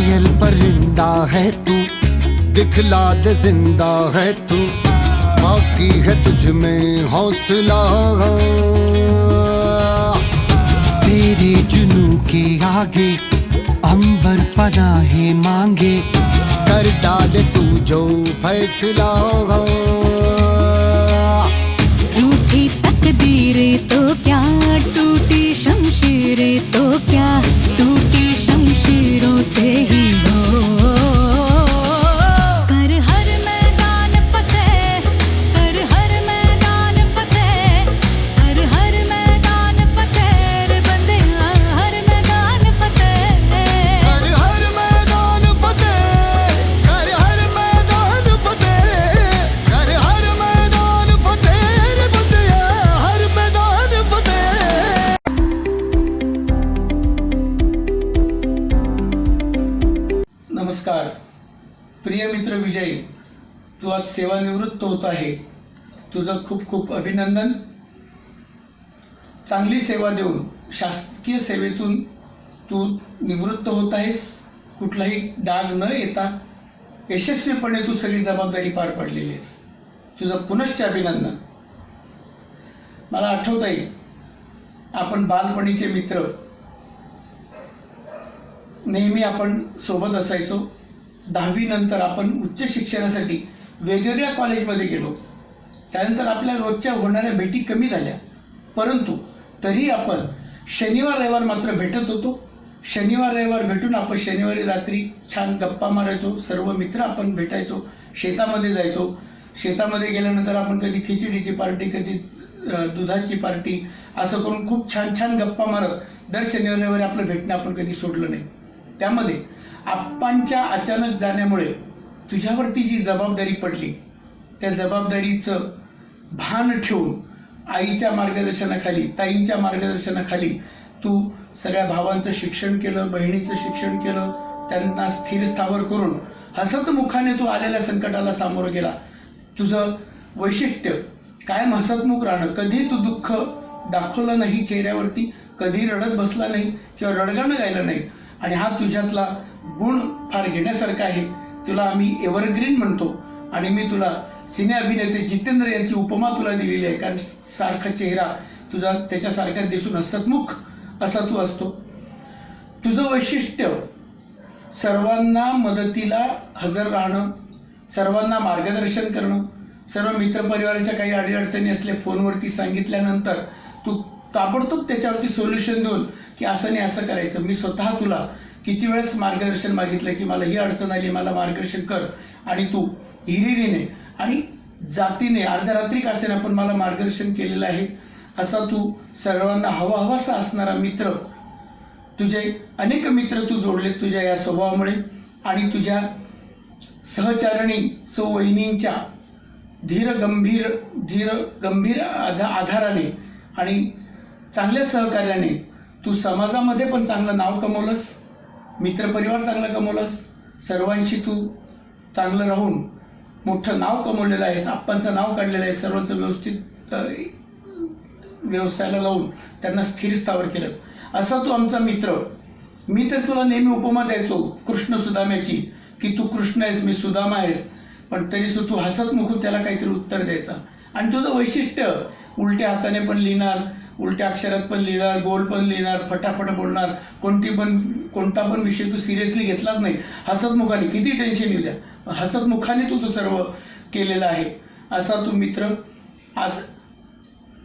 घायल परिंदा है तू, दिखला दे जिंदा है तू, बाकी है तुझ में हौसला। तेरे जुनू के आगे अंबर पनाहे मांगे, कर डाले तू जो फैसला। रूठी तकदीरें तो क्या, टूटी शमशीरें तो क्या, टूटी शमशीरों से ही हो। कर हर मैदान फतेह, कर हर मैदान फतेह, कर हर मैदान फतेह रे बंदिया, हर मैदान फतेह। कर हर मैदान फतेह, कर हर मैदान फतेह, कर हर मैदान फतेह रे बंदिया, हर मैदान फतेह। नमस्कार प्रिय मित्र विजय, तू आज सेवानिवृत्त होत आहे, तुझं खूप खूप अभिनंदन। चांगली सेवा देऊन शासकीय सेवेतून तू निवृत्त होत आहेस, कुठलाही डाग न येता यशस्वीपणे तू सगळी जबाबदारी पार पाडलेली आहेस, तुझं पुनश्च अभिनंदन। मला आठवत आहे आपण बालपणीचे मित्र, नेहमी आपण सोबत असायचो। 10वी नंतर आपण उच्च शिक्षणासाठी वेगवेगळ्या कॉलेजमध्ये गेलो, त्यानंतर आपल्या रोजच्या होणाऱ्या भेटी कमी झाल्या, परंतु तरी आपण शनिवार रविवार मात्र भेटत होतो। शनिवार रविवार भेटून आपण शनिवारी रात्री छान गप्पा मारायचो, सर्व मित्र आपण भेटायचो, शेतामध्ये जायचो। शेतामध्ये गेल्यानंतर आपण कधी खिचडीची पार्टी, कधी दुधाची पार्टी, असं करून खूप छान छान गप्पा मारत दर शनिवार रविवारी आपलं भेटणं आपण कधी सोडलं नाही। त्यामध्ये आप्पांच्या अचानक जाण्यामुळे तुझ्यावरती जी जबाबदारी पडली, त्या जबाबदारीचं भान ठेवून आईच्या मार्गदर्शनाखाली, ताईंच्या मार्गदर्शनाखाली तू सगळ्या भावांचं शिक्षण केलं, बहिणीचं शिक्षण केलं, त्यांना स्थिर स्थावर करून हसतमुखाने तू आलेल्या संकटाला सामोरं गेला। तुझं वैशिष्ट्य कायम हसतमुख राहणं, कधी तू दुःख दाखवलं नाही चेहऱ्यावरती, कधी रडत बसला नाही किंवा रडगाणं गायलं नाही, आणि हा तुझ्यातला गुण फार घेण्यासारखा आहे। तुला आम्ही एव्हरग्रीन म्हणतो, आणि मी तुला सिने अभिनेते जितेंद्र यांची उपमा तुला दिलेली आहे, कारण सारखा चेहरा तुझा त्याच्यासारखा दिसून हसतमुख असा तू असतो। तुझं वैशिष्ट्य सर्वांना मदतीला हजर राहणं, सर्वांना मार्गदर्शन करणं, सर्व मित्रपरिवाराच्या काही अडीअडचणी असल्या फोनवरती सांगितल्यानंतर तू ताबडतोब त्याच्यावरती सोल्युशन देऊन की असं नाही असं करायचं। मी स्वतः तुला किती वेळेस मार्गदर्शन मागितलं की मला ही अडचण आली, मला मार्गदर्शन कर, आणि तू हिरिरीने आणि जातीने अर्ध्या रात्री का असेना पण मला मार्गदर्शन केलेलं आहे। असा तू सर्वांना हवाहवासा असणारा मित्र, तुझे अनेक मित्र तू जोडले तुझ्या या स्वभावामुळे, आणि तुझ्या सहचारणी सौ वहिनींच्या धीर गंभीर आधाराने आणि चांगल्या सहकार्याने तू समाजामध्ये पण चांगलं नाव कमवलंस, मित्रपरिवार चांगला कमवलंस, सर्वांशी तू चांगलं राहून मोठं नाव कमवलेलं आहेस, आप्पांचं नाव काढलेलं आहे, सर्वांचं व्यवस्थित व्यवसायाला लावून त्यांना स्थिर स्थावर केलं। असा तू आमचा मित्र। मी तर तुला नेहमी उपमा द्यायचो कृष्ण सुदाम्याची, की तू कृष्ण आहेस, मी सुदामा आहेस, पण तरी सुद्धा तू हसतमुख त्याला काहीतरी उत्तर द्यायचा। आणि तुझं वैशिष्ट्य उलट्या हाताने पण लिहिणार, उलट्या अक्षरात पण लिहिणार, गोल पण लिहिणार, फटाफट बोलणार, कोणता पण विषय तू सिरियसली घेतलाच नाही, हसतमुखाने, किती टेन्शन येऊ द्या हसतमुखाने तू सर्व केलेलं आहे। असा तू मित्र आज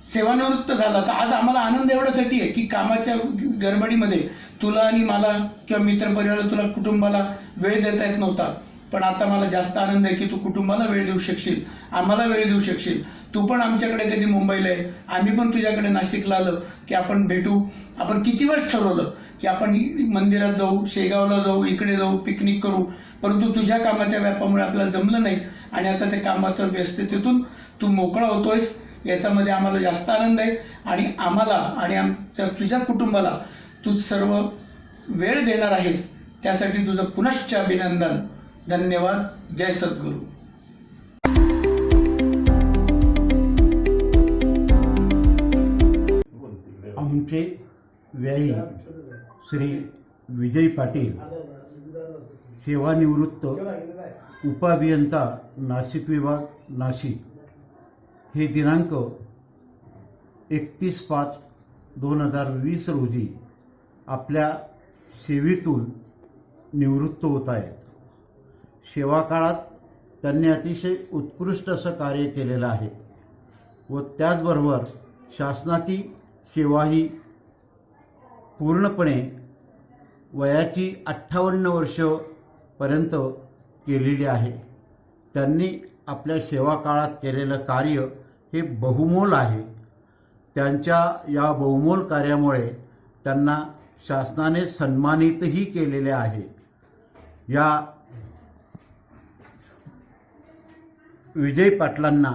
सेवानिवृत्त झाला। तर आज आम्हाला आनंद एवढ्यासाठी आहे की कामाच्या गडबडीमध्ये तुला आणि मला किंवा मित्रपरिवाराला, तुला कुटुंबाला वेळ देता येत नव्हता, पण आता मला जास्त आनंद आहे की तू कुटुंबाला वेळ देऊ शकशील, आम्हाला वेळ देऊ शकशील। तू पण आमच्याकडे कधी मुंबईला आहे, आम्ही पण तुझ्याकडे नाशिकला आलं की आपण भेटू। आपण किती वेळेस ठरवलं की आपण मंदिरात जाऊ, शेगावला जाऊ, इकडे जाऊ, पिकनिक करू, परंतु तुझ्या कामाच्या व्यापामुळे आपल्याला जमलं नाही, आणि आता त्या कामाच्या व्यस्ततेतून तू मोकळा होतोयस, याच्यामध्ये आम्हाला जास्त आनंद आहे। आणि आम्हाला आणि आमच्या तुझ्या कुटुंबाला तू सर्व वेळ देणार आहेस, त्यासाठी तुझं पुनश्च अभिनंदन। धन्यवाद। जय सद्गुरू। आमचे व्यायी श्री विजय पाटील सेवानिवृत्त उपअभियंता नाशिक विभाग नाशिक हे दिनांक 31/5/2020 रोजी आपल्या सेवेतून निवृत्त होत आहेत. सेवा काळात त्यांनी अतिशय उत्कृष्ट असं कार्य केलेलं आहे व त्याचबरोबर शासनाची सेवाही पूर्णपणे वयाची 58 वर्षपर्यंत केलेली आहे. त्यांनी आपल्या सेवा काळात केलेलं कार्य हे बहुमोल आहे. त्यांच्या या बहुमोल कार्यामुळे त्यांना शासनाने सन्मानितही केलेले आहे. या विजय पाटलांना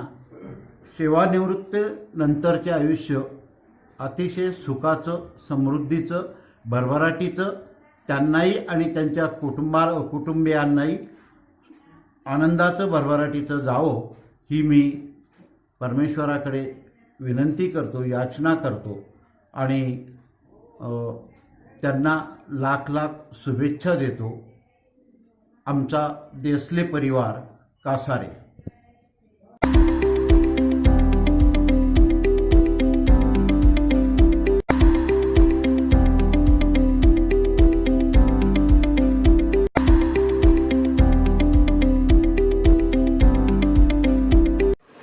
सेवानिवृत्तीनंतरचे आयुष्य अतिशय सुखाचं, समृद्धीचं, भरभराटीचं त्यांनाही आणि त्यांच्या कुटुंबियांनाही आनंदाचं, भरभराटीचं जावं ही मी परमेश्वराकडे विनंती करतो, याचना करतो आणि त्यांना लाख लाख शुभेच्छा देतो. आमचा देसले परिवार Kasare.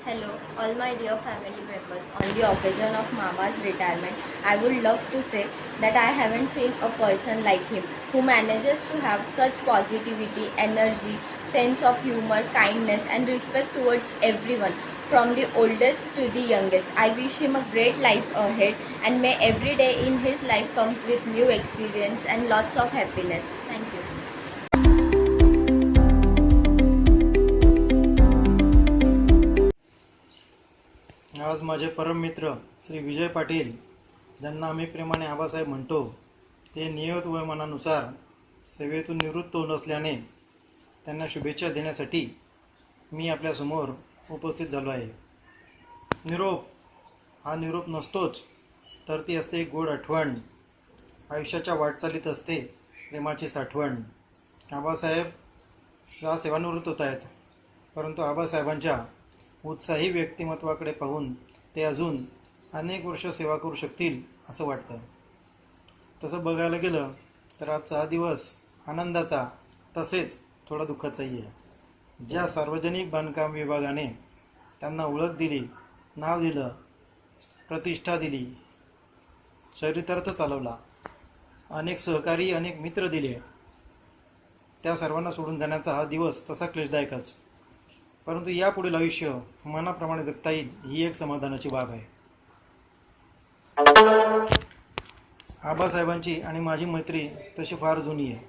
Hello, all my dear family members. On the occasion of Mama's retirement, I would love to say that I haven't seen a person like him who manages to have such positivity, energy, sense of humor, kindness, and respect towards everyone, from the oldest to the youngest. I wish him a great life ahead, and may every day in his life comes with new experience and lots of happiness. Thank you. आज माझे परममित्र श्री विजय पाटील, ज्यांना आम्ही प्रेमाने आबासाहेब म्हणतो, ते नियत वयोमानानुसार सेवेतून निवृत्त होऊन असल्याने त्यांना शुभेच्छा देण्यासाठी मी आपल्यासमोर उपस्थित झालो आहे. निरोप हा निरोप नसतोच, तर ती असते एक गोड आठवण. आयुष्याच्या वाटचालीत असते प्रेमाची साठवण. आबासाहेब सेवानिवृत्त होत आहेत, परंतु आबासाहेबांच्या उत्साही व्यक्तिमत्वाकडे पाहून ते अजून अनेक वर्ष सेवा करू शकतील असं वाटतं. तसं बघायला गेलं तर आजचा हा दिवस आनंदाचा तसेच थोडा दुःखाचाही आहे. ज्या सार्वजनिक बांधकाम विभागाने त्यांना ओळख दिली, नाव दिलं, प्रतिष्ठा दिली, चरितार्थ चालवला, अनेक सहकारी, अनेक मित्र दिले, त्या सर्वांना सोडून जाण्याचा हा दिवस तसा क्लेशदायकच. परंतु यापुढील आयुष्य मनाप्रमाणे जगता येईल ही एक समाधानाची बाब आहे. आबासाहेबांची आणि माझी मैत्री तशी फार जुनी आहे,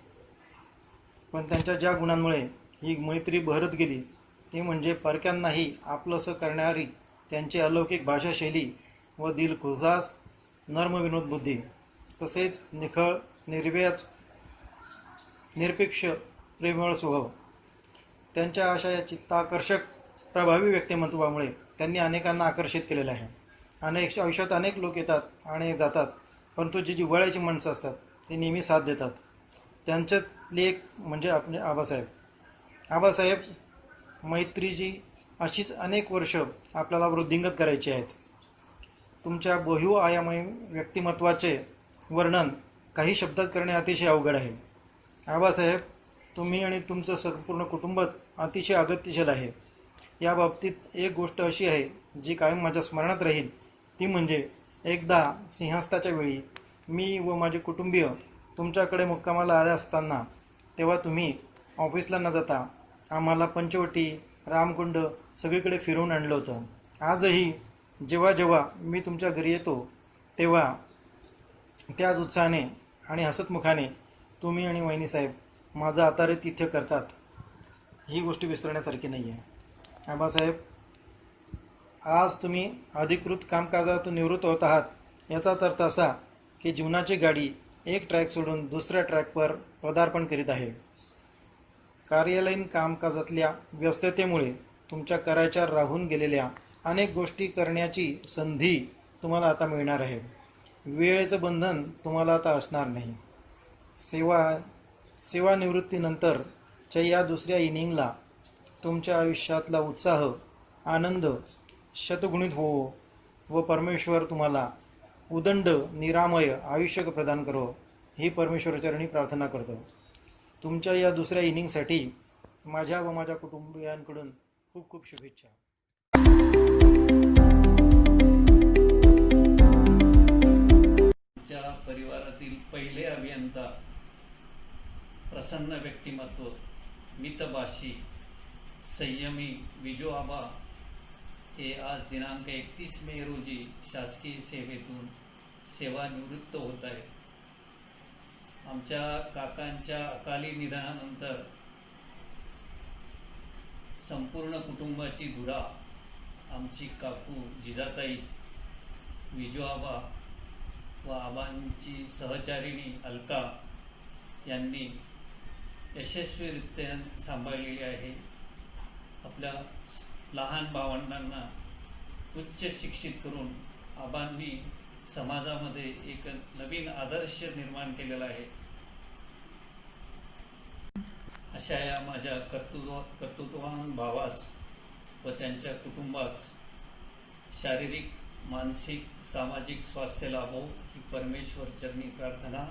पण त्यांच्या ज्या गुणांमुळे ही मैत्री बहरत गेली ते म्हणजे परक्यांनाही आपलंसं करणारी त्यांची अलौकिक भाषाशैली व दिलखुलास नर्म विनोद बुद्धी, तसेच निखळ, निर्व्याज, निरपेक्ष, प्रेमळ स्वभाव. त्यांच्या अशा या चित्ताकर्षक प्रभावी व्यक्तिमत्वामुळे त्यांनी अनेकांना आकर्षित केलेलं आहे. आयुष्यात अनेक लोक येतात आणि जातात, परंतु जी जिव्हाळ्याची माणसं असतात ते नेहमी साथ देतात. त्यांच्यातले एक म्हणजे आपले आबासाहेब. आबासाहेब मैत्रीची अशीच अनेक वर्ष आपल्याला वृद्धिंगत करायची आहेत. तुमच्या बहुआयामी व्यक्तिमत्वाचे वर्णन काही शब्दात करणे अतिशय अवघड आहे. आबासाहेब, तुम्ही आणि तुमचं संपूर्ण कुटुंबच अतिशय अगत्यशील आहे. या बाबतीत एक गोष्ट अशी आहे जी कायम माझ्या स्मरणात राहील, ती म्हणजे एकदा सिंहस्थाच्या वेळी मी व माझे कुटुंबीय तुमच्याकडे मुक्कामाला आले असताना तेव्हा तुम्ही ऑफिसला न जाता आम्हाला पंचवटी, रामकुंड सगळीकडे फिरवून आणलं होतं. आजही जेव्हा जेव्हा मी तुमच्या घरी येतो तेव्हा त्याच उत्साहाने आणि हसतमुखाने तुम्ही आणि वहिनीसाहेब माझं आदरातिथ्य करतात. ही गोष्ट विसरण्यासारखी नाही आहे. आबासाहेब, आज तुम्ही अधिकृत कामकाजातून निवृत्त होत आहात याचाच अर्थ असा की जीवनाची गाडी एक ट्रॅक सोडून दुसऱ्या ट्रॅकवर पदार्पण करीत आहे. कार्यालयीन कामकाजातल्या व्यस्ततेमुळे तुमच्या करायच्या राहून गेलेल्या अनेक गोष्टी करण्याची संधी तुम्हाला आता मिळणार आहे. वेळेचं बंधन तुम्हाला आता असणार नाही. सेवानिवृत्तीनंतर च्या या दुसऱ्या इनिंगला तुमच्या आयुष्यातला उत्साह आनंद शतगुणित होवो व परमेश्वर तुम्हाला उदंड निरामय आयुष्य प्रदान करो ही परमेश्वराचरणी प्रार्थना करतो. तुमच्या या दुसऱ्या इनिंगसाठी माझ्या व माझ्या कुटुंबियांकडून खूप खूप शुभेच्छा. आमच्या परिवारातील पहिले अभियंता, प्रसन्न व्यक्तिमत्व, मितभाषी, संयमी विजू आबा हे आज दिनांक 31 मे रोजी शासकीय सेवेतून सेवानिवृत्त होत आहेत. आमच्या काकांच्या अकाली निधनानंतर संपूर्ण कुटुंबाची धुरा आमची काकू जिजाताई, विजू आबा व आबांची सहचारिणी अलका यांनी यशस्वीरित्या सांभाळलेली आहे. आपल्या लहान भावंडांना उच्च शिक्षित करून आबांनी समाजामध्ये एक नवीन आदर्श निर्माण केलेला आहे. अशा या माझ्या कर्तृत्ववान भावास व त्यांच्या कुटुंबास शारीरिक, मानसिक, सामाजिक स्वास्थ्य लाभो ही परमेश्वर चरणी प्रार्थना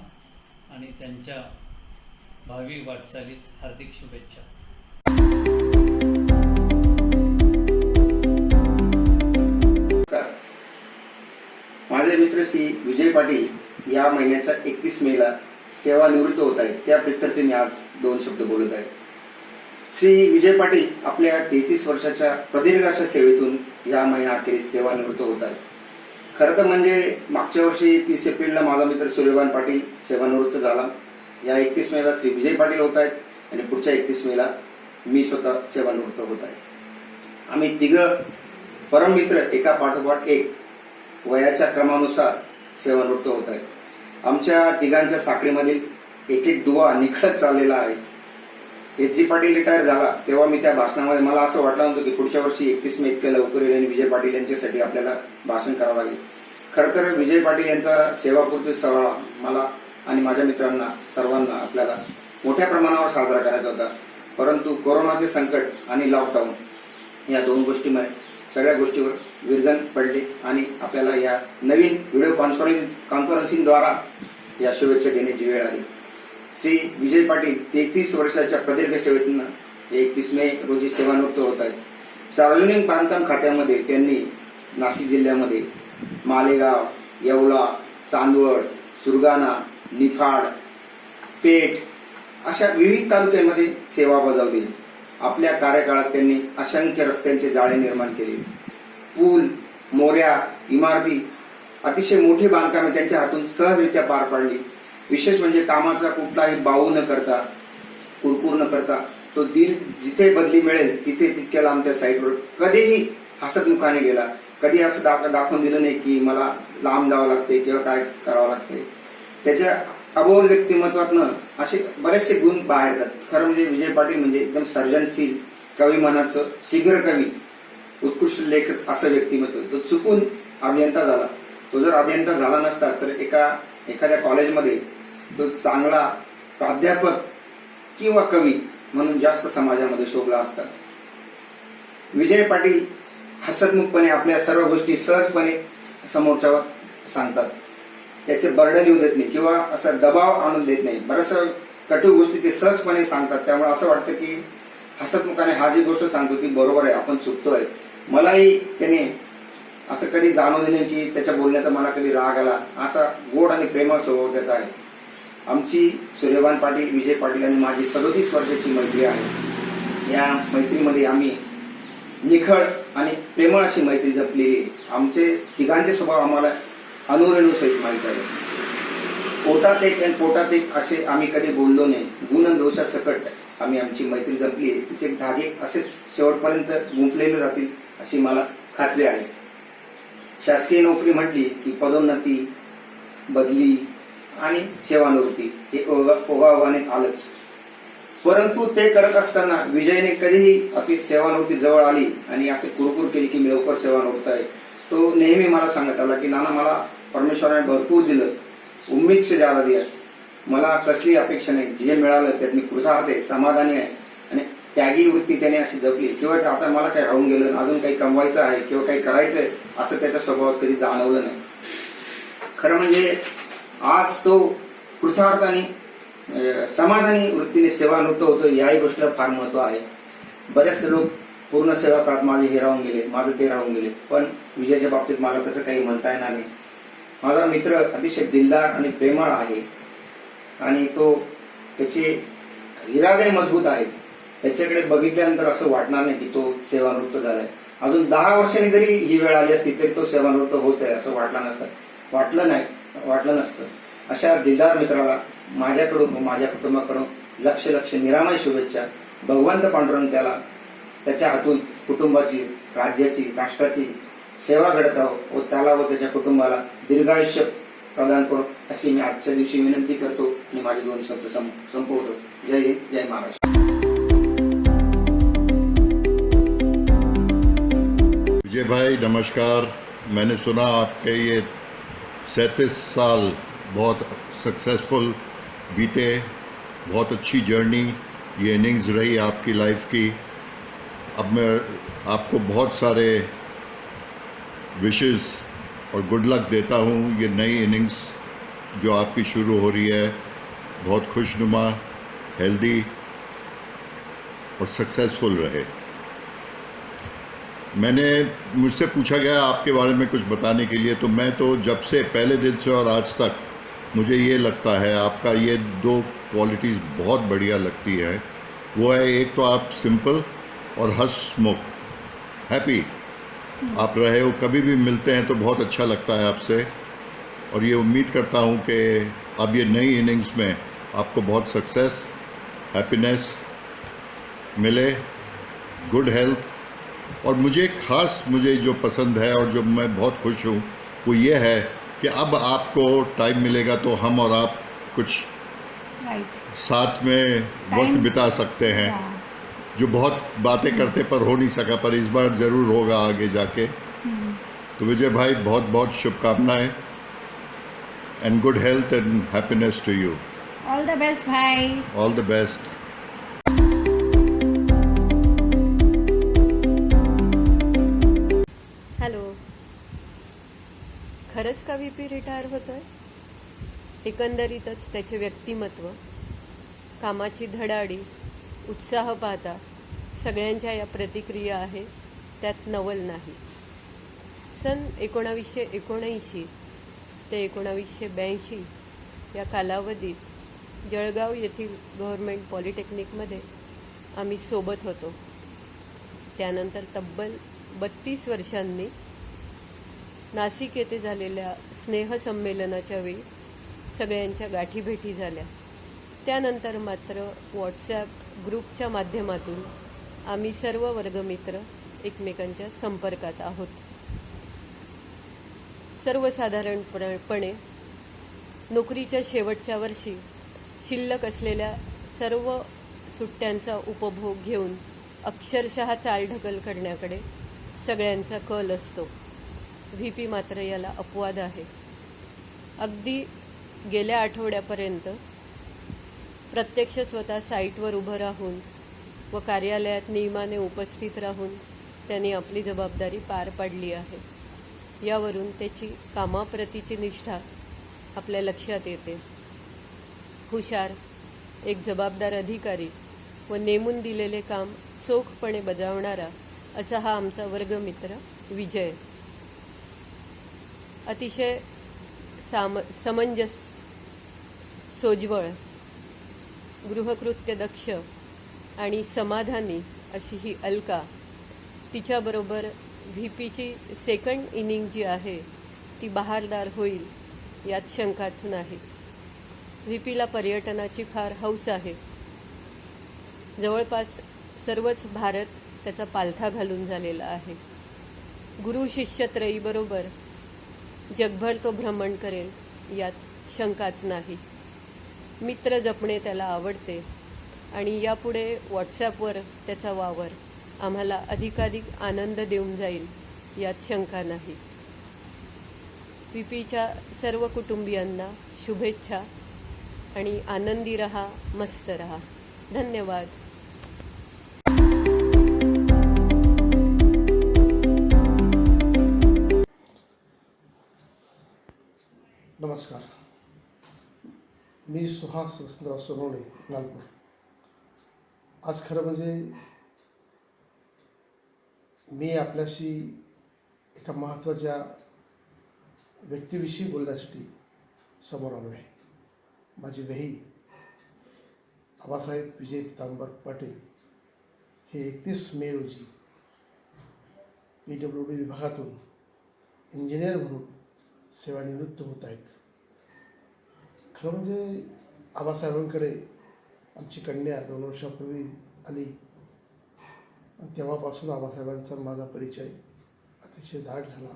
आणि त्यांच्या भावी वाटचालीस हार्दिक शुभेच्छा. माझे मित्र श्री विजय पाटील या महिन्याच्या 31 मेला सेवानिवृत्त होत आहेत. त्या प्रित्यर्थ मी आज 2 शब्द बोलत आहे. श्री विजय पाटील आपल्या 33 वर्षाच्या प्रदीर्घ अशा सेवेतून या महिन्याअखेरीस सेवानिवृत्त होत आहेत. खरं तर म्हणजे मागच्या वर्षी 30 एप्रिलला माझा मित्र सूर्यभान पाटील सेवानिवृत्त झाला. या 31 मेला श्री विजय पाटील होत आहेत आणि पुढच्या 31 मेला मी स्वतः सेवानिवृत्त होत आहे. आम्ही तिघं परममित्र एका पाठोपाठ एक वयाच्या क्रमानुसार सेवानिवृत्त होत आहेत. आमच्या तिघांच्या साखळीमधील एक एक दुवा निखळत चाललेला आहे. एच.जी. पाटील रिटायर झाला तेव्हा मी त्या भाषणामध्ये मला असं वाटलं नव्हतं की पुढच्या वर्षी 31 मे इतक्या लवकर येईल आणि विजय पाटील यांच्यासाठी आपल्याला भाषण करावं लागेल. खरं तर विजय पाटील यांचा सेवापूर्ती सोहळा मला आणि माझ्या मित्रांना सर्वांना आपल्याला मोठ्या प्रमाणावर साजरा करायचा होता. परंतु कोरोनाचे संकट आणि लॉकडाऊन या 2 गोष्टीमुळे सगळ्या गोष्टीवर विरजण पडले आणि आपल्याला या नवीन व्हिडिओ कॉन्फरन्सिंगद्वारा या शुभेच्छा देण्याची वेळ आली. श्री विजय पाटील 33 वर्षाच्या प्रदीर्घ सेवेतून 31 मे रोजी सेवानिवृत्त होत आहेत. सार्वजनिक बांधकाम खात्यामध्ये त्यांनी नाशिक जिल्ह्यामध्ये मालेगाव, येवला, चांदवड, सुरगाणा, निफाड, पेठ अशा विविध तालुक्यांमध्ये सेवा बजावली. आपल्या कार्यकाळात त्यांनी असंख्य रस्त्यांचे जाळे निर्माण केले. पूल, मोऱ्या, इमारती अतिशय मोठी बांधकामे त्यांच्या हातून सहजरित्या पार पाडली. विशेष म्हणजे कामाचा कुठलाही बाऊ न करता, कुरकुर न करता तो दिल जिथे बदली मिळेल तिथे तितक्या लांब त्या साईटवर कधीही हसतमुखाने गेला. कधी असं दाखवून दिलं नाही की मला लांब जावं लागते किंवा काय करावं लागते. त्याच्या अबोल व्यक्तिमत्वातनं असे बरेचसे गुण बाहेर येतात. खरं म्हणजे विजय पाटील म्हणजे एकदम सर्जनशील, कवी मनाचं शीघ्र कवी, उत्कृष्ट लेखक असं व्यक्तिमत्व. तो चुकून अभियंता झाला. तो जर अभियंता झाला नसता तर एखाद्या कॉलेजमध्ये तो चांगला प्राध्यापक किंवा कवी म्हणून जास्त समाजामध्ये शोभला असता. विजय पाटील हसतमुखपणे आपल्या सर्व गोष्टी सहजपणे समोरच्यावर सांगतात. त्याचे बर्डन येऊ देत नाही किंवा असा दबाव आणून देत नाही. बऱ्याचशा कटू गोष्टी ते सहजपणे सांगतात. त्यामुळे असं वाटतं की हसतमुखाने हा जी गोष्ट सांगतो ती बरोबर आहे, आपण चुकतोय. मलाही त्याने असं कधी जाणवलं नाही की त्याच्या बोलण्याचा मला कधी राग आला. असा गोड आणि प्रेमळ स्वभाव त्याचा आहे. आमची सूर्यभान पाटील, विजय पाटील आणि माझी 37 वर्षाची मैत्री आहे. या मैत्रीमध्ये आम्ही निखळ आणि प्रेमळ अशी मैत्री जपलेली. आमचे तिघांचे स्वभाव आम्हाला अनुरेणुसहित माहीत आहे. पोटात एक आणि पोटात एक असे आम्ही कधी बोललो नाही. गुण दोषासकट आम्ही आमची मैत्री जपली. तिचे धागे असेच शेवटपर्यंत गुंफलेले राहतील अशी मला खात्री आहे. शासकीय नोकरी म्हटली की पदोन्नती, बदली आणि सेवानिवृत्ती हे ओघाओघाने आलंच. परंतु ते करत असताना विजयने कधीही आपली सेवानिवृत्ती जवळ आली आणि असे कुरकुर केली की मी लवकर सेवानिवृत्त आहे. तो नेहमी मला सांगत आला की नाना मला परमेश्वराने भरपूर दिलं, उम्मीद से ज्यादा दिया. मला कसली अपेक्षा नाही. जे मिळालं त्यात मी कृतार्थ आहे, समाधानी आहे. त्यागी वृत्ती त्याने अशी जपली किंवा आता मला काही राहून गेलं, अजून काही कमवायचं आहे किंवा काही करायचं आहे असं त्याच्या स्वभावात कधी जाणवलं नाही. खरं म्हणजे आज तो कृतार्थाने समाधानी वृत्तीने सेवानिवृत्त होतो, याही गोष्टीला फार महत्व आहे. बरेचसे लोक पूर्ण सेवा काळात माझे हे राहून गेले, माझं ते राहून गेले, पण विजयाच्या बाबतीत मला तसं काही म्हणता येणार नाही. माझा मित्र अतिशय दिलदार आणि प्रेमळ आहे आणि तो त्याचे इरादे मजबूत आहेत. त्याच्याकडे बघितल्यानंतर असं वाटणार नाही की तो सेवानिवृत्त झालाय. अजून 10 वर्षांनी जरी ही वेळ आली असती तरी तो सेवानिवृत्त होत आहे असं वाटलं नसतं. अशा दिलदार मित्राला माझ्याकडून व माझ्या कुटुंबाकडून लक्ष निरामय शुभेच्छा. भगवंत पांडुरंग त्याच्या हातून कुटुंबाची, राज्याची, राष्ट्राची सेवा घडत राहो व त्याला व त्याच्या कुटुंबाला दीर्घायुष्य प्रदान करो अशी मी आजच्या दिवशी विनंती करतो आणि माझे 2 शब्द संपवतो. जय हिंद, जय महाराष्ट्र. विजय भाई नमस्कार. मैंने सुना आपके ये 37 साल बहुत सक्सेसफुल बीते, बहुत अच्छी जर्नी ये इनिंग्स रही आपकी लाइफ की. अब मैं आपको बहुत सारे विशेस और गुड लक देता हूँ. ये नई इनिंग्स जो आपकी शुरू हो रही है बहुत खुशनुमा, हेल्दी और सक्सेसफुल रहे. मुझसे पूछा गया आपके बारे में कुछ बताने के लिए, तो मैं तो जब से पहले दिन से और आज तक मुझे ये लगता है आपका ये 2 क्वालिटीज़ बहुत बढ़िया लगती है. वो है एक तो आप सिंपल और हंसमुख, हैप्पी आप रहे हो. कभी भी मिलते हैं तो बहुत अच्छा लगता है आपसे और ये उम्मीद करता हूँ कि अब ये नई इनिंग्स में आपको बहुत सक्सेस, हैप्पीनेस मिले, गुड हेल्थ. और मुझे जो पसंद है और जो मैं बहुत खुश हूँ वो ये है कि अब आपको टाइम मिलेगा तो हम और आप कुछ साथ में वक्त बिता सकते हैं. जो बहुत बातें करते पर हो नहीं सका, पर इस बार ज़रूर होगा आगे जाके. तो विजय भाई बहुत बहुत शुभकामनाएं and good health and happiness to you. All the best भाई. All the best. हॅलो. खरंच का VP रिटायर होतोय? एकंदरीतच त्याचे व्यक्तिमत्व, कामाची धडाडी, उत्साह पाहता सगळ्यांच्या या प्रतिक्रिया आहे, त्यात नवल नाही. सन 1979 ते 1982 या कालावधीत जळगाव येथील गव्हर्नमेंट पॉलिटेक्निकमध्ये आम्ही सोबत होतो. त्यानंतर तब्बल 32 वर्षांनी नाशिक येथे झालेल्या स्नेहसंमेलनाच्या वेळी सगळ्यांच्या गाठीभेटी झाल्या. त्यानंतर मात्र व्हॉट्सॲप ग्रुपच्या माध्यमातून आम्ही सर्व वर्गमित्र एकमेकांच्या संपर्कात आहोत. सर्वसाधारणपणे नोकरीच्या शेवटच्या वर्षी शिल्लक असलेल्या सर्व सुट्ट्यांचा उपभोग घेऊन अक्षरशः चालढकल करण्याकडे सगळ्यांचा कल असतो. VP मात्र याला अपवाद आहे. अगदी गेल्या आठवड्यापर्यंत प्रत्यक्ष स्वतः साईटवर उभं राहून व कार्यालयात नियमाने उपस्थित राहून त्यांनी आपली जबाबदारी पार पाडली आहे. यावरून त्याची कामाप्रतीची निष्ठा आपल्या लक्षात येते. हुशार, एक जबाबदार अधिकारी व नेमून दिलेले काम चोखपणे बजावणारा असा हा आमचा वर्गमित्र विजय. अतिशय समंजस, सोज्वळ, गृहकृत्य दक्ष आणि समाधानी अशी ही अलका. तिच्याबरोबर VPची सेकंड इनिंग जी आहे ती बहारदार होईल यात शंकाच नाही. VPला पर्यटनाची फार हौस आहे. जवळपास सर्वच भारत त्याचा पालथा घालून झालेला आहे. गुरु शिष्य त्रयीबरोबर जगभर तो भ्रमण करेल यात शंकाच नाही. मित्र जपणे त्याला आवडते आणि यापुढे व्हॉट्सॲपवर त्याचा वावर आम्हाला अधिकाधिक आनंद देऊन जाईल यात शंका नाही. VPच्या सर्व कुटुंबियांना शुभेच्छा आणि आनंदी रहा, मस्त रहा. धन्यवाद. नमस्कार. मी सुहास वसंतराव सोनवणे, नागपूर. आज खरं म्हणजे मी आपल्याशी एका महत्त्वाच्या व्यक्तीविषयी बोलण्यासाठी समोर आलो आहे. माझी वही आबासाहेब विजय पितांबर पाटील हे 31 मे रोजी PWD विभागातून इंजिनियर म्हणून सेवानिवृत्त होत आहेत. खरं म्हणजे आबासाहेबांकडे आमची कन्या 2 वर्षापूर्वी आली आणि तेव्हापासून आबासाहेबांचा माझा परिचय अतिशय दाट झाला.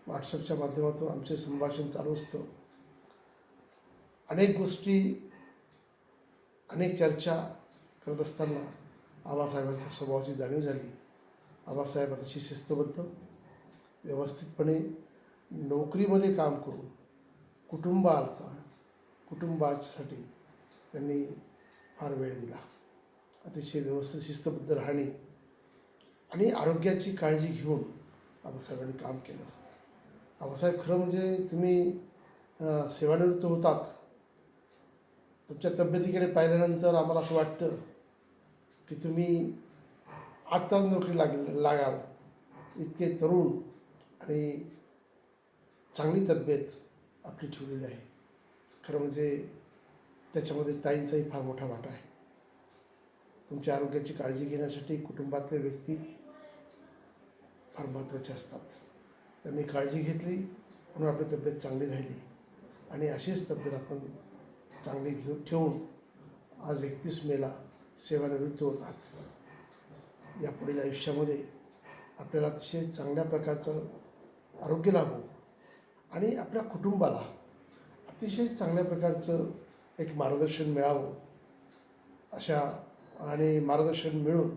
व्हॉट्सअपच्या माध्यमातून आमचे संभाषण चालू असतं. अनेक गोष्टी, अनेक चर्चा करत असताना आबासाहेबांच्या स्वभावाची जाणीव झाली. आबासाहेब अतिशय शिस्तबद्ध, व्यवस्थितपणे नोकरीमध्ये काम करून कुटुंबासाठी त्यांनी फार वेळ दिला. अतिशय व्यवस्थित शिस्तबद्ध राहणे आणि आरोग्याची काळजी घेऊन आबासाहेबांनी काम केलं. आबासाहेब खरं म्हणजे तुम्ही सेवानिवृत्त होतात, तुमच्या तब्येतीकडे पाहिल्यानंतर आम्हाला असं वाटतं की तुम्ही आत्ताच नोकरी लागाल. इतके तरुण आणि चांगली तब्येत आपली ठेवलेली आहे. खरं म्हणजे त्याच्यामध्ये ताईंचाही फार मोठा वाटा आहे. तुमच्या आरोग्याची काळजी घेण्यासाठी कुटुंबातले व्यक्ती फार महत्त्वाचे असतात. त्यांनी काळजी घेतली म्हणून आपली तब्येत चांगली राहिली आणि अशीच तब्येत आपण चांगली ठेवून आज 31 मेला सेवानिवृत्त होतात. या पुढील आयुष्यामध्ये आपल्याला अतिशय चांगल्या प्रकारचं आरोग्य लाभो आणि आपल्या कुटुंबाला अतिशय चांगल्या प्रकारचं एक मार्गदर्शन मिळावं अशा आणि मार्गदर्शन मिळून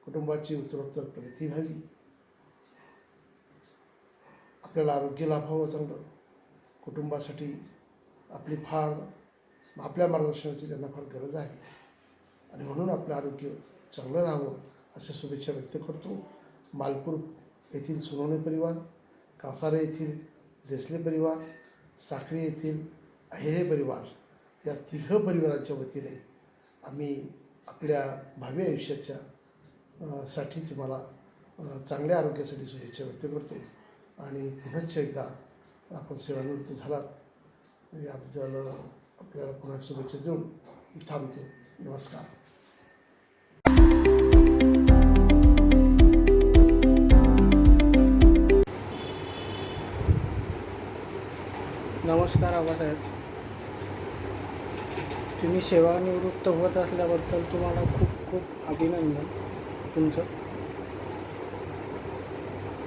कुटुंबाची उत्तरोत्तर प्रगती व्हावी. आपल्याला आरोग्य लाभावं चांगलं. कुटुंबासाठी आपल्या मार्गदर्शनाची त्यांना फार गरज आहे आणि म्हणून आपलं आरोग्य चांगलं राहावं अशा शुभेच्छा व्यक्त करतो. मालपूर येथील सोनवणे परिवार, कासारे येथील देसले परिवार, साखरी येथील अहिरे परिवार या 3 परिवारांच्या वतीने आम्ही आपल्या भावी आयुष्याच्या साठी तुम्हाला चांगल्या आरोग्यासाठी शुभेच्छा व्यक्त करतो आणि पुनश्च एकदा आपण सेवानिवृत्त झालात याबद्दल आपल्याला पुन्हा शुभेच्छा देऊन थांबतो. नमस्कार. नमस्कार आबासाहेब, तुम्ही सेवानिवृत्त होत असल्याबद्दल तुम्हाला खूप खूप अभिनंदन तुमचं.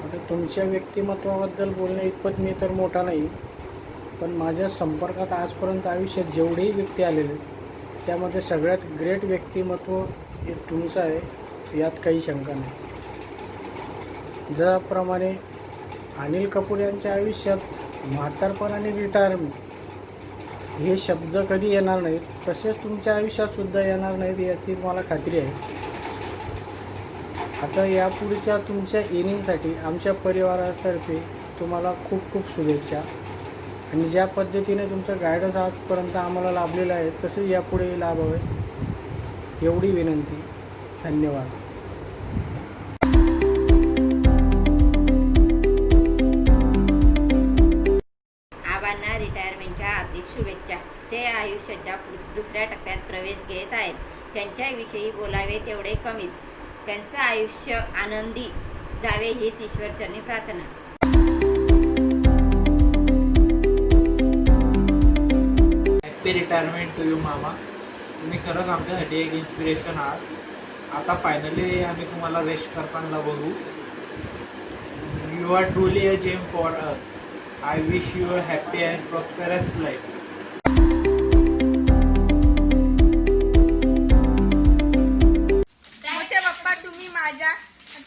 आता तुमच्या व्यक्तिमत्वाबद्दल बोलणे इतपत मी तर मोठा नाही, पण माझ्या संपर्कात आजपर्यंत आयुष्यात जेवढेही व्यक्ती आलेले त्यामध्ये सगळ्यात ग्रेट व्यक्तिमत्व हे तुमचं आहे, यात काही शंका नाही. ज्याप्रमाणे अनिल कपूर यांच्या आयुष्यात म्हातारपण आणि रिटायरमेंट हे शब्द कधी येणार नाहीत, तसेच तुमच्या आयुष्यातसुद्धा येणार नाहीत याची मला खात्री आहे. आता यापुढच्या तुमच्या इनिंगसाठी आमच्या परिवारातर्फे तुम्हाला खूप खूप शुभेच्छा आणि ज्या पद्धतीने तुमचं गायडन्स आजपर्यंत आम्हाला लाभलेलं आहे तसे यापुढे लाभावे एवढी विनंती. धन्यवाद. आबांना रिटायरमेंटच्या हार्दिक शुभेच्छा. ते आयुष्याच्या दुसऱ्या टप्प्यात प्रवेश घेत आहेत. त्यांच्याविषयी बोलावे तेवढे कमीच. त्यांचं आयुष्य आनंदी जावे हीच ईश्वरचरणी प्रार्थना. हॅपी रिटायरमेंट टू यू मामा. तुम्ही खरंच आमच्यासाठी एक इन्स्पिरेशन आहात. आता फायनली आम्ही तुम्हाला रेस्ट करताना बघू. You are truly a gem for us. I wish you a happy and prosperous life. मोठे बाप्पा,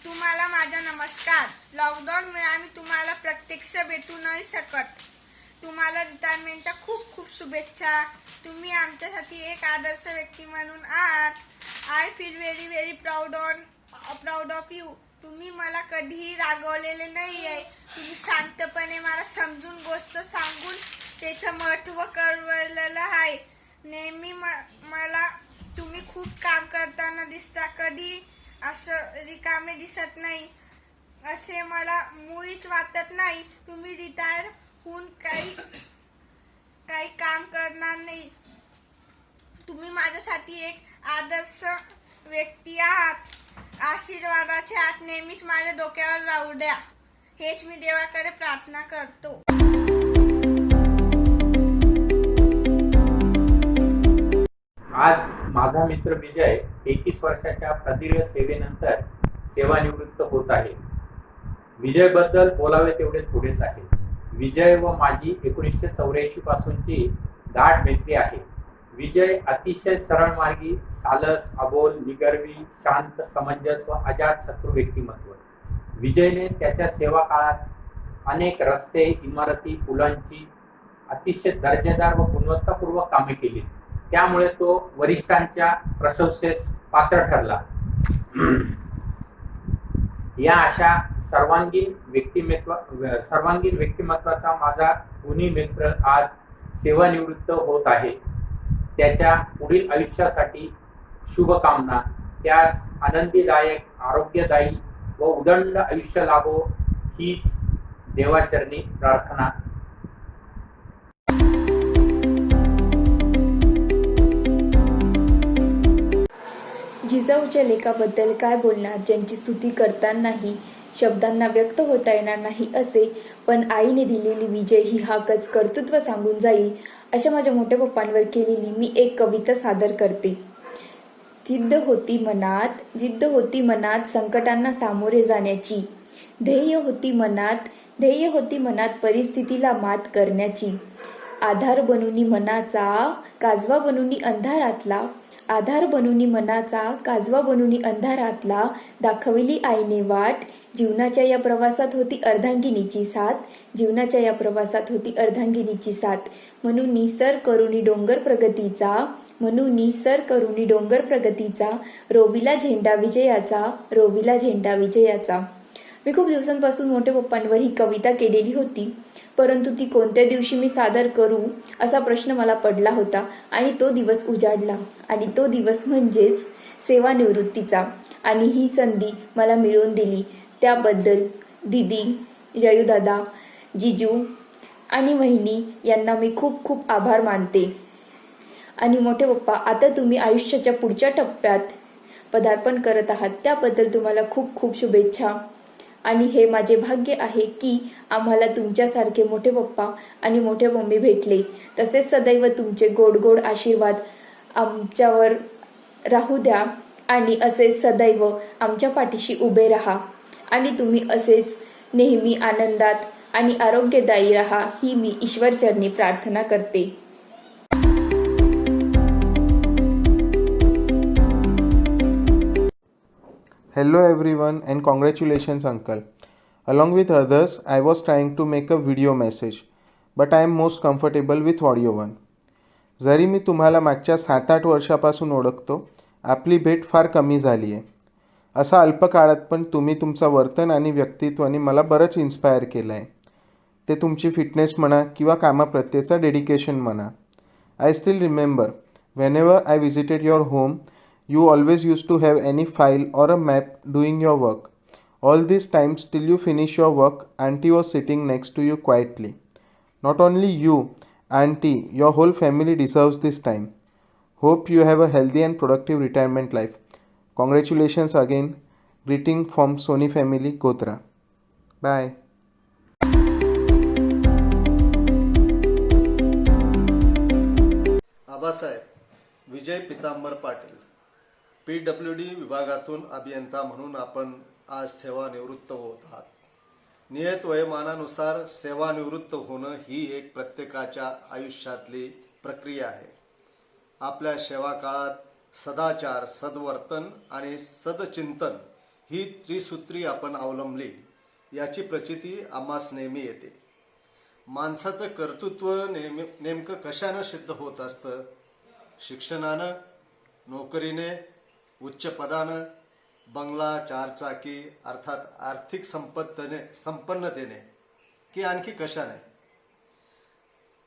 तुम्हाला माझा नमस्कार. लॉकडाऊनमुळे आम्ही तुम्हाला प्रत्यक्ष भेटू नाही शकत. तुम्हाला रिटायरमेंटच्या खूप खूप शुभेच्छा. तुम्ही आमच्यासाठी एक आदर्श व्यक्ती म्हणून आहात. I feel very very proud of you. तुम्ही मला कधीही रागवलेले नाही आहे. तुम्ही शांतपणे मला समजून गोष्ट सांगून त्याचं महत्त्व कळवलेलं आहे. नेहमी मला तुम्ही खूप काम करताना दिसता, कधी असं रिकामे दिसत नाही असे मला मुळीच वाटत नाही. तुम्ही रिटायर होऊन काही काम करणार नाही. तुम्ही माझ्यासाठी एक आदर्श व्यक्ती आहात. आशीर्वादाचे हात नेहमीच माझ्या डोक्यावर राहू द्या, हेच मी देवाकडे प्रार्थना करतो. आज माझा मित्र विजय 33 वर्षाच्या प्रदीर्घ सेवेनंतर सेवानिवृत्त होत आहे. विजयबद्दल बोलावे तेवढे थोडेच आहे. विजय व माझी 1984 पासूनची गाठ मैत्री आहे. विजय अतिशय सरळ मार्गी, सालस, अबोल, निगर्वी, शांत, समंजस व अजातशत्रू व्यक्तिमत्व. विजयने त्याच्या सेवा काळात अनेक रस्ते, इमारती, पुलांची अतिशय दर्जेदार व गुणवत्तापूर्वक कामे केली. त्यामुळे तो वरिष्ठांच्या प्रशंसेस पात्र ठरला. या अशा सर्वांगीण व्यक्तिमत्वाचा माझा गुणी मित्र आज सेवानिवृत्त होत आहे. त्याच्या पुढील आयुष्यासाठी शुभकामना. त्यास आनंदीदायक, आरोग्यदायी व उदंड आयुष्य लाभो हीच देवाचरणी प्रार्थना. जिजाऊच्या लेखाबद्दल काय बोलणार, ज्यांची स्तुती करतानाही शब्दांना व्यक्त होता येणार नाही असे, पण आईने दिलेली विजय ही हाकच कर्तृत्व सांगून जाईल अशा माझ्या मोठ्या पप्पांवर केलेली मी एक कविता सादर करते. जिद्द होती मनात संकटांना सामोरे जाण्याची, ध्येय होती मनात परिस्थितीला मात करण्याची. आधार बनूनी मनाचा काजवा बनूनी अंधारातला दाखवली आईने वाट. जीवनाच्या या प्रवासात होती अर्धांगिनीची साथ. म्हणून सर करुणी डोंगर प्रगतीचा, रोविला झेंडा विजयाचा. मी खूप दिवसांपासून मोठ्या पप्पांवर ही कविता केलेली होती, परंतु ती कोणत्या दिवशी मी सादर करू असा प्रश्न मला पडला होता आणि तो दिवस उजाडला. आणि तो दिवस म्हणजेच सेवानिवृत्तीचा. आणि ही संधी मला मिळवून दिली त्याबद्दल दीदी, जयूदादा, जिजू आणि वहिनी यांना मी खूप खूप आभार मानते. आणि मोठे पप्पा, आता तुम्ही आयुष्याच्या पुढच्या टप्प्यात पदार्पण करत आहात, त्याबद्दल तुम्हाला खूप खूप शुभेच्छा. आणि हे माझे भाग्य आहे की आम्हाला तुमच्यासारखे मोठे पप्पा आणि मोठे मम्मी भेटले. तसेच सदैव तुमचे गोड गोड आशीर्वाद आमच्यावर राहू द्या आणि असेच सदैव आमच्या पाठीशी उभे राहा. आणि तुम्ही असेच नेहमी आनंदात आणि आरोग्यदायी राहा ही मी ईश्वरचरणी प्रार्थना करते. Hello everyone and congratulations uncle. Along with others, I was trying to make a video message, but I am most comfortable with audio one. जरी मी तुम्हाला मागच्या 7-8 वर्षापासून ओळखतो, आपली भेट फार कमी झाली आहे. असा अल्प काळात पण तुम्ही तुमचं वर्तन आणि व्यक्तित्वाने मला बरंच इन्स्पायर केलं आहे. ते तुमची फिटनेस म्हणा किंवा कामाप्रत्येचं डेडिकेशन म्हणा. I still remember whenever I visited your home, you always used to have any file or a map doing your work. All these times till you finish your work, auntie was sitting next to you quietly. Not only you, auntie, your whole family deserves this time. Hope you have a healthy and productive retirement life. Congratulations again. Greeting from Sony family, Kotra. Bye. Abasaheb Vijay Pitambar Patil, PWD विभागातून अभियंता म्हणून आपण आज सेवानिवृत्त होत आहात. नियत वयोमानानुसार सेवानिवृत्त होणं ही एक प्रत्येकाच्या आयुष्यातली प्रक्रिया आहे. आपल्या सेवा काळात सदाचार, सद्वर्तन आणि सदचिंतन ही त्रिसूत्री आपण अवलंबली याची प्रचिती आम्हास नेहमी येते. माणसाचं कर्तृत्व नेमकं कशानं सिद्ध होत असतं? शिक्षणानं, नोकरीने, उच्च पदानं, बंगला, चारचाकी अर्थात आर्थिक संपन्नतेने की आणखी कशाने?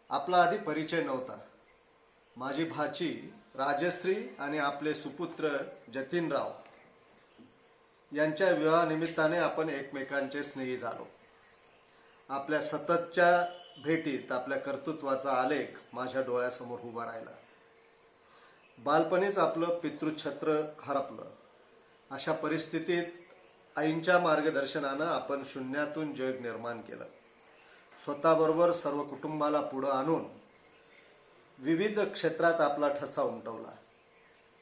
आपला आधी परिचय नव्हता. माझी भाची राजश्री आणि आपले सुपुत्र जतीनराव यांच्या विवाहानिमित्ताने आपण एकमेकांचे स्नेही झालो. आपल्या सततच्या भेटीत आपल्या कर्तृत्वाचा आलेख माझ्या डोळ्यासमोर उभा राहिला. बालपणीच आपलं पितृछत्र हरपलं. अशा परिस्थितीत आईंच्या मार्गदर्शनानं आपण शून्यातून जग निर्माण केलं. स्वतःबरोबर सर्व कुटुंबाला पुढं आणून विविध क्षेत्रात आपला ठसा उमटवला.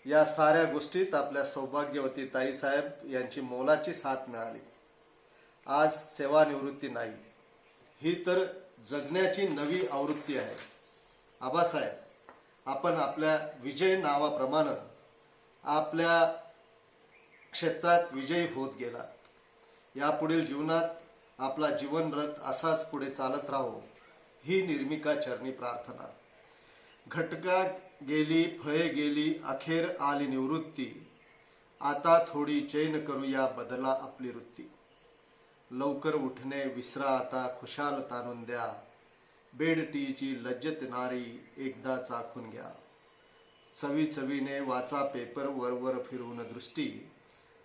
या साऱ्या गोष्टीत आपल्या सौभाग्यवती ताईसाहेब यांची मोलाची साथ मिळाली. आज सेवानिवृत्ती नाही, ही तर जगण्याची नवी आवृत्ती आहे. आबासाहेब, आपण आपल्या विजय नावाप्रमाणे आपल्या क्षेत्रात विजयी होत गेलात. यापुढील जीवनात आपला जीवनरथ असाच पुढे चालत राहो, ही निर्मिका चरणी प्रार्थना. घटका गेली, फळे गेली, अखेर आली निवृत्ती. आता थोडी चैन करूया, बदला आपली वृत्ती. लवकर उठणे विसरा आता, खुशाल ताणून द्या. बेड टीची लज्जत नारी एकदा चाखून घ्या. चवी चवीने वाचा पेपर, वरवर फिरवून दृष्टी.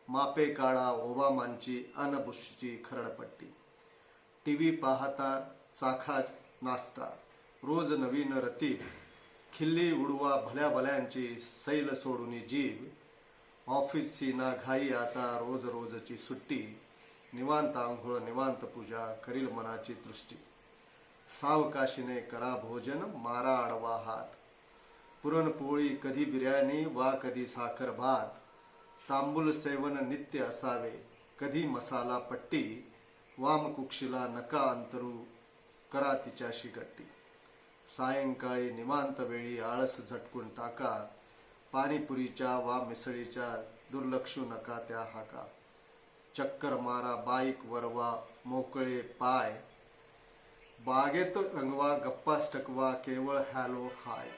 मापे काढा ओबामांची अनबुशची खरडपट्टी. टीव्ही पाहता चाखा नाश्ता, रोज नवीन रतीब. खिल्ली उडवा भल्या भल्यांची, सैल सोडून जीभ. ऑफिसची ना घाई आता, रोज रोजची सुट्टी. निवांत आंघोळ निवांत पूजा, करील मनाची दृष्टी. सावकाशीने करा भोजन, मारा आडवा हात. पुरणपोळी कधी बिर्याणी वा कधी साखर भात. तांबूल सेवन नित्य असावे, कधी मसाला पट्टी. वामकुक्षीला नका अंतरू, करा तिच्याशी गट्टी. सायंकाळी निवांत वेळी आळस झटकून टाका. पाणीपुरीच्या वा मिसळीच्या दुर्लक्षू नका त्या हाका. चक्कर मारा, बाईक वरवा, मोकळे पाय. बागेत रंगवा, गप्पाच टकवा, केवळ हॅलो हाय.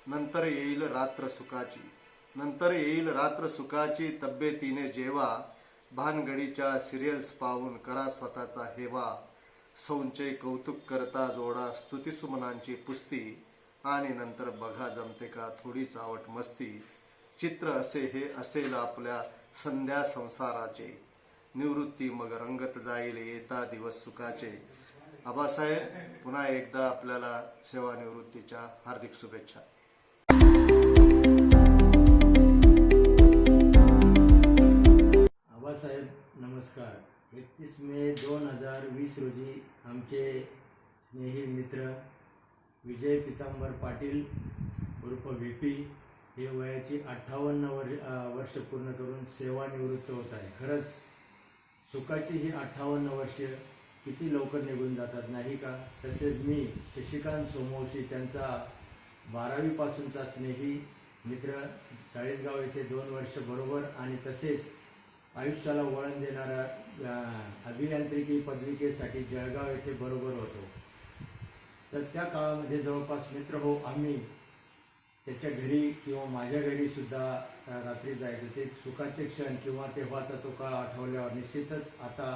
नंतर येईल रात्र सुखाची, नंतर येईल रात्र सुखाची. तब्येतीने जेवा, भानगडीच्या सिरियल्स पाहून करा स्वतःचा हेवा. संचय कौतुक करता जोडा, स्तुतिसुमनांची पुस्ती. आणि नंतर बघा जमते का थोडी चावट मस्ती. चित्र असे हे असेल आपल्या संध्या संसाराचे. निवृत्ती मग रंगत जाईल येता दिवस सुखाचे. आबासाहेब, पुन्हा एकदा आपल्याला सेवानिवृत्तीच्या हार्दिक शुभेच्छा. आबासाहेब नमस्कार. 31 मे 2020 रोजी आमचे स्नेही मित्र विजय पितांबर पाटील उर्फ VP हे वयाची 58 वर्ष पूर्ण करून सेवानिवृत्त होत आहे. खरंच सुखाची ही 58 वर्ष किती लवकर निघून जातात नाही का. तसेच मी शशिकांत सोमवंशी त्यांचा 12वीपासूनचा स्नेही मित्र, चाळीसगाव येथे 2 वर्ष बरोबर, आणि तसेच आयुष्याला वळण देणारा अभियांत्रिकी पदविकेसाठी जळगाव येथे बरोबर होतो. तर त्या काळामध्ये जवळपास मित्र हो आम्ही त्याच्या घरी किंवा माझ्या घरीसुद्धा रात्री जायचो. ते सुखाचे क्षण किंवा तेव्हाचा तो काळ आठवल्यावर निश्चितच आता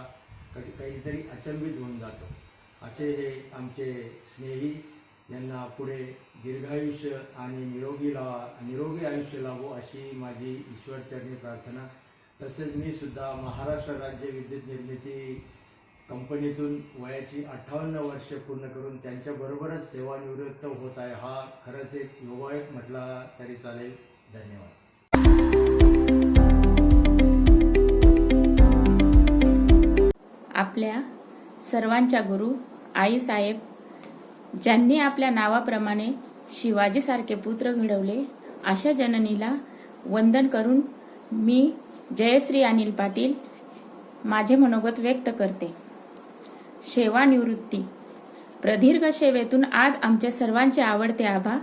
काहीतरी अचंबित होऊन जातो. असे हे आमचे स्नेही, यांना पुढे दीर्घायुष्य आणि निरोगी आयुष्य लाभो अशी माझी ईश्वरचरणी प्रार्थना. तसेच मी सुद्धा महाराष्ट्र राज्य विद्युत निर्मिती कंपनीतून वयाची 58 वर्ष पूर्ण करून त्यांच्याबरोबरच सेवानिवृत्त होत आहे. हा खरंच एक योगायोग म्हटला तरी चालेल. धन्यवाद. आपल्या सर्वांच्या गुरु आईसाहेब, ज्यांनी आपल्या नावाप्रमाणे शिवाजीसारखे पुत्र घडवले, अशा जननीला वंदन करून मी जयश्री अनिल पाटील माझे मनोगत व्यक्त करते. सेवानिवृत्ती. प्रदीर्घ सेवेतून आज आमच्या सर्वांचे आवडते आबा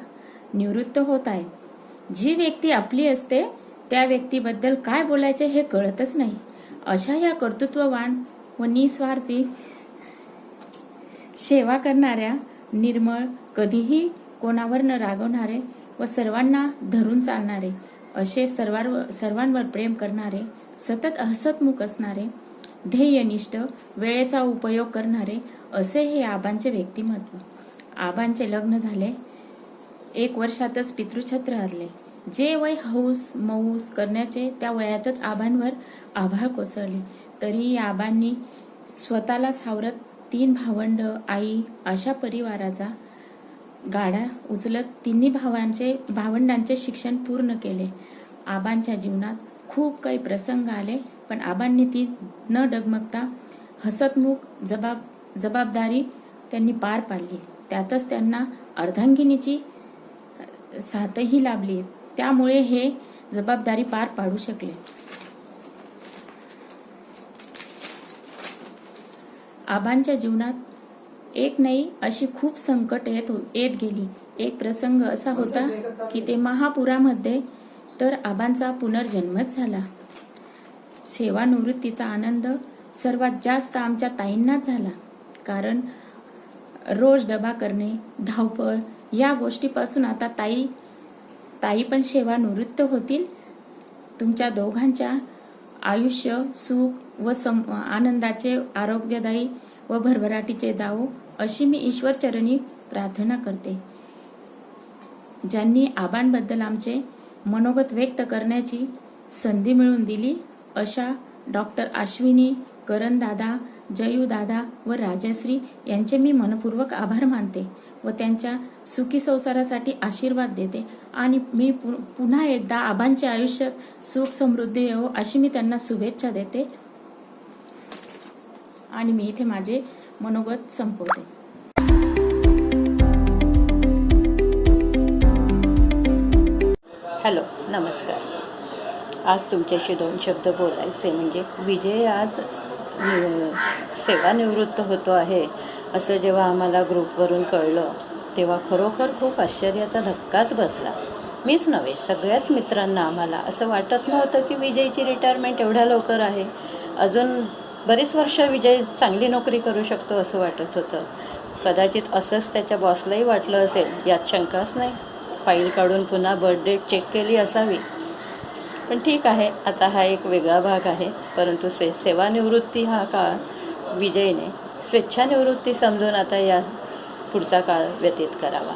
निवृत्त होत आहेत. जी व्यक्ती आपली असते त्या व्यक्तीबद्दल काय बोलायचे हे कळतच नाही. अशा या कर्तृत्ववान व निस्वार्थी सेवा करणाऱ्या, निर्मळ, कधीही कोणावर न रागवणारे व सर्वांना धरून चालणारे, असे सर्वांवर प्रेम करणारे, सतत हसतमुख असणारे, ध्येयनिष्ठ, वेळेचा उपयोग करणारे, असे हे आबांचे व्यक्तिमत्व. आबांचे लग्न झाले, 1 वर्षातच पितृछत्र हरले. जे वय हौस मौस करण्याचे त्या वयातच आबांवर आभाळ कोसळले. तरीही आबांनी स्वतःला सावरत 3 भावंड, आई अशा परिवाराचा गाडा उचलत तिन्ही भावंडांचे शिक्षण पूर्ण केले. आबांच्या जीवनात खूप काही प्रसंग आले, पण आबांनी ती न डगमगता हसतमुख जबाबदारी त्यांनी पार पाडली. त्यातच त्यांना अर्धांगिनीची साथही लाभली. त्यामुळे हे जबाबदारी पार पाडू शकले. आबांच्या जीवनात एक नाही अशी खूप संकट येत गेली. एक प्रसंग असा होता की ते महापुरामध्ये तर आबांचा पुनर्जन्मच झाला. सेवानिवृत्तीचा आनंद सर्वात जास्त आमच्या ताईंनाच झाला. कारण रोज डबा करणे, धावपळ या गोष्टीपासून आता ताई पण सेवानिवृत्त होतील. तुमच्या दोघांच्या आयुष्य सुख व आनंदाचे, आरोग्यदायी व भरभराटीचे जावो अशी मी ईश्वरचरणी प्रार्थना करते. ज्यांनी आबांबद्दल आमचे मनोगत व्यक्त करण्याची संधी मिळवून दिली अशा डॉक्टर अश्विनी, करण दादा, जयू दादा व राजश्री यांचे मी मनपूर्वक आभार मानते व त्यांच्या सुखी संसारासाठी आशीर्वाद देते. आणि मी पुन्हा एकदा आबांच्या आयुष्यात सुख समृद्धी येवो अशी मी त्यांना शुभेच्छा देते. आणि मी इथे माझे मनोगत संपवते. हॅलो, नमस्कार. आज तुमच्याशी 2 शब्द बोलायचे. म्हणजे विजय आज सेवानिवृत्त होतो आहे असं जेव्हा आम्हाला ग्रुपवरून कळलं तेव्हा खरोखर खूप आश्चर्याचा धक्काच बसला. मीच नव्हे, सगळ्याच मित्रांना आम्हाला असं वाटत नव्हतं की विजयची रिटायरमेंट एवढ्या लवकर आहे. अजून बरीच वर्ष विजय चांगली नोकरी करू शकतो असं वाटत होतं. कदाचित असंच त्याच्या बॉसलाही वाटलं असेल, यात शंकाच नाही. फाईल काढून पुन्हा बर्थडे चेक केली असावी. पण ठीक आहे, आता हा एक वेगळा भाग आहे. परंतु सेवानिवृत्ती हा काळ विजयने स्वेच्छानिवृत्ती समजून आता या पुढचा काळ व्यतीत करावा.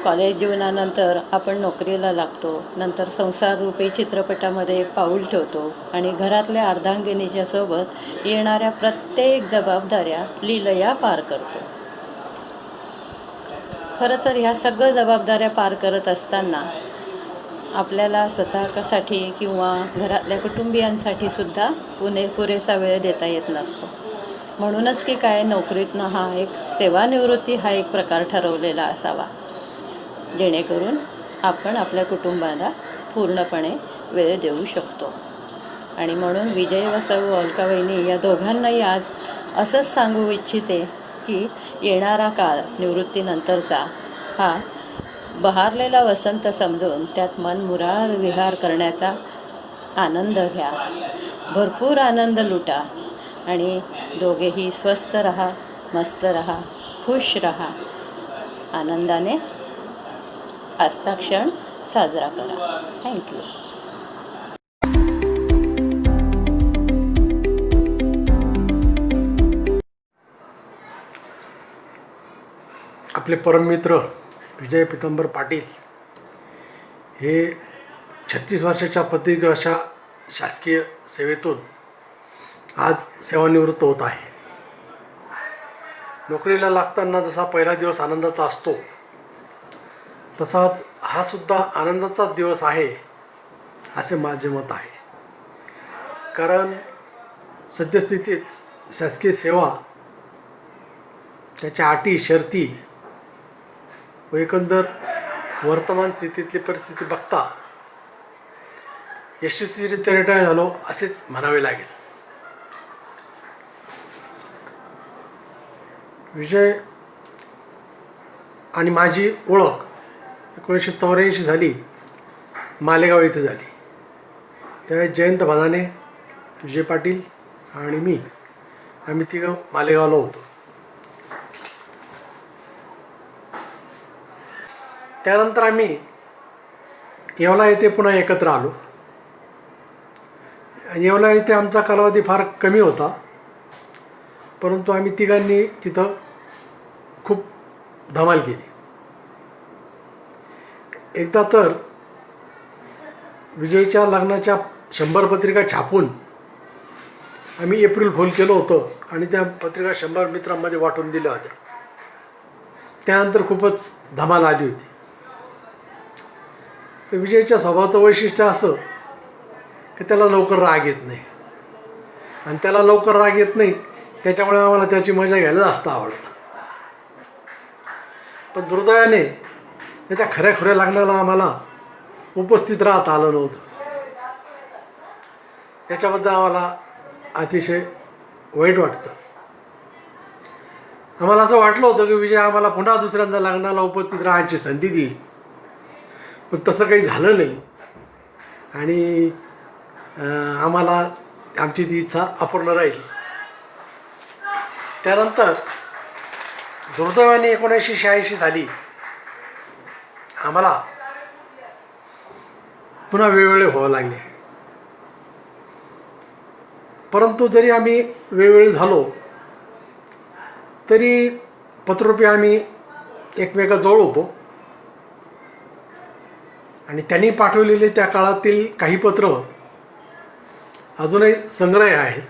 कॉलेज जीवनानंतर आपण नोकरीला लागतो, नंतर संसाररूपी चित्रपटामध्ये पाऊल ठेवतो आणि घरातल्या अर्धांगिनीच्या सोबत येणाऱ्या प्रत्येक जबाबदाऱ्या लीलया पार करतो. खरं तर ह्या सगळ्या जबाबदाऱ्या पार करत असताना आपल्याला स्वतःसाठी किंवा घरातल्या कुटुंबियांसाठी सुद्धा पुरेसा वेळ देता येत नसतो. म्हणूनच की काय, नोकरीतनं हा एक सेवानिवृत्ती हा एक प्रकार ठरवलेला असावा, जेणेकरून आपण आपल्या कुटुंबाला पूर्णपणे वेळ देऊ शकतो. आणि म्हणून विजय व सौ अलकावहिनी या दोघांनाही आज असंच सांगू इच्छिते की येणारा काळ निवृत्तीनंतरचा हा बहारलेला वसंत समजून त्यात मनमुराद विहार करण्याचा आनंद घ्या, भरपूर आनंद लुटा आणि दोघेही स्वस्थ रहा, मस्त रहा, खुश रहा, आनंदाने आजचा क्षण साजरा करा. थँक्यू. आपले परममित्र विजय पितांबर पाटील हे 36 वर्षाच्या प्रदीर्घ अशा शासकीय सेवेतून आज सेवानिवृत्त होत आहे. नोकरीला लागताना जसा पहिला दिवस आनंदाचा असतो तसाच हा सुद्धा आनंदाचाच दिवस आहे असे माझे मत आहे. कारण सद्यस्थितीत शासकीय सेवा, त्याच्या अटी शर्ती व एकंदर वर्तमान स्थितीतली परिस्थिती बघता यशस्वीरित्या रिटायर झालो असेच म्हणावे लागेल. विजय आणि माझी ओळख 1984 झाली, मालेगाव येथे झाली. त्यावेळेस जयंत भादाने, विजय पाटील आणि मी आम्ही तिघं मालेगावला होतो. त्यानंतर आम्ही येवला येथे पुन्हा एकत्र आलो. येवला येथे आमचा कालावधी फार कमी होता, परंतु आम्ही तिघांनी तिथं खूप धमाल केली. एकदा तर विजयच्या लग्नाच्या 100 पत्रिका छापून आम्ही एप्रिल फूल केलं होतं आणि त्या पत्रिका 100 मित्रांमध्ये वाटून दिल्या होत्या. त्यानंतर खूपच धमाल आली होती. तर विजयच्या स्वभावाचं वैशिष्ट्य असं की त्याला लवकर राग येत नाही, आणि त्याला लवकर राग येत नाही त्याच्यामुळे आम्हाला त्याची मजा घ्यायला जास्त आवडतं. पण दुर्दैवाने त्याच्या खऱ्या लग्नाला आम्हाला उपस्थित राहता आलं नव्हतं. याच्याबद्दल आम्हाला अतिशय वाईट वाटतं. आम्हाला असं वाटलं होतं की विजय आम्हाला पुन्हा दुसऱ्यांदा लग्नाला उपस्थित राहायची संधी देईल, पण तसं काही झालं नाही आणि आम्हाला आमची ती इच्छा अपूर्ण राहील. त्यानंतर दुर्दैवाने 1986 साली आम्हाला पुन्हा वेगवेगळे व्हावं लागले. परंतु जरी आम्ही वेगवेगळे झालो तरी पत्ररूपी आम्ही एकमेकाजवळ होतो आणि त्यांनी पाठवलेले त्या काळातील काही पत्र अजूनही संग्रह आहेत.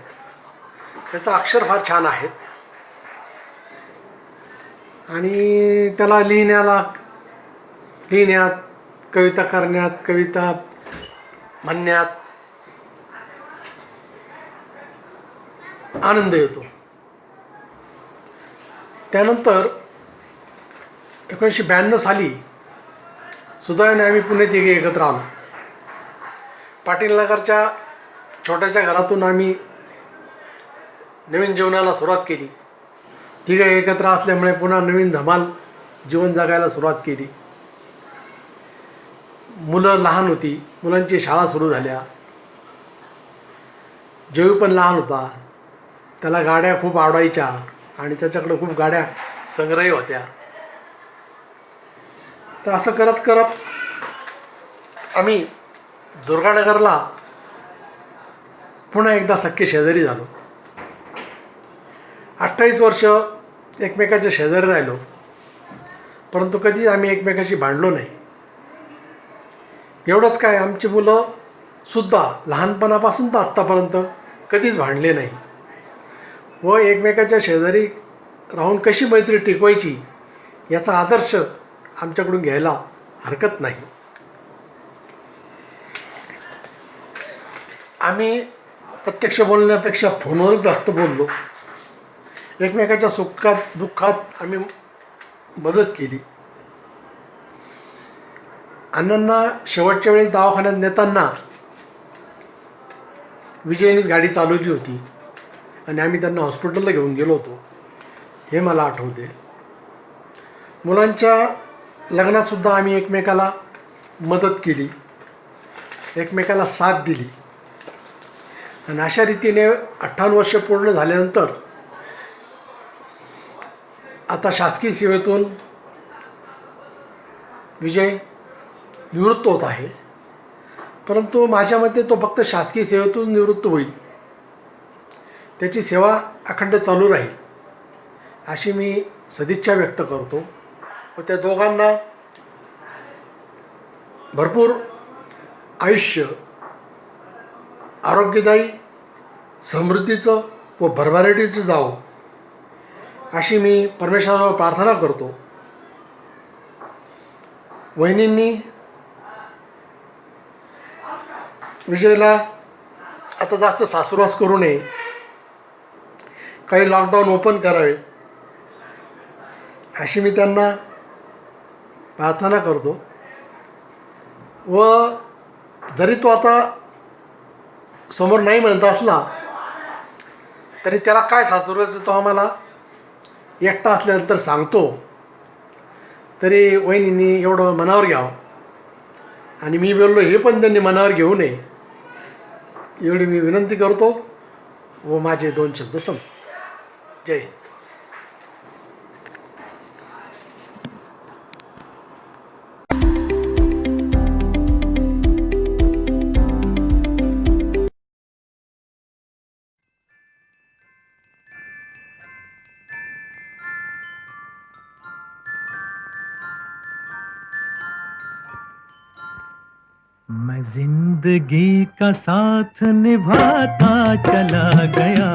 त्याचं अक्षर फार छान आहे आणि त्याला लिहिण्यात, कविता करण्यात, कविता म्हणण्यात आनंद येतो. त्यानंतर 1992 साली सुदैवाने आम्ही पुण्यात एकत्र आलो. पाटील नगरच्या छोट्याशा घरातून आम्ही नवीन जीवनाला सुरुवात केली. तिघे एकत्र असल्यामुळे पुन्हा नवीन धमाल जीवन जगायला सुरुवात केली. मुलं लहान होती, मुलांची शाळा सुरू झाल्या. जयू पण लहान होता, त्याला गाड्या खूप आवडायच्या आणि त्याच्याकडे खूप गाड्या संग्रही होत्या. तर असं करत करत आम्ही दुर्गानगरला पुन्हा एकदा सख्खे शेजारी झालो. 28 वर्ष एकमेकाच्या शेजारी राहिलो, परंतु कधीच आम्ही एकमेकाशी भांडलो नाही. एवढंच काय, आमची मुलंसुद्धा लहानपणापासून तर आत्तापर्यंत कधीच भांडले नाही व एकमेकाच्या शेजारी राहून कशी मैत्री टिकवायची याचा आदर्श आमच्याकडून घ्यायला हरकत नाही. आम्ही प्रत्यक्ष बोलण्यापेक्षा फोनवरच जास्त बोललो. एकमेकाच्या सुखात दुःखात आम्ही मदत केली. अण्णांना शेवटच्या वेळेस दवाखान्यात नेताना विजयनीच गाडी चालवली होती आणि आम्ही त्यांना हॉस्पिटलला घेऊन गेलो होतो, हे मला आठवते. मुलांच्या लग्नातसुद्धा आम्ही एकमेकाला मदत केली, एकमेकाला साथ दिली आणि अशा रीतीने 58 वर्ष पूर्ण झाल्यानंतर आता शासकीय सेवेतून विजय निवृत्त होत आहे. परंतु माझ्या मते तो फक्त शासकीय सेवेतून निवृत्त होईल, त्याची सेवा अखंड चालू राहील अशी मी सदिच्छा व्यक्त करतो व त्या दोघांना भरपूर आयुष्य, आरोग्यदायी, समृद्धीचं व भरभराटीचं जावं अशी मी परमेश्वरावर प्रार्थना करतो. वहिनींनी विजयला आता जास्त सासुरवास करू नये, काही लॉकडाऊन ओपन करावे अशी मी त्यांना प्रार्थना करतो. व जरी तो आता समोर नाही म्हणत असला तरी त्याला काय सासुरवास तो आम्हाला एकटा असल्यानंतर सांगतो, तरी वहिनींनी एवढं मनावर घ्यावं आणि मी बोललो हे पण त्यांनी मनावर घेऊ नये एवढी मी विनंती करतो व माझे 2 शब्द संपतो. जय हिंद. मैं जिंदगी का साथ निभाता चला गया,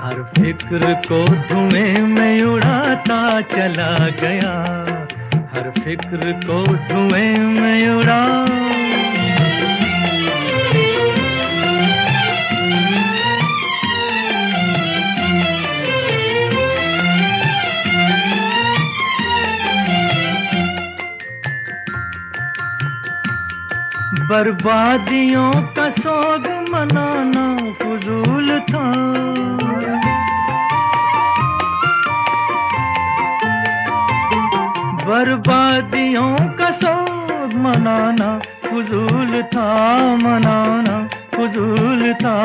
हर फिक्र को धुएं में उड़ाता चला गया, हर फिक्र को धुएं में उड़ा। बर्बादियों का सोग मनाना फजूल था, बर्बादियों का सोग मनाना फजूल था, मनाना फजूल था,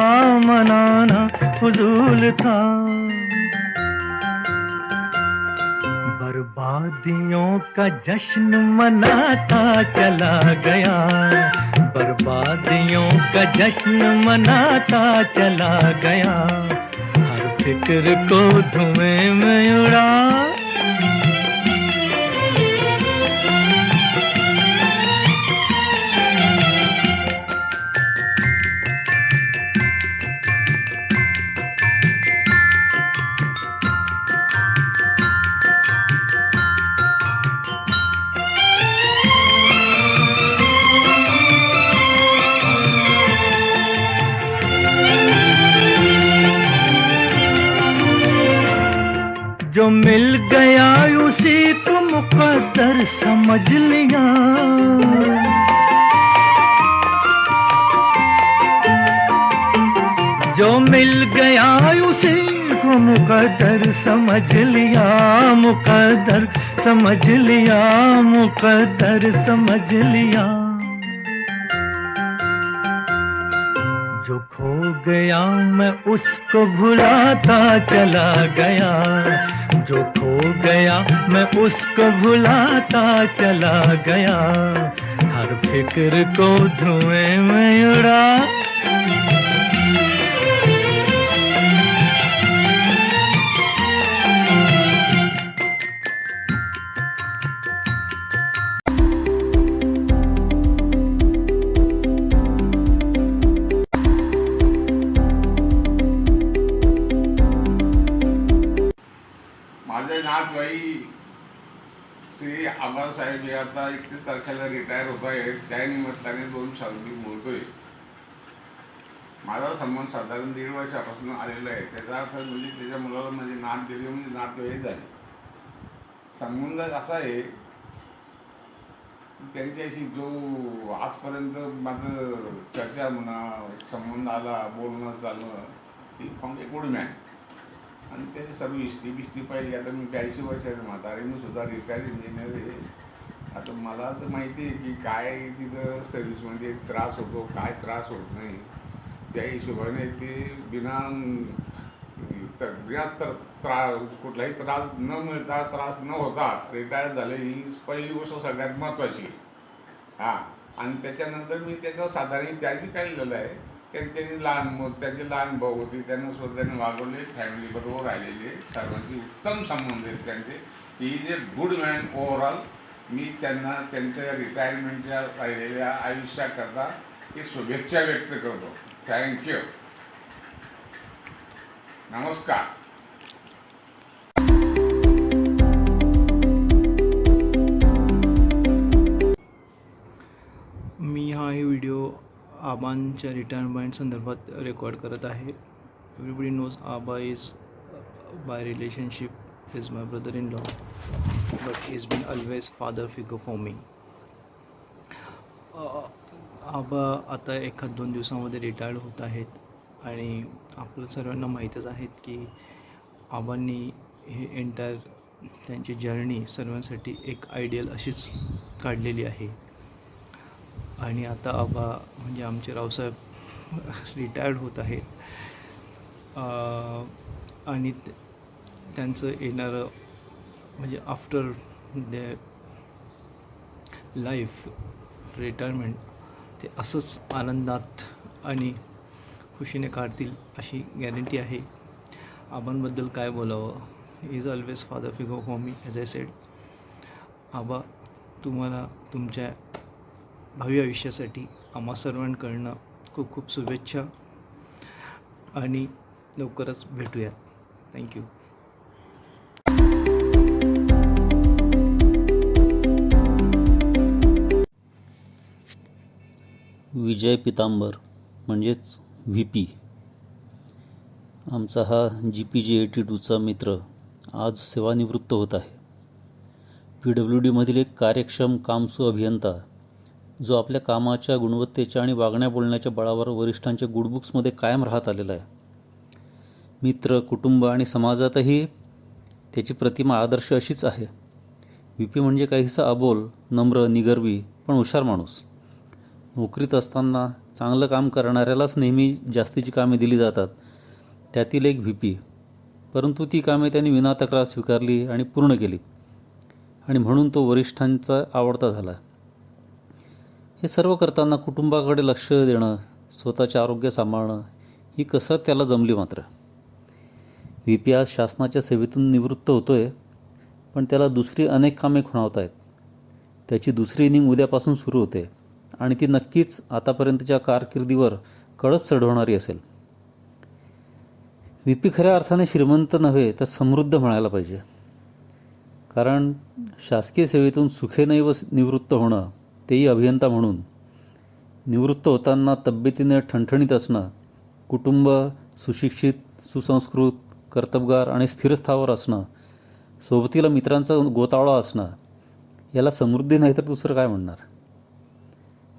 मनाना फजूल था। बर्बादियों का जश्न मनाता चला गया, बर्बादियों का जश्न मनाता चला गया, हर फिक्र को धुएं में उड़ा। जो मिल गया उसी को मुकद्दर समझ लिया, जो मिल गया उसी को मुकद्दर समझ लिया, मुकद्दर समझ लिया, मुकद्दर समझ लिया। जो खो गया मैं उसको भुलाता चला गया, जो खो गया मैं उसको भुलाता चला गया, हर फिक्र को धुएं में उड़ा। माझे नातभाई श्री आबासाहेब हे आता 31 तारखेला रिटायर होत आहेत, त्या निमित्ताने 2 शब्द बोलतोय. माझा संबंध साधारण 1.5 वर्षापासून आलेला आहे. त्याचा अर्थ म्हणजे त्याच्या मुलाला माझी नात दिली म्हणजे नातवाई झाली. संबंध असा आहे त्यांच्याशी जो आजपर्यंत माझं चर्चा म्हणा, संबंध आला, बोलणं चालणं, ही गुड मॅन. आणि ते सर्व हिस्ट्री पाहिली. आता मी 82 वर्षाचं म्हातारे, मी सुद्धा रिटायर इंजिनियर आहे. आता मला तर माहिती आहे की काय तिथं सर्व्हिसमध्ये त्रास होतो, काय त्रास होत नाही. त्या हिशोबाने ते कुठलाही त्रास न मिळता, त्रास न होता रिटायर झाले, ही पहिली गोष्ट सगळ्यात महत्त्वाची. हां, आणि त्याच्यानंतर मी त्याचा साधारण त्याही काढलेलं आहे. त्यांचे लहान भाऊ होते, त्यांना स्वतःने वागवले, फॅमिलीबरोबर राहिलेले, सर्वांचे उत्तम संबंध आहेत त्यांचे. He is a good man overall. मी त्यांना त्यांच्या रिटायरमेंटच्या राहिलेल्या आयुष्याकरता ही शुभेच्छा व्यक्त करतो. थँक्यू. नमस्कार. मी हा व्हिडिओ आबांच्या रिटायरमेंट संदर्भात रेकॉर्ड करत आहे. Everybody knows Aba is by relationship is my brother in law, but is been always father figure for me. Aba आता 1-2 दिवसामध्ये रिटायर्ड होत आहेत आणि आपलं सर्वांना माहीतच आहेत की आबांनी हे एंटायर त्यांची जर्नी सर्वांसाठी एक आयडियल अशीच काढलेली आहे. आणि आता आबा म्हणजे आमचे रावसाहेब रिटायर्ड होत आहेत आणि त्यांचं येणारं म्हणजे आफ्टर द लाईफ रिटायरमेंट ते असंच आनंदात आणि खुशीने काढतील अशी गॅरंटी आहे. आबांबद्दल काय बोलावं, he is always father figure for me as I said. Aba, तुम्हाला तुमच्या भावी आयुष्यासाठी आम्हा सर्वांकडनं खूप खूप शुभेच्छा आणि लवकरच भेटूयात. थँक्यू. विजय पितांबर म्हणजेच व्ही पी, आमचा हा GPG82चा मित्र आज सेवानिवृत्त होत आहे. PWDमधील एक कार्यक्षम कामसू अभियंता जो आपल्या कामाच्या गुणवत्तेच्या आणि वागण्या बोलण्याच्या बळावर वरिष्ठांच्या गुडबुक्समध्ये कायम राहत आलेला आहे. मित्र, कुटुंब आणि समाजातही त्याची प्रतिमा आदर्श अशीच आहे. VP म्हणजे काहीसा अबोल, नम्र, निगर्वी पण हुशार माणूस. नोकरीत असताना चांगलं काम करणाऱ्यालाच नेहमी जास्तीची कामे दिली जातात, त्यातील एक VP. परंतु ती कामे त्यांनी विनातक्रार स्वीकारली आणि पूर्ण केली आणि म्हणून तो वरिष्ठांचा आवडता झाला. हे सर्व करताना कुटुंबाकडे लक्ष देणं, स्वतःचे आरोग्य सांभाळणं ही कसरत त्याला जमली. मात्र VP आज शासनाच्या सेवेतून निवृत्त होतो आहे, पण त्याला दुसरी अनेक कामे खुणावत आहेत. त्याची दुसरी इनिंग उद्यापासून सुरू होते आणि ती नक्कीच आतापर्यंतच्या कारकिर्दीवर कळस चढवणारी असेल. VP खऱ्या अर्थाने श्रीमंत नव्हे तर समृद्ध म्हणायला पाहिजे, कारण शासकीय सेवेतून सुखेनैव निवृत्त होणं, तेही अभियंता म्हणून, निवृत्त होताना तब्येतीने ठणठणीत असणं, कुटुंब सुशिक्षित, सुसंस्कृत, कर्तबगार आणि स्थिरस्थावर असणं, सोबतीला मित्रांचा गोतावळा असणं, याला समृद्धी नाही तर दुसरं काय म्हणणार.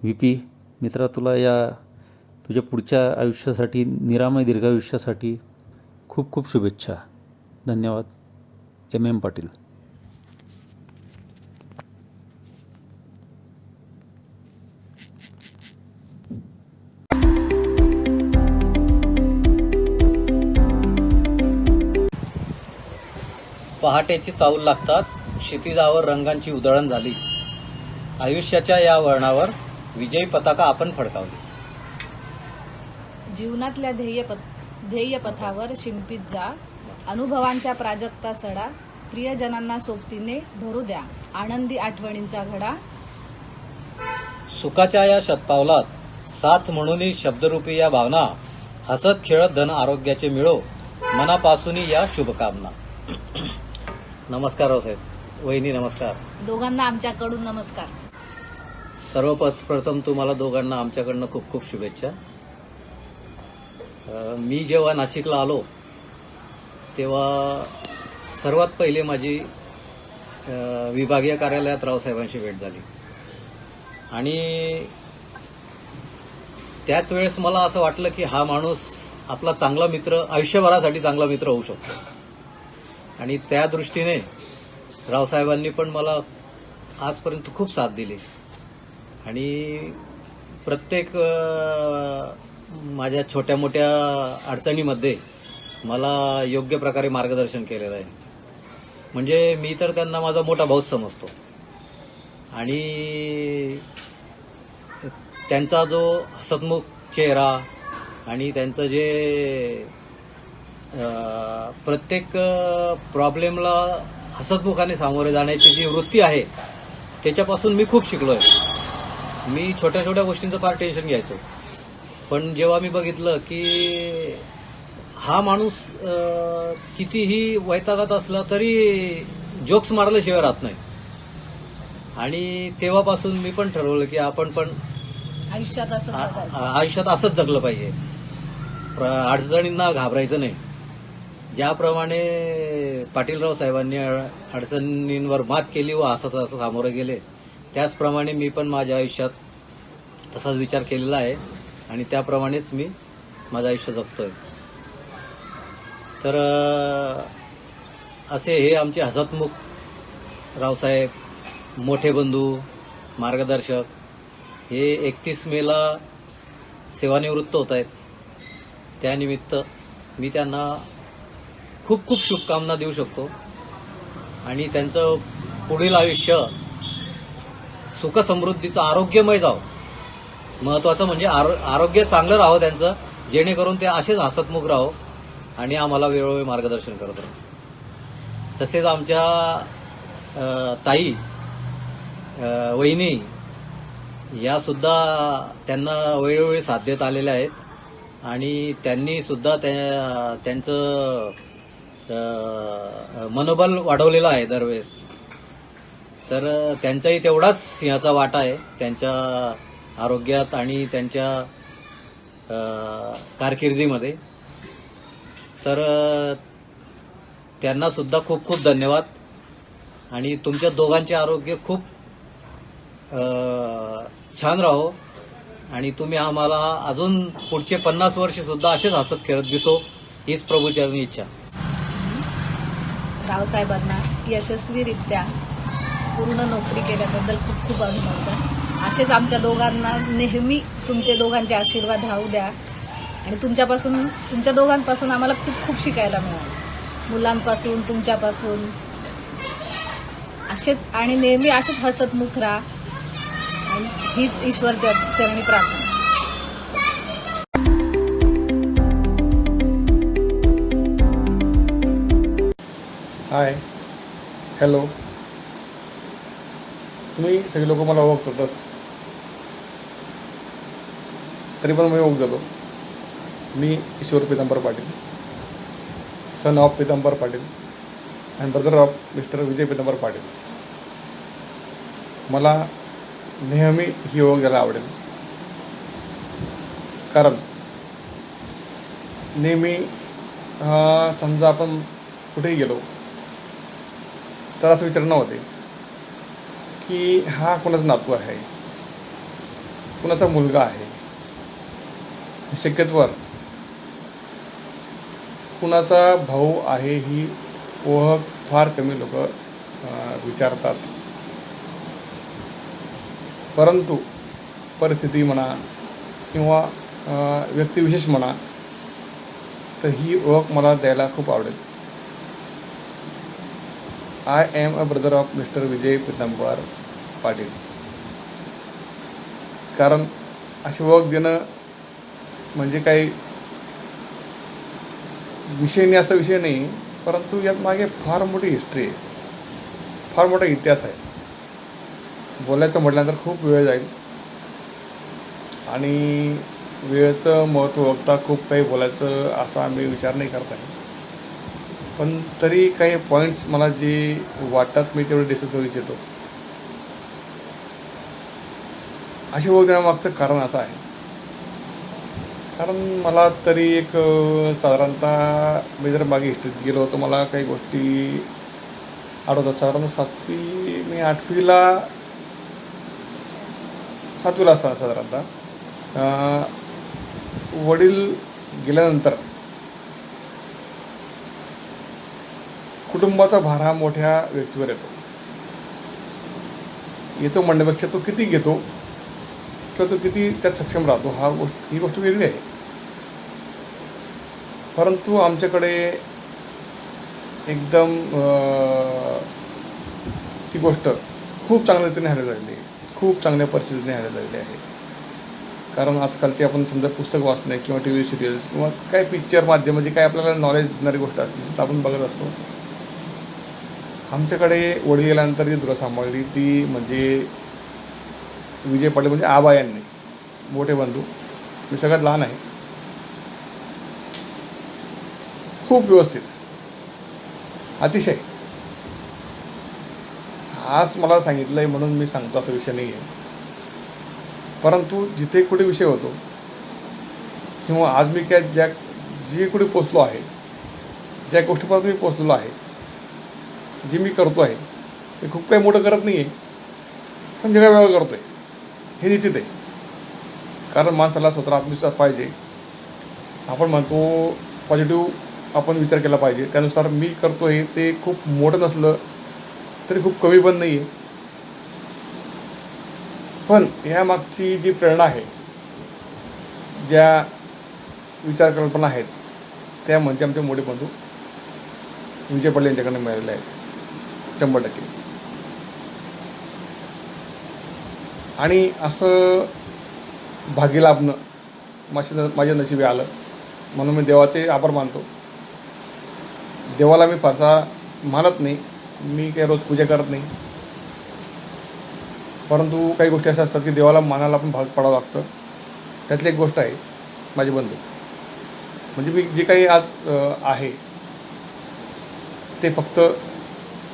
VP मित्रा, तुला या तुझ्या पुढच्या आयुष्यासाठी, निरामय दीर्घायुष्यासाठी खूप खूप शुभेच्छा. धन्यवाद. MM पाटील. पहाटेची चाहूल लागताच क्षितिजावर रंगांची उधळण झाली. आयुष्याच्या या वळणावर विजयी पताका आपण फडकावली. जीवनातल्या ध्येयपथावर शिंपित जा, अनुभवांच्या प्राजक्ता सडा, प्रियजनांना सोबतीने भरू द्या, आनंदी आठवणींचा घडा. सुखाच्या या शतपावलात साथ म्हणून शब्दरूपी या भावना, हसत खेळत धन आरोग्याचे मिळो, मनापासून या शुभकामना. नमस्कार रावसाहेब. वहिनी नमस्कार. दोघांना आमच्याकडून नमस्कार. सर्वप्रथम तुम्हाला दोघांना आमच्याकडनं खूप खूप शुभेच्छा. मी जेव्हा नाशिकला आलो तेव्हा सर्वात पहिले माझी विभागीय कार्यालयात रावसाहेबांशी भेट झाली आणि त्याच वेळेस मला असं वाटलं की हा माणूस आपला चांगला मित्र, आयुष्यभरासाठी चांगला मित्र होऊ शकतो. आणि त्या दृष्टीने रावसाहेबांनी पण मला आजपर्यंत खूप साथ दिली आणि प्रत्येक माझ्या छोट्या मोठ्या अडचणीमध्ये मला योग्य प्रकारे मार्गदर्शन केलेलं आहे. म्हणजे मी तर त्यांना माझा मोठा भाऊच समजतो आणि त्यांचा जो हसतमुख चेहरा आणि त्यांचं जे प्रत्येक प्रॉब्लेमला हसतमुखाने सामोरे जाण्याची जी वृत्ती आहे त्याच्यापासून मी खूप शिकलोय. मी छोट्या छोट्या गोष्टींचं फार टेन्शन घ्यायचो, पण जेव्हा मी बघितलं की हा माणूस कितीही वैतागात असला तरी जोक्स मारल्याशिवाय राहत नाही, आणि तेव्हापासून मी पण ठरवलं की आपण पण आयुष्यात असंच जगलं पाहिजे. अडचणींना घाबरायचं नाही. ज्याप्रमाणे पाटीलराव साहेबांनी अडचणींवर मात केली व असं सामोरे गेले, त्याचप्रमाणे मी पण माझ्या आयुष्यात तसाच विचार केलेला आहे आणि त्याप्रमाणेच मी माझं आयुष्य जगतोय. तर असे हे आमचे हसतमुख रावसाहेब, मोठे बंधू, मार्गदर्शक, हे 31 मेला सेवानिवृत्त होत आहेत. त्यानिमित्त मी त्यांना खूप खूप शुभकामना देऊ शकतो आणि त्यांचं पुढील आयुष्य सुखसमृद्धीचं, आरोग्यमय जावं. महत्वाचं म्हणजे आरोग्य चांगलं राहावं त्यांचं, जेणेकरून ते असेच हसतमुख राहो आणि आम्हाला वेळोवेळी मार्गदर्शन करत राहो. तसेच आमच्या ताई वहिनी यासुद्धा त्यांना वेळोवेळी साथ देत आलेल्या आहेत आणि त्यांनी सुद्धा त्यांचं मनोबल वाढवलेलं आहे दरवेळेस. तर त्यांचाही तेवढाच सिंहाचा वाटा आहे त्यांच्या आरोग्यात आणि त्यांच्या कारकिर्दीमध्ये. तर त्यांना सुद्धा खूप खूप धन्यवाद आणि तुमच्या दोघांचे आरोग्य खूप छान राहो आणि तुम्ही आम्हाला अजून पुढचे 50 वर्ष सुद्धा असेच हसत खेळत दिसो हीच प्रभूचरणी इच्छा. रावसाहेबांना यशस्वीरित्या पूर्ण नोकरी केल्याबद्दल खूप खूप अभिनंदन. असेच आमच्या दोघांना नेहमी तुमचे दोघांचे आशीर्वाद राहू द्या आणि तुमच्या दोघांपासून आम्हाला खूप खूप शिकायला मिळालं, मुलांपासून, तुमच्यापासून. असेच आणि नेहमी असेच हसतमुख राहा आणि हीच ईश्वर चरणी प्रार्थना. Hi, hello. तुम्ही सगळे लोक मला ओळखतातच, तरी पण मी ओळखतो. मी Ishwar Pitambar Patil, son of Pitambar Patil and brother of mister Vijay Pitambar Patil. मला नेहमी ही ओळख द्यायला आवडेल, कारण नेहमी समजा आपण कुठेही गेलो तर असं विचार नव्हते की हा कोणाचा नातू आहे, कोणाचा मुलगा आहे. शक्यतोवर कुणाचा भाऊ आहे ही ओळख फार कमी लोक विचारतात. परंतु परिस्थिती म्हणा किंवा व्यक्तिविशेष म्हणा तर ही ओळख मला द्यायला खूप आवडेल. I am a brother of mister Vijay Pitambar Patil. कारण अशी ओळख देणं म्हणजे काही विषय नाही, असा विषय नाही, परंतु यात मागे फार मोठी हिस्ट्री आहे, फार मोठा इतिहास आहे. बोलायचं म्हटल्यानंतर खूप वेळ जाईल आणि वेळेचं महत्त्व ओळखता खूप काही बोलायचं असा आम्ही विचार नाही करत आहे. पण तरी काही पॉईंट्स मला जे वाटतात मी तेवढे डिस्कस करू इच्छितो. अशी ओळख देण्यामागचं कारण असं आहे, कारण मला तरी एक साधारणतः मी जर मागे हिस्ट्रीत गेलो तर मला काही गोष्टी आठवतात. साधारण 7वी मी 8वीला असताना साधारणतः वडील गेल्यानंतर कुटुंबाचा भार हा मोठ्या व्यक्तीवर येतो म्हणण्यापेक्षा तो किती घेतो किंवा तो किती त्यात सक्षम राहतो ही गोष्ट वेगळी आहे. परंतु आमच्याकडे एकदम ती गोष्ट खूप चांगल्या रीतीने हाताळली लागली आहे, खूप चांगल्या परिस्थितीने हाताळली लागली आहे. कारण आजकालची आपण समजा पुस्तक वाचणे किंवा टी व्ही सिरियल्स किंवा काय पिक्चर माध्यम जे काय आपल्याला नॉलेज देणारी गोष्ट असतील तर आपण बघत असतो. आमच्याकडे वडील गेल्यानंतर जी धुरा सांभाळली ती म्हणजे विजय पाटील म्हणजे आबा यांनी, मोठे बंधू. मी सगळ्यात लहान आहे. खूप व्यवस्थित, अतिशय. आज मला सांगितलं आहे म्हणून मी सांगतो असा विषय नाही आहे, परंतु जिथे कुठे विषय होतो किंवा आज मी काय जे कुठे पोचलो आहे, ज्या गोष्टीपर्यंत मी पोचलेलो आहे, जे मी करतो आहे ते खूप काही मोठं करत नाही आहे, पण सगळ्या वेळा करतो आहे हे निश्चित आहे. कारण माणसाला स्वतः आत्मविश्वास पाहिजे. आपण म्हणतो पॉझिटिव्ह आपण विचार केला पाहिजे. त्यानुसार मी करतो आहे ते खूप मोठं नसलं तरी खूप कमी पण नाही आहे. पण ह्यामागची जी प्रेरणा आहे, ज्या विचार कल्पना आहेत त्या म्हणजे आमचे मोठे बंधू विजय पाटील यांच्याकडनं मिळालेले आहेत 100%. आणि असं भाग्य लाभणं माझ्या नशिबी आलं म्हणून मी देवाचे आभार मानतो. देवाला मी फारसा मानत नाही, मी काही रोज पूजा करत नाही, परंतु काही गोष्टी अशा असतात की देवाला मानायला पण भाग पडावं लागतं. त्यातली एक गोष्ट आहे माझे बंधू. म्हणजे मी जे काही आज आहे ते फक्त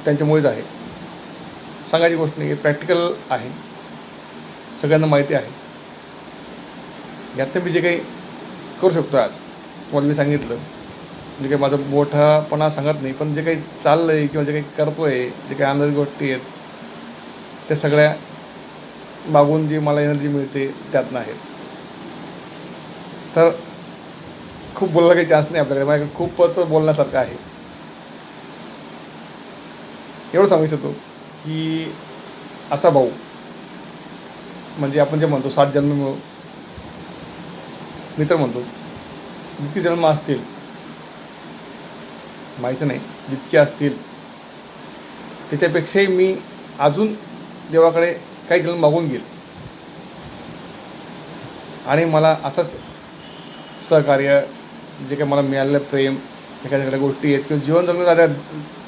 त्यांच्यामुळेच आहे. सांगायची गोष्ट नाही, प्रॅक्टिकल आहे, सगळ्यांना माहिती आहे. यातनं मी जे काही करू शकतो आज तुम्हाला मी सांगितलं, जे काही माझं मोठापणा सांगत नाही, पण जे काही चाललं आहे किंवा जे काही करतो आहे, जे काही अंदाज गोष्टी आहेत त्या सगळ्या मागून जी मला एनर्जी मिळते त्यातनं आहेत. तर खूप बोलायला काही चान्स नाही आपल्याकडे, माझ्याकडे खूपच बोलण्यासारखं आहे. एवढं सांगू शकतो की असा भाऊ म्हणजे आपण जे म्हणतो 7 जन्म मिळून, मी तर म्हणतो जितके जन्म असतील माहिती नाही, जितके असतील त्याच्यापेक्षाही मी अजून देवाकडे काही जन्म मागून घेईल आणि मला असंच सहकार्य, जे काही मला मिळालेलं प्रेम, एखाद्या सगळ्या गोष्टी आहेत किंवा जीवन जगण्यात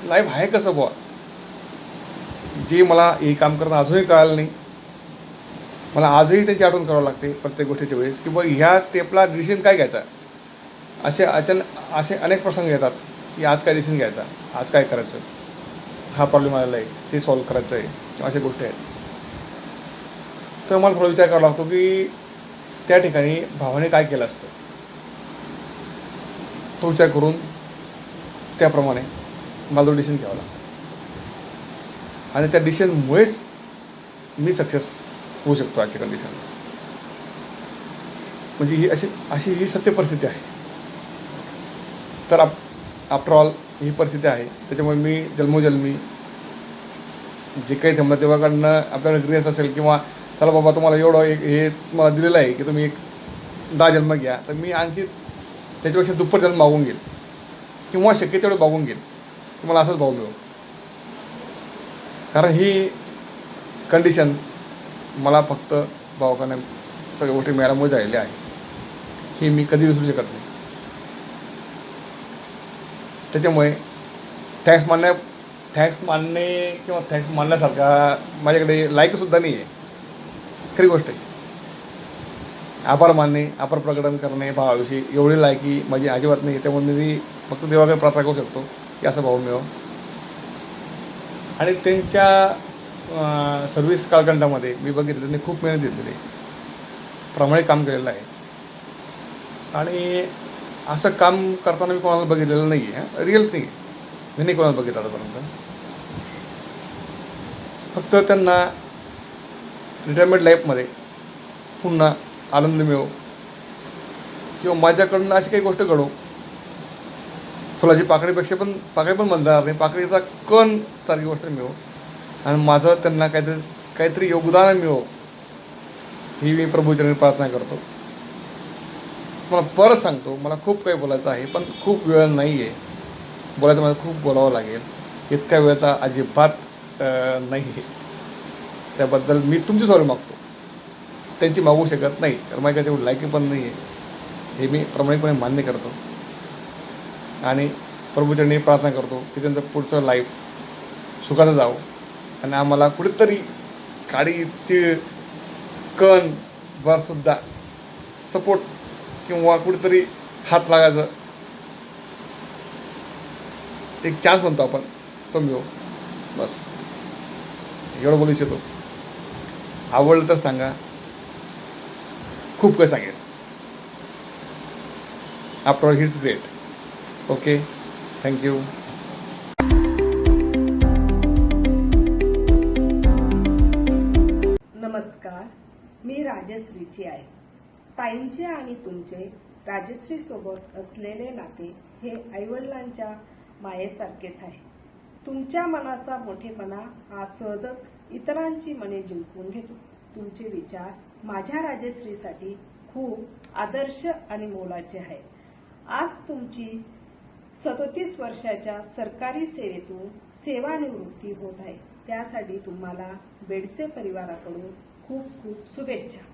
लाईफ आहे कसं बुवा, जे मला हे काम करणं अजूनही कळालं नाही. मला आजही त्याची आठवण करावं लागते प्रत्येक गोष्टीच्या वेळेस की बुवा ह्या स्टेपला डिसिजन काय घ्यायचा. असे अनेक प्रसंग येतात की आज काय डिसिजन घ्यायचा, आज काय करायचं, हा प्रॉब्लेम आलेला आहे, ते सॉल्व्ह करायचं आहे, किंवा अशा गोष्टी आहेत. तर मला थोडा विचार करावा लागतो की त्या ठिकाणी भावाने काय केलं असतं. तो विचार करून त्याप्रमाणे मला तो डिसिजन घ्यावा लागतो आणि त्या डिसिजनमुळेच मी सक्सेस होऊ शकतो आजची कंडिशन. म्हणजे ही अशी ही सत्य परिस्थिती आहे. तर आफ्टर ऑल ही परिस्थिती आहे. त्याच्यामुळे मी जन्मोजन्मी जे काही थांबलं तेव्हाकडनं आपल्याला ग्रेस असेल किंवा चला बाबा तुम्हाला एवढं हे तुम्हाला दिलेलं आहे की तुम्ही एक 10 जन्म घ्या, तर मी आणखी त्याच्यापेक्षा दुप्पट जन्म मागून घेईल किंवा शक्य तेवढं मागून घेईल की मला असंच भाव मिळो. कारण ही कंडिशन मला फक्त भावकाने सगळ्या गोष्टी मिळाल्यामुळे झालेली आहे. ही मी कधी विसरू शकत नाही. त्याच्यामुळे थँक्स मानणे किंवा थँक्स मानण्यासारखा माझ्याकडे लायकीसुद्धा नाही आहे. खरी गोष्ट आहे. आभार मानणे, आभार प्रकटन करणे भावाविषयी एवढी लायकी माझी अजिबात नाही. त्यामुळे मी फक्त देवाकडे प्रार्थना करू शकतो की असं भाऊ मिळो. आणि त्यांच्या सर्व्हिस कालखंडामध्ये मी बघितलं त्यांनी खूप मेहनत घेतलेली आहे, प्रामाणिक काम केलेलं आहे. आणि असं काम करताना मी कोणाला बघितलेलं नाही आहे, रिअल थिंग आहे. मी नाही कोणाला बघितलं आतापर्यंत. फक्त त्यांना रिटायरमेंट लाईफमध्ये पुन्हा आनंद मिळो किंवा माझ्याकडनं अशी काही गोष्ट घडो, फुलाची पाकळी पण म्हणणार नाही, पाकळीचा कण सारखी गोष्ट मिळो आणि माझं त्यांना काहीतरी योगदान मिळो ही मी प्रभूचरणी प्रार्थना करतो. मला परत सांगतो, मला खूप काही बोलायचं आहे पण खूप वेळ नाही आहे. बोलायचं मला खूप बोलावं लागेल, इतक्या वेळेचा अजिबात नाही आहे. त्याबद्दल मी तुमची सॉरी मागतो, त्यांची मागू शकत नाही कारण माझ्या तेवढी लायकी पण नाही आहे. हे मी प्रामाणिकपणे मान्य करतो आणि प्रभूचरणी प्रार्थना करतो की त्यांचं पुढचं लाईफ सुखाचं जावं आणि आम्हाला कुठेतरी काडी तीळ कण भरसुद्धा सपोर्ट किंवा कुठेतरी हात लागायचं एक चान्स म्हणतो आपण, तो मिळो. बस एवढं बोलू इच्छितो. आवडलं तर सांगा, खूप काही सांगेल. After all hits great. Okay, thank you. नमस्कार, मी राजश्रीची आहे. ताईंचे आणि तुमचे राजश्री सोबत असलेले नाते हे आईवडिलांच्या मायेसारखेच आहे. तुमच्या मनाचा मोठेपणा हा सहजच इतरांची मने जिंकून घेतो. तुमचे विचार माझ्या राजश्रीसाठी खूप आदर्श आणि मोलाचे आहेत. आज तुमची 37 वर्षाच्या सरकारी सेवेतून सेवानिवृत्ती होत आहे. त्यासाठी तुम्हाला बेडसे परिवाराकडून खूप खूप शुभेच्छा.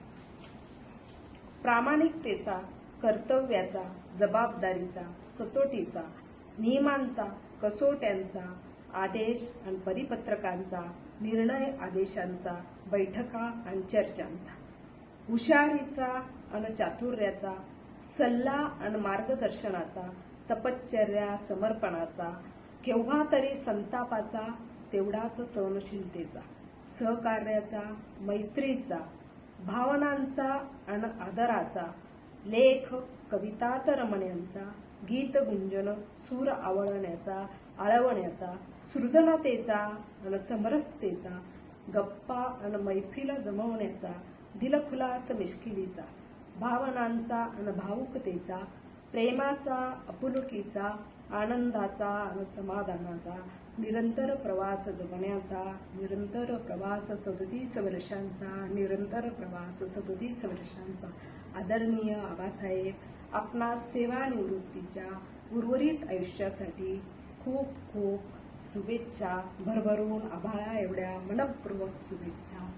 प्रामाणिकतेचा, कर्तव्याचा, जबाबदारीचा, सचोटीचा, नियमांचा, कसोट्यांचा आदेश आणि परिपत्रकांचा, निर्णय आदेशांचा, बैठका आणि चर्चांचा, हुशारीचा आणि चातुर्याचा, सल्ला आणि मार्गदर्शनाचा, तपश्चर्या समर्पणाचा, केव्हा तरी संतापाचा तेवढाच सहनशीलतेचा, सहकार्याचा, मैत्रीचा, भावनांचा आणि आदराचा, लेख कविता तर रमण्यांचा, गीत गुंजन सूर आवळण्याचा, आळवण्याचा, सृजनतेचा आणि समरसतेचा, गप्पा आणि मैफिल जमवण्याचा, दिलखुलास मिश्किलीचा, भावनांचा आणि भावुकतेचा, प्रेमाचा, आपुलकीचा, आनंदाचा आणि समाधानाचा, निरंतर प्रवास जगण्याचा, निरंतर प्रवास 37 वर्षांचा, निरंतर प्रवास 37 वर्षांचा. आदरणीय आबासाहेब, आपणास सेवानिवृत्तीच्या उर्वरित आयुष्यासाठी खूप खूप शुभेच्छा. भरभरून आभाळा एवढ्या मनपूर्वक शुभेच्छा.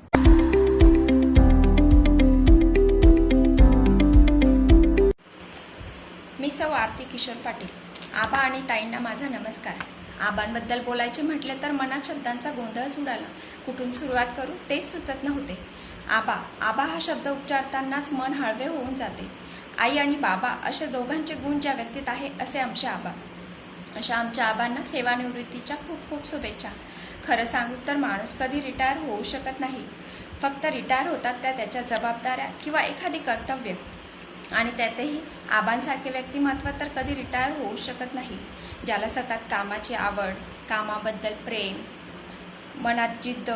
मी सौ आरती किशोर पाटील. आबा आणि ताईंना माझा नमस्कार. आबांबद्दल बोलायचे म्हटले तर मनात शब्दांचा गोंधळच उडाला. कुठून सुरुवात करू तेच सुचत नव्हते. आबा आबा हा शब्द उच्चारतानाच मन हळवे होऊन जाते. आई आणि बाबा असे दोघांचे गुण ज्या व्यक्तीत आहे असे आमचे आबा. अशा आमच्या आबांना सेवानिवृत्तीच्या खूप खूप शुभेच्छा. खरं सांगू तर माणूस कधी रिटायर होऊ शकत नाही. फक्त रिटायर होतात त्याच्या जबाबदाऱ्या किंवा एखादी कर्तव्य, आणि त्यातही आबांसारखे व्यक्तिमत्व तर कधी रिटायर होऊ शकत नाही. ज्याला सतत कामाची आवड, कामाबद्दल प्रेम, मनात जिद्द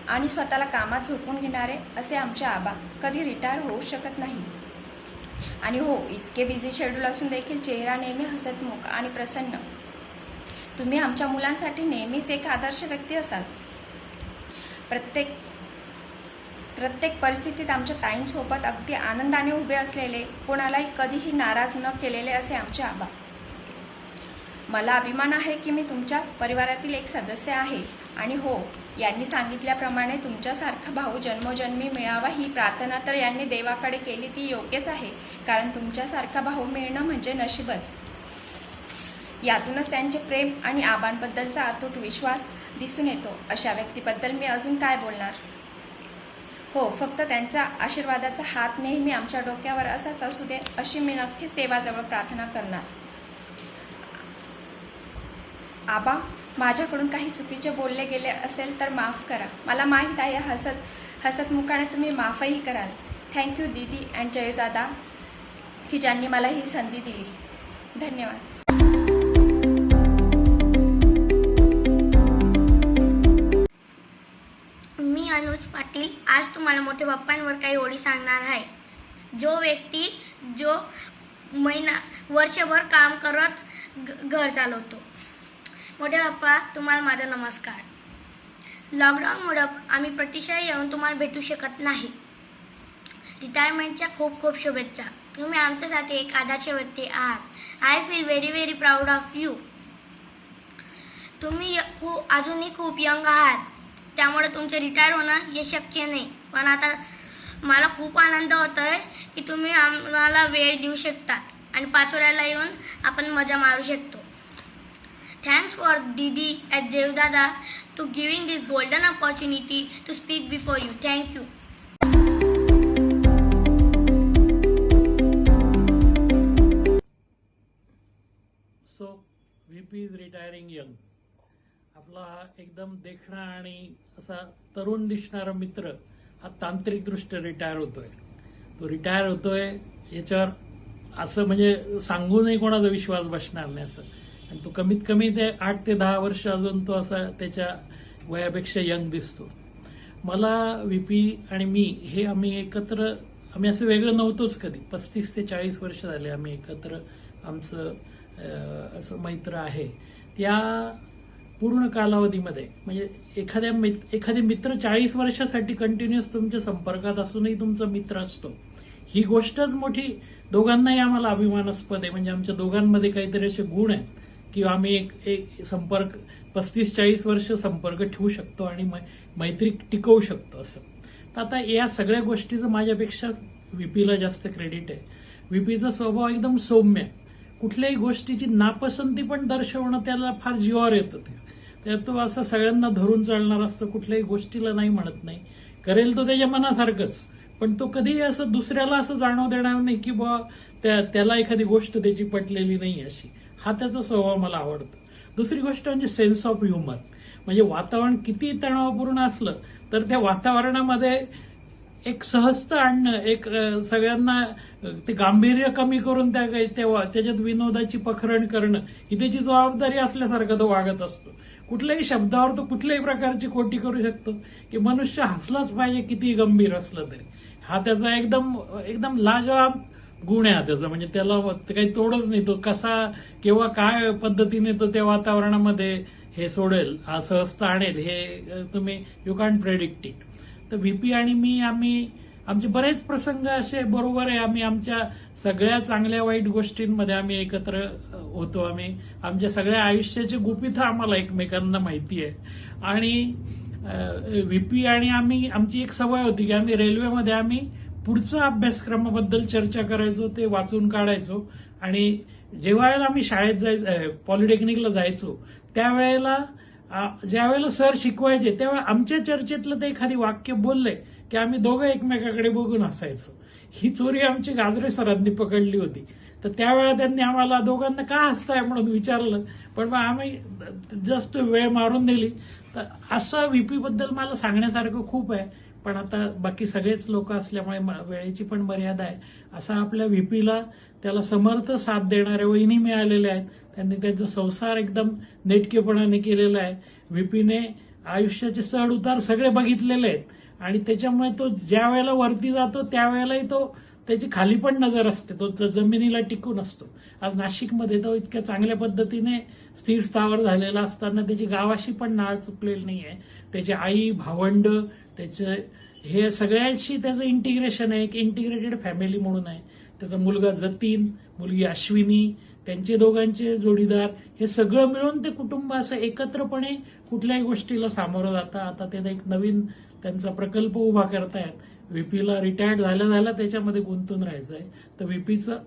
आणि स्वतःला कामात झोकून घेणारे असे आमचे आबा कधी रिटायर होऊ शकत नाही. आणि हो, इतके बिझी शेड्यूल असून देखील चेहरा नेहमी हसतमुख आणि प्रसन्न. तुम्ही आमच्या मुलांसाठी नेहमीच एक आदर्श व्यक्ती असाल. प्रत्येक परिस्थितीत आमच्या ताईंसोबत अगदी आनंदाने उभे असलेले, कोणालाही कधीही नाराज न केलेले असे आमचे आबा. मला अभिमान आहे की मी तुमच्या परिवारातील एक सदस्य आहे. आणि हो, यांनी सांगितल्याप्रमाणे तुमच्यासारखा भाऊ जन्मोजन्मी मिळावा ही प्रार्थना तर यांनी देवाकडे केली ती योग्यच आहे. कारण तुमच्यासारखा भाऊ मिळणं म्हणजे नशीबच. यातूनच त्यांचे प्रेम आणि आबांबद्दलचा अतूट विश्वास दिसून येतो. अशा व्यक्तीबद्दल मी अजून काय बोलणार. हो, फक्त त्यांच्या आशीर्वादाचा हात नेहमी आमच्या डोक्यावर असाच असू दे अशी मी नक्कीच देवाजवळ प्रार्थना करणार. आबा, माझ्याकडून काही चुकीचे बोलले गेले असेल तर माफ करा. मला माहीत आहे हसतमुखाने तुम्ही माफही कराल. थँक्यू दीदी अँड जयूदादा की ज्यांनी मला ही संधी दिली. धन्यवाद. मी अनुज पाटील आज तुम्हाला मोठ्या बाप्पांवर काही ओळी सांगणार आहे. जो व्यक्ती जो वर्षभर काम करत घर चालवतो. मोठे बाप्पा, तुम्हाला माझा नमस्कार. लॉकडाऊनमुळे आम्ही प्रतिशय येऊन तुम्हाला भेटू शकत नाही. रिटायरमेंटच्या खूप खूप शुभेच्छा. तुम्ही आमच्यासाठी एक आदर्श व्यक्ती आहात. I feel very very proud of you. तुम्ही अजूनही खूप यंग आहात, त्यामुळे तुमचे रिटायर होणं हे शक्य नाही. पण आता मला खूप आनंद होत आहे की तुम्ही आम्हाला वेळ देऊ शकता आणि पाचोऱ्याला येऊन आपण मजा मारू शकतो. Thanks for didi at Jevdada to giving this golden opportunity to speak before you. Thank you. So VP is retiring young. आपला एकदम देखणा आणि असा तरुण दिसणारा मित्र हा तांत्रिकदृष्ट्या रिटायर होतोय. तो रिटायर होतोय याच्यावर असं म्हणजे सांगूनही कोणाचा विश्वास बसणार नाही असं. आणि तो कमीत कमी ते 8 ते 10 वर्ष अजून तो असा त्याच्या वयापेक्षा यंग दिसतो. मला VP आणि मी हे आम्ही असं वेगळं नव्हतोच कधी. 35 ते 40 वर्ष झाले आम्ही एकत्र आमचं असं मैत्र आहे. त्या पूर्ण कालावधीमध्ये म्हणजे एखादे मित्र 40 वर्षासाठी कंटिन्युअस तुमच्या संपर्कात असूनही तुमचा मित्र असतो, ही गोष्टच मोठी दोघांनाही आम्हाला अभिमानास्पद आहे. म्हणजे आमच्या दोघांमध्ये काहीतरी असे गुण आहेत की आम्ही एक संपर्क 35-40 वर्ष संपर्क ठेवू शकतो आणि मैत्री टिकवू शकतो असं. तर आता या सगळ्या गोष्टीचं माझ्यापेक्षा VPला जास्त क्रेडिट आहे. VPचा स्वभाव एकदम सौम्य. कुठल्याही गोष्टीची नापसंती पण दर्शवणं त्याला फार जीवावर येतं. तो असं सगळ्यांना धरून चालणार असतो, कुठल्याही गोष्टीला नाही म्हणत नाही, करेल तो त्याच्या मनासारखंच, पण तो कधीही असं दुसऱ्याला असं जाणव देणार नाही की बुवा त्याला एखादी गोष्ट त्याची पटलेली नाही अशी. हा त्याचा स्वभाव मला आवडतो. दुसरी गोष्ट म्हणजे सेन्स ऑफ ह्युमर. म्हणजे वातावरण किती तणावपूर्ण असलं तर त्या वातावरणामध्ये एक सहजता आणणं, एक सगळ्यांना ते गांभीर्य कमी करून त्याच्यात विनोदाची पखरण करणं ही त्याची जबाबदारी असल्यासारखं तो वागत असतो. कुठल्याही शब्दावर तो कुठल्याही प्रकारची खोटी करू शकतो की मनुष्य हसलाच पाहिजे कितीही गंभीर असलं तरी. हा त्याचा एकदम एकदम लाजवाब गुण आहे हा त्याचा. म्हणजे त्याला काही तोडच नाही. तो कसा किंवा काय पद्धतीने तो त्या वातावरणामध्ये हे सोडेल, हा सहजता आणेल, हे तुम्ही यू कॅन्ट प्रेडिक्ट इट. तर व्हीपी आणि मी आमचे बरेच प्रसंग असे बरोबर आहे. आम्ही आमच्या सगळ्या चांगल्या वाईट गोष्टींमध्ये आम्ही एकत्र होतो. आम्ही आमच्या सगळ्या आयुष्याची गुपितं आम्हाला एकमेकांना माहिती आहे. आणि व्हीपी आणि आमची एक सवय होती की आम्ही रेल्वेमध्ये आम्ही पुढच्या अभ्यासक्रमाबद्दल चर्चा करायचो, ते वाचून काढायचो. आणि जेव्हा आम्ही शाळेत पॉलिटेक्निकला जायचो त्यावेळेला ज्या वेळेला सर शिकवायचे त्यावेळेला आमच्या चर्चेतलं ते एखादी वाक्य बोललंय की आम्ही दोघं एकमेकाकडे बघून हसायचो. ही चोरी आमची गाजरे सरांनी पकडली होती. तर त्यावेळेला त्यांनी आम्हाला दोघांना का हसताय म्हणून विचारलं, पण मग आम्ही जस्ट वेळ मारून दिली. तर असं व्हीपी बद्दल मला सांगण्यासारखं खूप आहे, पण आता बाकी सगळेच लोक असल्यामुळे वेळेची पण मर्यादा आहे. असा आपल्या व्हीपीला त्याला समर्थ साथ देणाऱ्या वहिनी मिळालेल्या आहेत. त्यांनी त्यांचा संसार एकदम नेटकेपणाने केलेला आहे. व्हीपीने आयुष्याचे चढ उतार सगळे बघितलेले आहेत आणि त्याच्यामुळे तो ज्या वेळेला वरती जातो त्यावेळेलाही त्याची खाली पण नजर असते. तो जमिनीला टिकून असतो. आज नाशिकमध्ये तो इतक्या चांगल्या पद्धतीने स्थिर स्थावर झालेला असताना त्याची गावाशी पण नाळ चुकलेली नाहीये. त्याची आई, भावंड, त्याचे हे सगळ्यांशी त्याचं इंटिग्रेशन आहे. एक इंटिग्रेटेड फॅमिली म्हणून आहे. त्याचा मुलगा जतीन, मुलगी अश्विनी, त्यांचे दोघांचे जोडीदार, हे सगळं मिळून ते कुटुंब असं एकत्रपणे कुठल्याही गोष्टीला सामोरं जातं. आता ते एक नवीन त्यांचा प्रकल्प उभा करतायत. व्हीपीला रिटायर्ड झाल्या त्याच्यामध्ये गुंतून राहायचं आहे. तर व्हीपीचं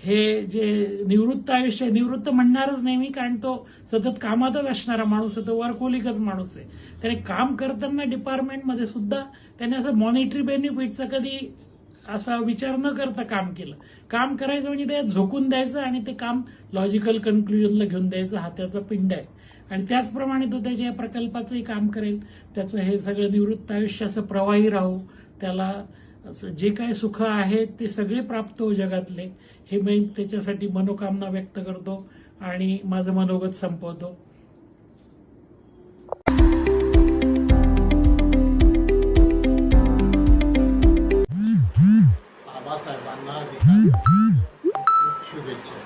हे जे निवृत्त आयुष्य, निवृत्त म्हणणारच नाही मी, कारण तो सतत कामातच असणारा माणूस आहे. तो वर्कहोलिकच माणूस आहे. त्याने काम करताना डिपार्टमेंटमध्ये सुद्धा त्याने असं मॉनिटरी बेनिफिटचा कधी असा विचार न करता काम केलं. काम करायचं म्हणजे त्यात झोकून द्यायचं आणि ते काम लॉजिकल कन्क्लुजनला घेऊन द्यायचं. हा त्याचा पिंड आहे. आणि त्याचप्रमाणे तो त्याच्या प्रकल्पाचंही काम करेल. त्याचं हे सगळं निवृत्त आयुष्य असं प्रवाही राहू, त्याला जे काही सुख आहेत ते सगळे प्राप्त हो जगातले, हे मी त्याच्यासाठी मनोकामना व्यक्त करतो आणि माझं मनोगत संपवतो. आबासाहेबांना खूप शुभेच्छा.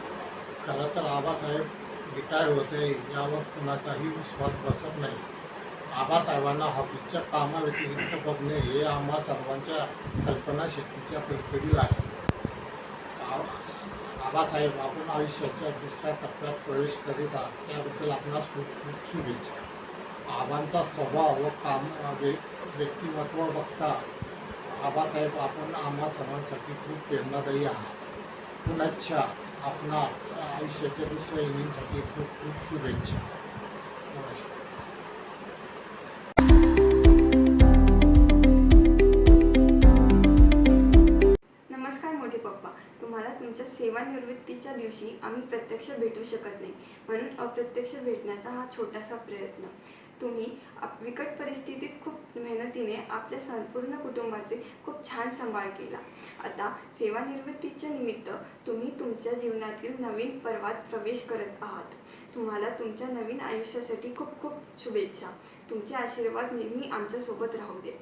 खरं तर आबासाहेब रिटायर होते यावर कुणाचाही विश्वास बसत नाही. आबासाहेबांना ऑफिसच्या कामाव्यतिरिक्त बघणे हे आम्हा सर्वांच्या कल्पनाशक्तीच्या पलीकडील आहे. आबासाहेब, आपण आयुष्याच्या दुसऱ्या टप्प्यात प्रवेश करीत आहात त्याबद्दल आपणास खूप खूप शुभेच्छा. आबांचा स्वभाव व काम व्यक्तिमत्व बघता आबासाहेब, आपण आम्हा सर्वांसाठी खूप प्रेरणादायी आहात. पुनश्च आपणास आयुष्याच्या दुसऱ्या इनिंगसाठी खूप खूप शुभेच्छा. नमस्कार. नमस्कार मोठे पप्पा. तुम्हाला तुमच्या सेवानिवृत्तीच्या दिवशी आम्ही प्रत्यक्ष भेटू शकत नाही, म्हणून अप्रत्यक्ष भेटण्याचा हा छोटासा प्रयत्न. तुम्ही विकट परिस्थितीत खूप मेहनतीने आपल्या संपूर्ण कुटुंबाचे खूप छान सांभाळ केला. आता सेवानिवृत्तीच्या निमित्त तुम्ही तुमच्या जीवनातील नवीन पर्वात प्रवेश करत आहात. तुम्हाला तुमच्या नवीन आयुष्यासाठी खूप खूप शुभेच्छा. तुमचे आशीर्वाद नेहमी आमच्यासोबत राहू दे.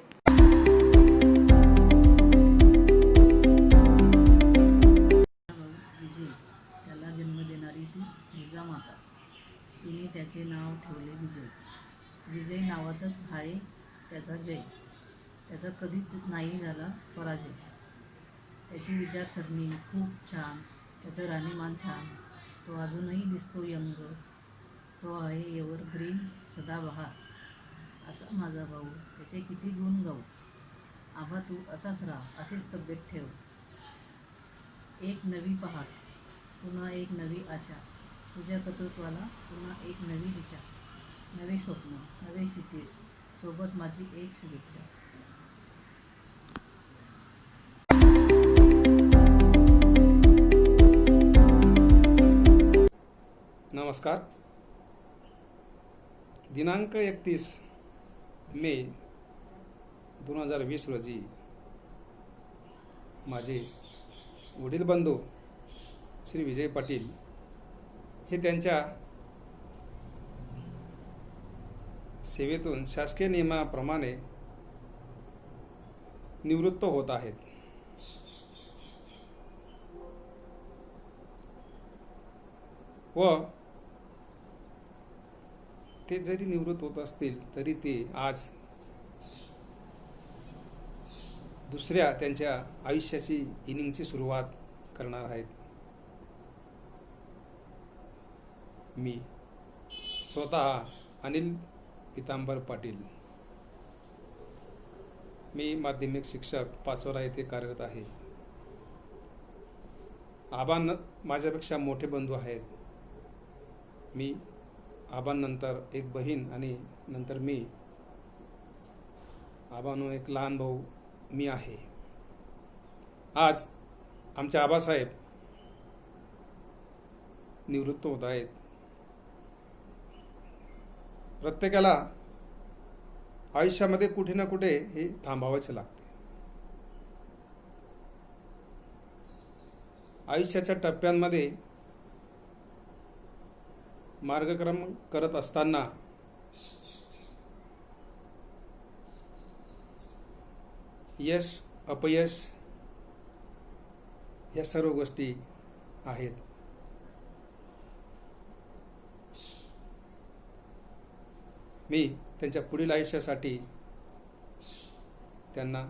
विजय, त्याला जन्म देणारी ती जिजामाता, तिने त्याचे नाव ठेवले विजय. विजय नावातच आहे त्याचा जय. त्याचा कधीच नाही झाला पराजय. त्याची विचारसरणी खूप छान, त्याचं राहणीमान छान. तो अजूनही दिसतो यंग. तो आहे एव्हरग्रीन, सदाबहार. असा माझा भाऊ, त्याचे किती गुण गाऊ. आबा, तू असाच राहा, अशीच तब्येत ठेव. एक नवी पहाट, पुन्हा एक नवी आशा. तुझ्या कर्तृत्वाला पुन्हा एक नवी दिशा. नवे स्वप्न, नवे क्षितिज, सोबत माझी एक शुभेच्छा. नमस्कार. दिनांक 31 मे 2020 रोजी माझे वडील बंधू श्री विजय पाटील हे त्यांच्या सेवेतून शासकीय नियमाप्रमाणे निवृत्त होत आहेत. व ते जरी निवृत्त होत असतील तरी ते आज दुसऱ्या त्यांच्या आयुष्याची इनिंगची सुरुवात करणार आहेत. मी स्वतः अनिल पितांबर पाटील, मी माध्यमिक शिक्षक पाचोरा येथे कार्यरत आहे. आबांना माझ्यापेक्षा मोठे बंधू आहेत. मी आबांनंतर एक बहीण आणि नंतर मी, आबांनो एक लहान भाऊ मी आहे. आज आमचे आबासाहेब निवृत्त होत आहेत. प्रत्येकाला आयुष्यामध्ये कुठे ना कुठे हे थांबावायचे लागते. आयुष्याच्या टप्प्यांमध्ये मार्गक्रमण करत असताना यश अपयश या सर्व गोष्टी आहेत. मी त्यांच्या पुढील आयुष्यासाठी त्यांना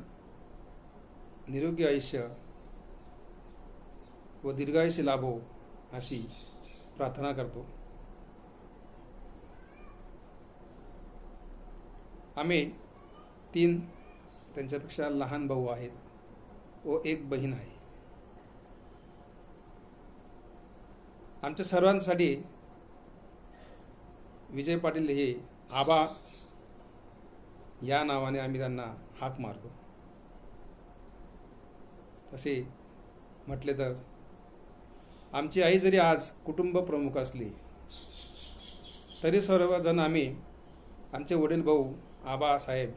निरोगी आयुष्य व दीर्घायुष्य लाभो अशी प्रार्थना करतो. आम्ही 3 त्यांच्यापेक्षा लहान भाऊ आहेत व एक बहीण आहे. आमच्या सर्वांसाठी विजय पाटील हे आबा या नावाने आम्ही त्यांना हाक मारतो. तसे म्हटले तर आमची आई जरी आज कुटुंब प्रमुख असली तरी सर्वजण आम्ही आमचे वडील भाऊ आबासाहेब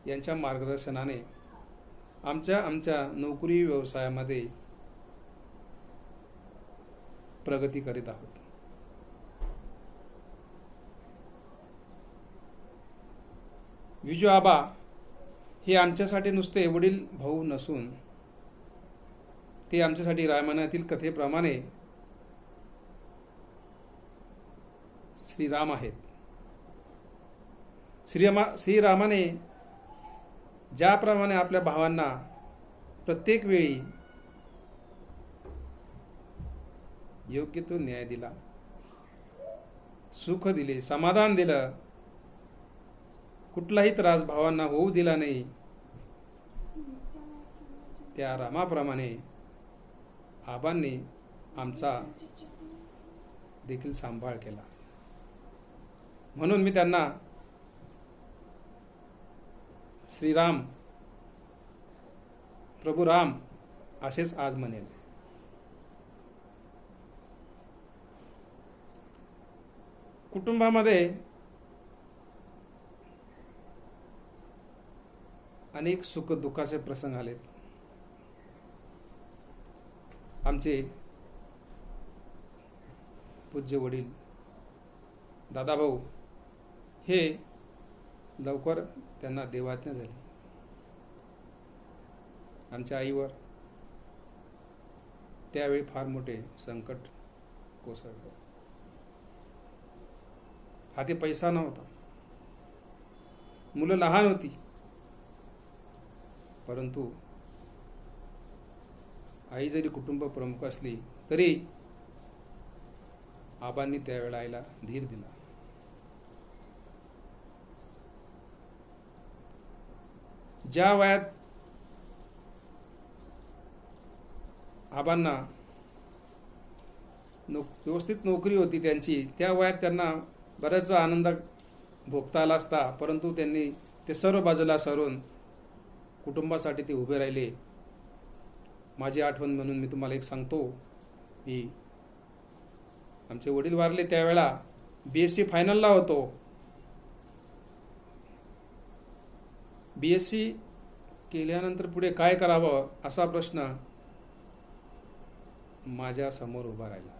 यांच्या मार्गदर्शनाने आमच्या नोकरी व्यवसायामध्ये प्रगती करीत आहोत. विजू आबा हे आमच्यासाठी नुसते वडील भाऊ नसून ते आमच्यासाठी रामायणातील कथेप्रमाणे श्रीराम आहेत. श्रीरामाने ज्याप्रमाणे आपल्या भावांना प्रत्येक वेळी योग्य तो न्याय दिला, सुख दिले, समाधान दिलं, कुठलाही त्रास भावांना होऊ दिला नाही, त्या रामाप्रमाणे आबांनी आमचा देखील सांभाळ केला. म्हणून मी त्यांना श्रीराम प्रभू राम असेच आज म्हणेल. कुटुंबामध्ये अनेक सुख दुःखाचे प्रसंग आलेत. आमचे पूज्य वडील दादाभाऊ हे लवकर त्यांना देवाज्ञा झाली. आमच्या आईवर त्यावेळी फार मोठे संकट कोसळलं. हाती पैसा नव्हता, मुलं लहान होती, परंतु आई जरी कुटुंब प्रमुख असली तरी आबांनी त्यावेळेला आईला धीर दिला. ज्या वयात आबांना व्यवस्थित नोकरी होती त्यांची, त्या वयात त्यांना बऱ्याच आनंद भोगता आला असता, परंतु त्यांनी ते सर्व बाजूला सारून कुटुंबासाठी ते उभे राहिले. माझी आठवण म्हणून मी तुम्हाला एक सांगतो की आमचे वडील वारले त्यावेळेला BSc फायनलला होतो. BSc केल्यानंतर पुढे काय करावं असा प्रश्न माझ्या समोर उभा राहिला,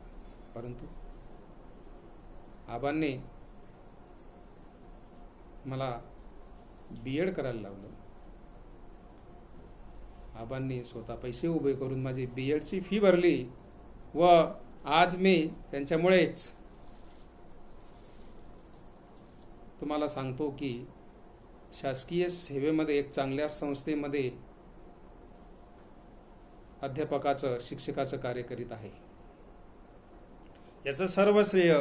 परंतु आबांनी मला B.Ed करायला लावलं. आबांनी स्वतः पैसे उभे करून माझी B.Edची फी भरली व आज मी त्यांच्यामुळेच तुम्हाला सांगतो की शासकीय सेवेमध्ये एक चांगल्या संस्थेमध्ये अध्यापकाचं, शिक्षकाचं कार्य करीत आहे. याचं सर्व श्रेय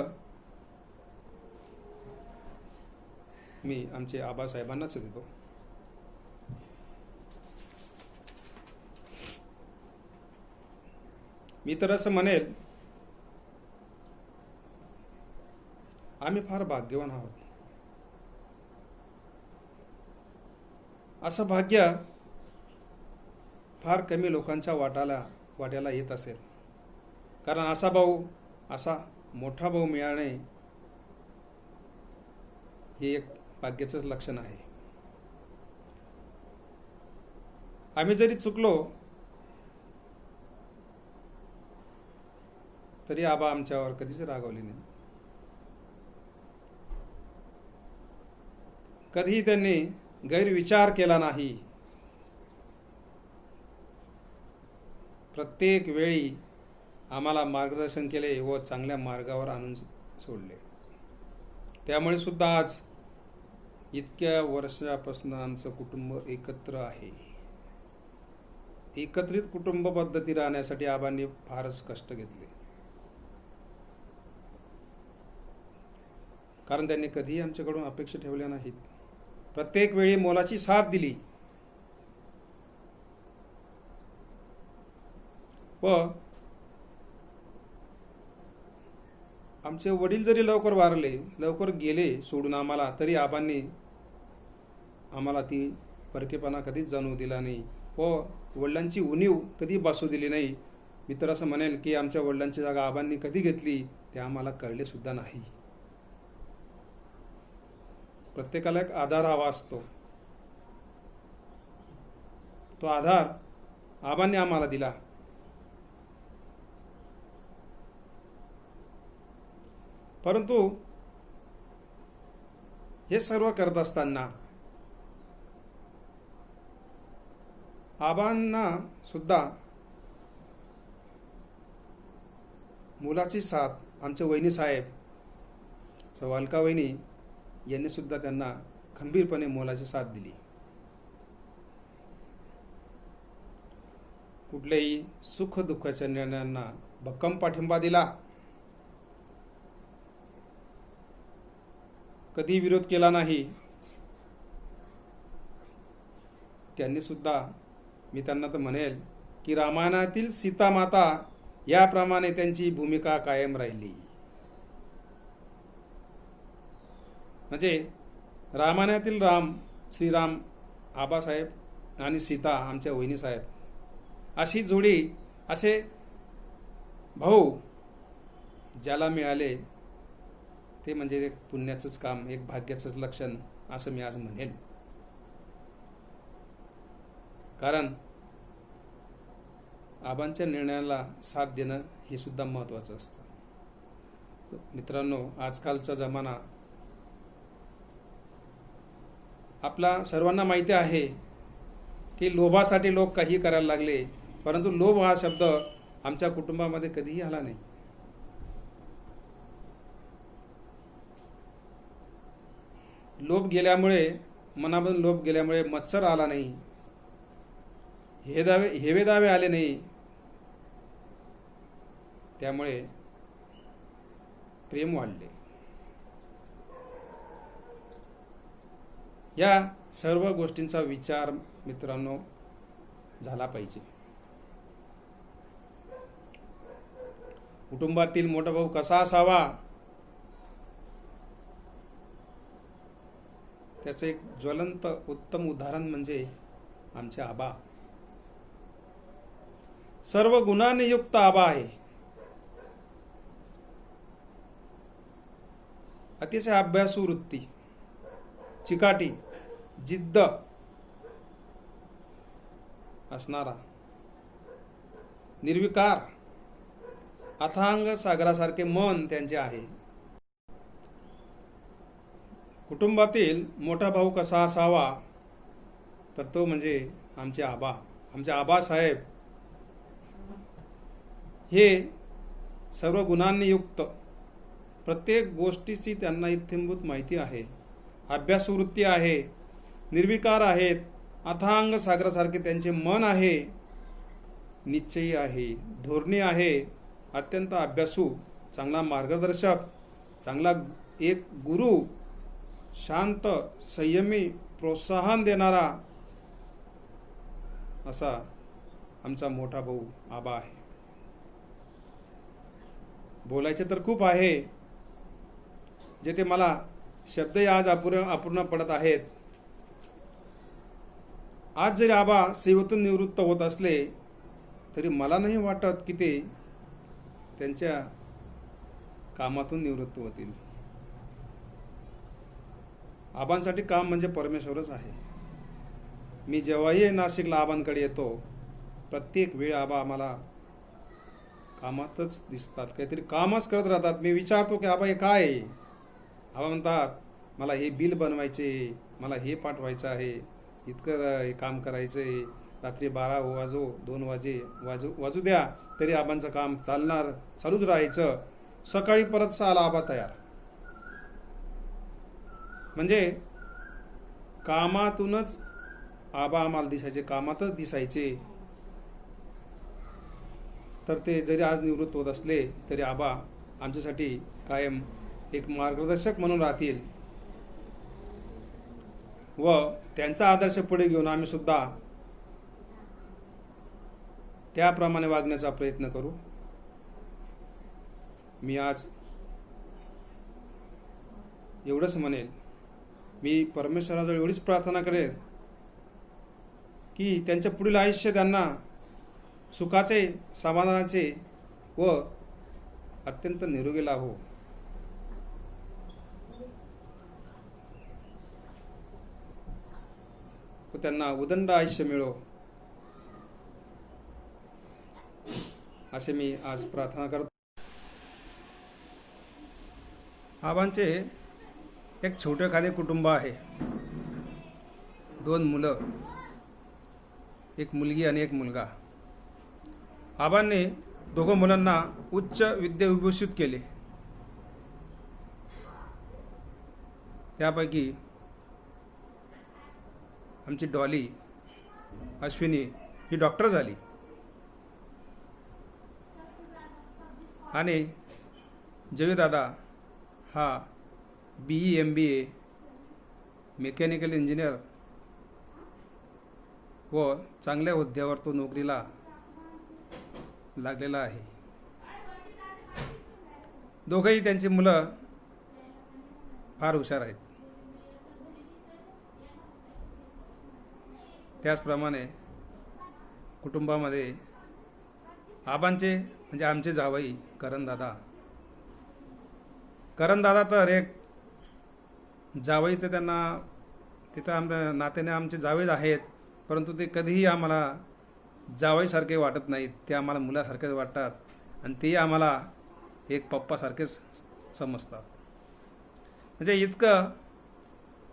मी आमचे आबासाहेबांनाच देतो. मी तर असं म्हणेल, आम्ही फार भाग्यवान आहोत. असं भाग्य फार कमी लोकांच्या वाट्याला येत असेल, कारण असा मोठा भाऊ मिळणे हे एक भाग्याचंच लक्षण आहे. आम्ही जरी चुकलो तरी आबा आमच्यावर कधीच रागावले नाही. कधीही त्यांनी गैरविचार केला नाही. प्रत्येक वेळी आम्हाला मार्गदर्शन केले व चांगल्या मार्गावर आणून सोडले. त्यामुळे सुद्धा आज इतक्या वर्षापासून आमचं कुटुंब एकत्र आहे. एकत्रित कुटुंब पद्धती राहण्यासाठी आबांनी फारच कष्ट घेतले, कारण त्यांनी कधीही आमच्याकडून अपेक्षा ठेवल्या नाहीत. प्रत्येक वेळी मोलाची साथ दिली व आमचे वडील जरी लवकर गेले सोडून आम्हाला, तरी आबांनी आम्हाला ती परकेपणा कधीच जाणवू दिला नाही व वडिलांची उणीव कधी भासू दिली नाही. मी तर असं म्हणेल की आमच्या वडिलांची जागा आबांनी कधी घेतली ते आम्हाला कळले सुद्धा नाही. प्रत्येकाला एक आधार हवा असतो, तो आधार आबांनी आम्हाला दिला. परंतु हे सर्व करत असताना आबांना सुद्धा मुलाची साथ आमचे वहिनी साहेब सवालका वहिनी यांनी सुद्धा त्यांना खंबीरपणे मोलाची साथ दिली. कुठल्याही सुख दुःखाच्या निर्णयांना भक्कम पाठिंबा दिला. कधी विरोध केला नाही. त्यांनी सुद्धा, मी त्यांना तर म्हणेल की रामायणातील सीता माता याप्रमाणे त्यांची भूमिका कायम राहिली. म्हणजे रामायणातील श्रीराम आबासाहेब आणि सीता आमच्या वहिनी साहेब, अशी जोडी, असे भाऊ ज्याला मिळाले ते म्हणजे एक पुण्याचंच काम, एक भाग्याचंच लक्षण असं मी आज म्हणेल. कारण आबांच्या निर्णयाला साथ देणं हे सुद्धा महत्त्वाचं असतं. मित्रांनो, आजकालचा जमाना आपला सर्वांना माहिती आहे की लोभासाठी लोक काही करायला लागले, परंतु लोभ हा शब्द आमच्या कुटुंबामध्ये कधीही आला नाही. लोभ गेल्यामुळे, मनामधून लोभ गेल्यामुळे मत्सर आला नाही, हेवे दावे आले नाही. त्यामुळे प्रेम वाढले. या सर्व गोष्टींचा विचार मित्रांनो झाला पाहिजे. कुटुंबातील मोठा भाऊ कसा असावा त्याचं एक ज्वलंत उत्तम उदाहरण म्हणजे आमचे आबा. सर्व गुणांनी युक्त आबा आहे. अतिशय अभ्यासू वृत्ती, चिकाटी, जिद्द असणारा, निर्विकार, अथांग सागरासारखे मन त्यांचे आहे. कुटुंबातील मोठा भाऊ कसा असावा तर तो म्हणजे आमचे आबा. आमचे आबासाहेब हे सर्व गुणांनी युक्त, प्रत्येक गोष्टीची त्यांना इत्थंभूत माहिती आहे, अभ्यासू वृत्ती आहे, निर्विकार आहेत, अथांग सागरासारखे त्यांचे मन आहे, निश्चयी आहे, धोरणी आहे, अत्यंत अभ्यासू, चांगला मार्गदर्शक, चांगला एक गुरु, शांत, संयमी, प्रोत्साहन देणारा असा आमचा मोठा भाऊ आबा आहे. बोलायचे तर खूप आहे, जे ते मला शब्दही आज अपूर्ण पडत आहेत. आज जरी आबा सेवेतून निवृत्त होत असले तरी मला नाही वाटत की ते त्यांच्या कामातून निवृत्त होतील. आबांसाठी काम म्हणजे परमेश्वरच आहे. मी जेव्हाही नाशिकला आबांकडे येतो प्रत्येक वेळ आबा आम्हाला कामातच दिसतात, काहीतरी कामच करत राहतात. मी विचारतो की आबा हे काय आहे? आबा म्हणतात मला हे बिल बनवायचे, मला हे पाठवायचं आहे, इतकं हे काम करायचं आहे. रात्री 12 वाजो 2 वाजू द्या तरी आबांचं काम चालूच राहायचं. सकाळी परत 6ला आबा तयार. म्हणजे कामातूनच आबा आम्हाला दिसायचे, कामातच दिसायचे. तर ते जरी आज निवृत्त होत असले तरी आबा आमच्यासाठी कायम एक मार्गदर्शक म्हणून राहतील व त्यांचा आदर्श पुढे घेऊन आम्ही सुद्धा त्याप्रमाणे वागण्याचा प्रयत्न करू. मी आज एवढंच म्हणेल, मी परमेश्वराजवळ एवढीच प्रार्थना करेल की त्यांच्या पुढील आयुष्य त्यांना सुखाचे, समाधानाचे व अत्यंत निरोगी लाभो. व त्यांना उदंड आयुष्य मिळो असे मी आज प्रार्थना करतो. आबांचे एक छोटे खाले कुटुंब आहे. 2 मुलं, एक मुलगी आणि एक मुलगा. आबांनी दोघं मुलांना उच्च विद्या विभूषित केले. त्यापैकी आमची डॉली अश्विनी ही डॉक्टर झाली आणि जयदादा हा BE MBA मेकॅनिकल इंजिनियर व चांगल्या हुद्द्यावर तो नोकरीला लागलेला आहे. दोघंही त्यांची मुलं फार हुशार आहेत. त्याचप्रमाणे कुटुंबामध्ये आबांचे म्हणजे आमचे जावई करणदादा तर एक जावई तर त्यांना तिथं आमच्या नात्याने आमचे जावेच आहेत, परंतु ते कधीही आम्हाला जावईसारखे वाटत नाहीत. ते आम्हाला मुलासारखेच वाटतात आणि ते आम्हाला एक पप्पासारखेच समजतात. म्हणजे इतकं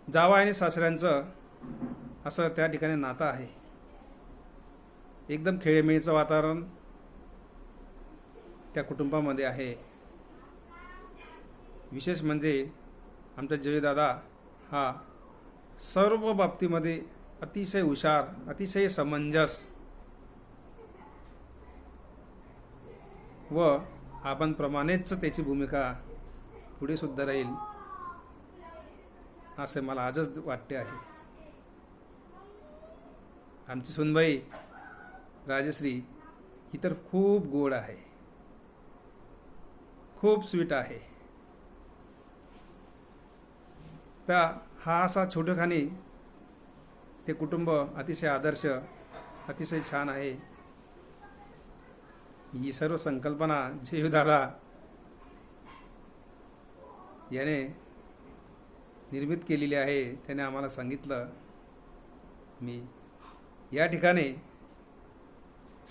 जावा आणि सासऱ्यांचं असं त्या ठिकाणी नातं आहे. एकदम खेळीमेळीचं वातावरण त्या कुटुंबामध्ये आहे. विशेष म्हणजे आमचा जयदादा हा सर्व बाबतीमध्ये अतिशय हुशार, अतिशय समंजस व आबांप्रमाणेच त्याची भूमिका पुढे सुद्धा राहील असे मला आजच वाटते आहे. आमची सुनबाई राजश्री ही तर खूप गोड आहे. खूप स्वीट आहे. हा असा छोटेखानी ते कुटुंब अतिशय आदर्श, अतिशय छान आहे. ही सर्व संकल्पना जयदादा याने निर्मित केलेली आहे. त्याने आम्हाला सांगितलं. मी या ठिकाणी